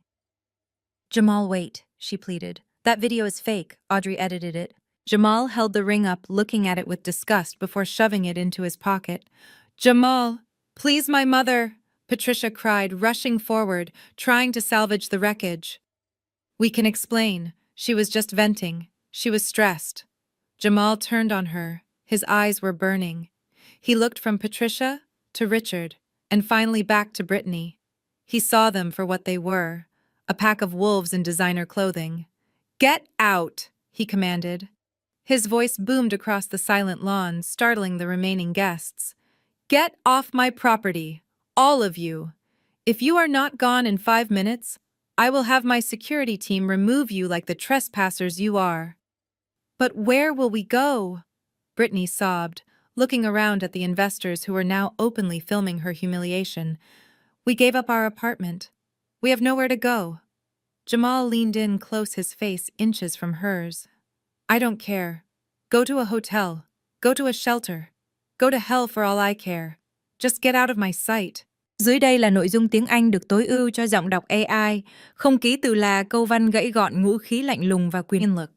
"Jamal, wait," she pleaded. "That video is fake. Audrey edited it." Jamal held the ring up, looking at it with disgust before shoving it into his pocket. "Jamal, please, my mother," Patricia cried, rushing forward, trying to salvage the wreckage. "We can explain. She was just venting. She was stressed." Jamal turned on her. His eyes were burning. He looked from Patricia to Richard, and finally back to Brittany. He saw them for what they were, a pack of wolves in designer clothing. "Get out," he commanded. His voice boomed across the silent lawn, startling the remaining guests. "Get off my property, all of you. If you are not gone in 5 minutes, I will have my security team remove you like the trespassers you are." "But where will we go?" Brittany sobbed, looking around at the investors who were now openly filming her humiliation. "We gave up our apartment. We have nowhere to go." Jamal leaned in close, his face inches from hers. "I don't care. Go to a hotel. Go to a shelter. Go to hell for all I care. Just get out of my sight." Dưới đây là nội dung tiếng Anh được tối ưu cho giọng đọc AI, không ký từ là câu văn gãy gọn, ngữ khí lạnh lùng và quyền lực.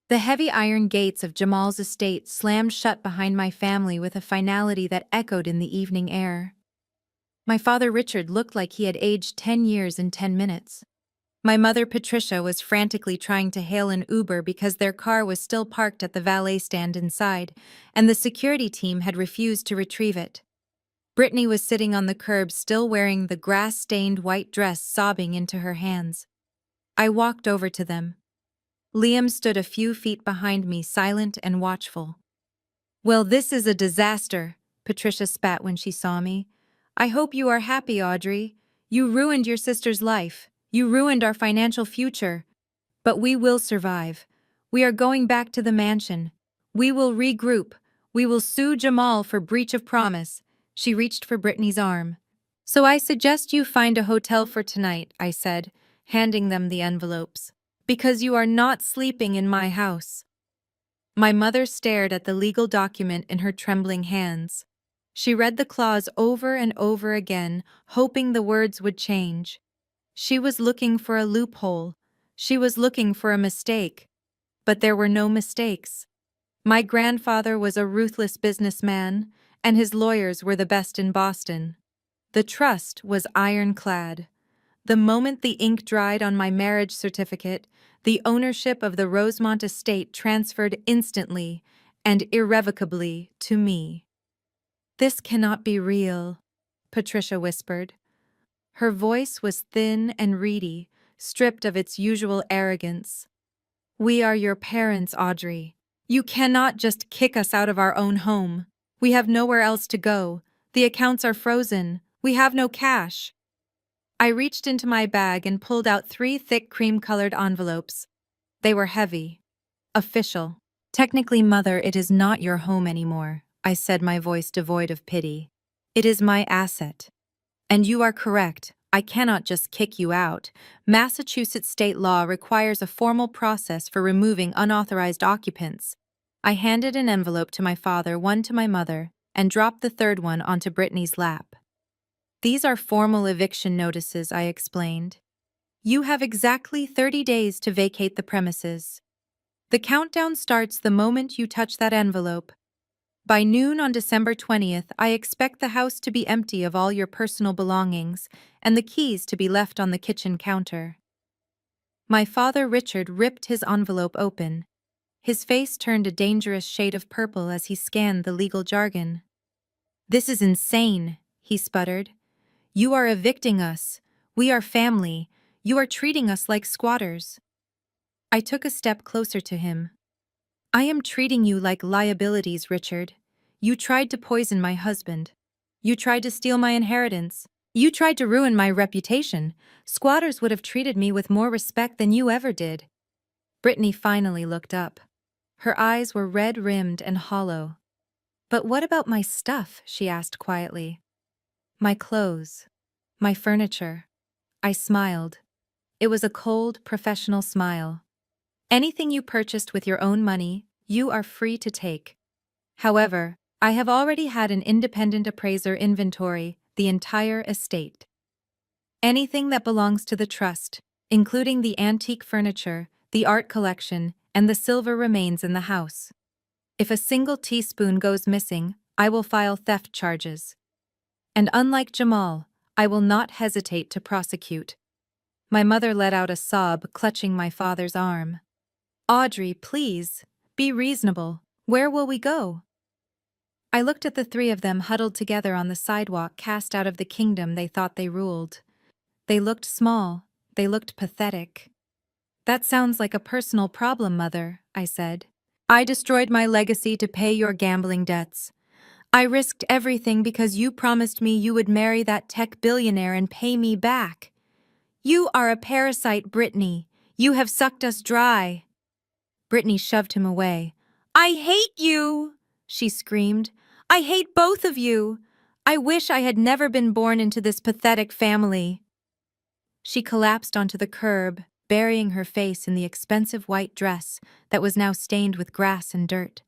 The heavy iron gates of Jamal's estate slammed shut behind my family with a finality that echoed in the evening air. My father Richard looked like he had aged 10 years in 10 minutes. My mother Patricia was frantically trying to hail an Uber because their car was still parked at the valet stand inside, and the security team had refused to retrieve it. Brittany was sitting on the curb, still wearing the grass-stained white dress, sobbing into her hands. I walked over to them. Liam stood a few feet behind me, silent and watchful. "Well, this is a disaster," Patricia spat when she saw me. "I hope you are happy, Audrey. You ruined your sister's life. You ruined our financial future. But we will survive. We are going back to the mansion. We will regroup. We will sue Jamal for breach of promise." She reached for Brittany's arm. "So I suggest you find a hotel for tonight," I said, handing them the envelopes. "Because you are not sleeping in my house." My mother stared at the legal document in her trembling hands. She read the clause over and over again, hoping the words would change. She was looking for a loophole. She was looking for a mistake. But there were no mistakes. My grandfather was a ruthless businessman, and his lawyers were the best in Boston. The trust was ironclad. The moment the ink dried on my marriage certificate, the ownership of the Rosemont estate transferred instantly and irrevocably to me. "This cannot be real," Patricia whispered. Her voice was thin and reedy, stripped of its usual arrogance. "We are your parents, Audrey. You cannot just kick us out of our own home. We have nowhere else to go. The accounts are frozen. We have no cash." I reached into my bag and pulled out 3 thick cream-colored envelopes. They were heavy. Official. "Technically, Mother, it is not your home anymore," I said, my voice devoid of pity. "It is my asset. And you are correct, I cannot just kick you out. Massachusetts state law requires a formal process for removing unauthorized occupants. I handed an envelope to my father, one to my mother, and dropped the third one onto Brittany's lap. These are formal eviction notices, I explained. You have exactly 30 days to vacate the premises. The countdown starts the moment you touch that envelope. By noon on December 20th, I expect the house to be empty of all your personal belongings and the keys to be left on the kitchen counter. My father Richard ripped his envelope open. His face turned a dangerous shade of purple as he scanned the legal jargon. "This is insane," he sputtered. "You are evicting us. We are family. You are treating us like squatters." I took a step closer to him. "I am treating you like liabilities, Richard. You tried to poison my husband. You tried to steal my inheritance. You tried to ruin my reputation. Squatters would have treated me with more respect than you ever did." Brittany finally looked up. Her eyes were red-rimmed and hollow. "But what about my stuff?" she asked quietly. "My clothes. My furniture." I smiled. It was a cold, professional smile. "Anything you purchased with your own money, you are free to take. However, I have already had an independent appraiser inventory the entire estate. Anything that belongs to the trust, including the antique furniture, the art collection, and the silver remains in the house. If a single teaspoon goes missing, I will file theft charges. And unlike Jamal, I will not hesitate to prosecute." My mother let out a sob, clutching my father's arm. "Audrey, please, be reasonable. Where will we go?" I looked at the three of them huddled together on the sidewalk, cast out of the kingdom they thought they ruled. They looked small. They looked pathetic. "That sounds like a personal problem, Mother," I said. "I destroyed my legacy to pay your gambling debts. I risked everything because you promised me you would marry that tech billionaire and pay me back. You are a parasite, Brittany. You have sucked us dry." Brittany shoved him away. "I hate you!" she screamed. "I hate both of you! I wish I had never been born into this pathetic family." She collapsed onto the curb, burying her face in the expensive white dress that was now stained with grass and dirt.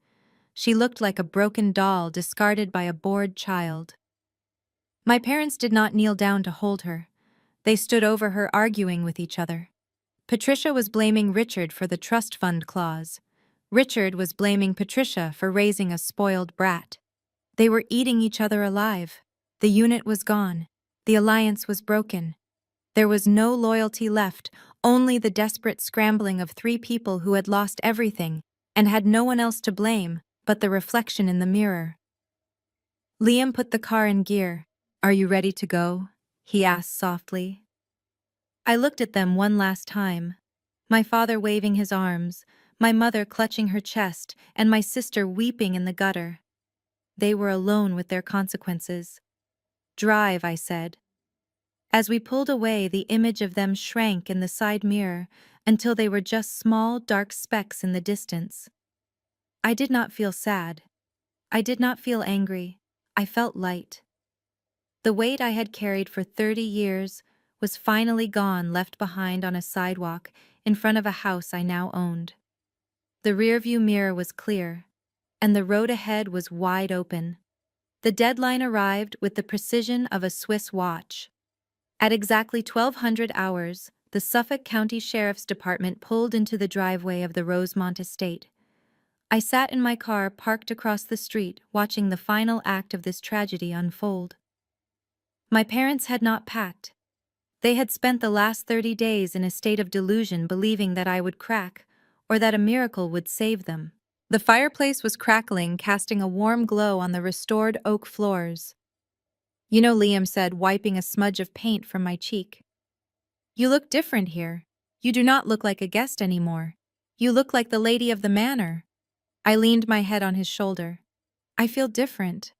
She looked like a broken doll discarded by a bored child. My parents did not kneel down to hold her. They stood over her, arguing with each other. Patricia was blaming Richard for the trust fund clause. Richard was blaming Patricia for raising a spoiled brat. They were eating each other alive. The unit was gone. The alliance was broken. There was no loyalty left, only the desperate scrambling of three people who had lost everything and had no one else to blame but the reflection in the mirror. Liam put the car in gear. "Are you ready to go?" he asked softly. I looked at them one last time. My father waving his arms, my mother clutching her chest, and my sister weeping in the gutter. They were alone with their consequences. "Drive," I said. As we pulled away, the image of them shrank in the side mirror until they were just small, dark specks in the distance. I did not feel sad. I did not feel angry. I felt light. The weight I had carried for 30 years was finally gone, left behind on a sidewalk in front of a house I now owned. The rearview mirror was clear, and the road ahead was wide open. The deadline arrived with the precision of a Swiss watch. At exactly 1200 hours, the Suffolk County Sheriff's Department pulled into the driveway of the Rosemont estate. I sat in my car parked across the street, watching the final act of this tragedy unfold. My parents had not packed. They had spent the last 30 days in a state of delusion, believing that I would crack, or that a miracle would save them. The fireplace was crackling, casting a warm glow on the restored oak floors. "You know," Liam said, wiping a smudge of paint from my cheek, "you look different here. You do not look like a guest anymore. You look like the lady of the manor." I leaned my head on his shoulder. "I feel different.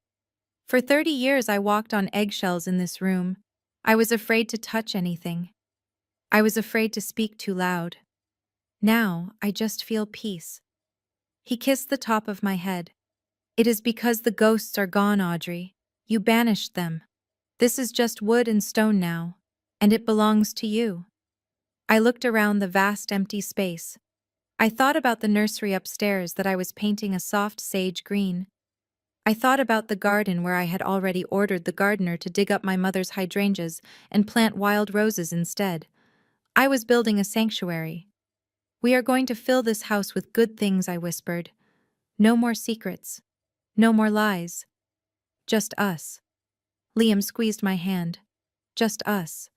For 30 years I walked on eggshells in this room. I was afraid to touch anything. I was afraid to speak too loud. Now I just feel peace." He kissed the top of my head. "It is because the ghosts are gone, Audrey. You banished them. This is just wood and stone now." And it belongs to you. I looked around the vast empty space. I thought about the nursery upstairs that I was painting a soft sage green. I thought about the garden where I had already ordered the gardener to dig up my mother's hydrangeas and plant wild roses instead. I was building a sanctuary. We are going to fill this house with good things, I whispered. No more secrets. No more lies. Just us. Liam squeezed my hand. Just us.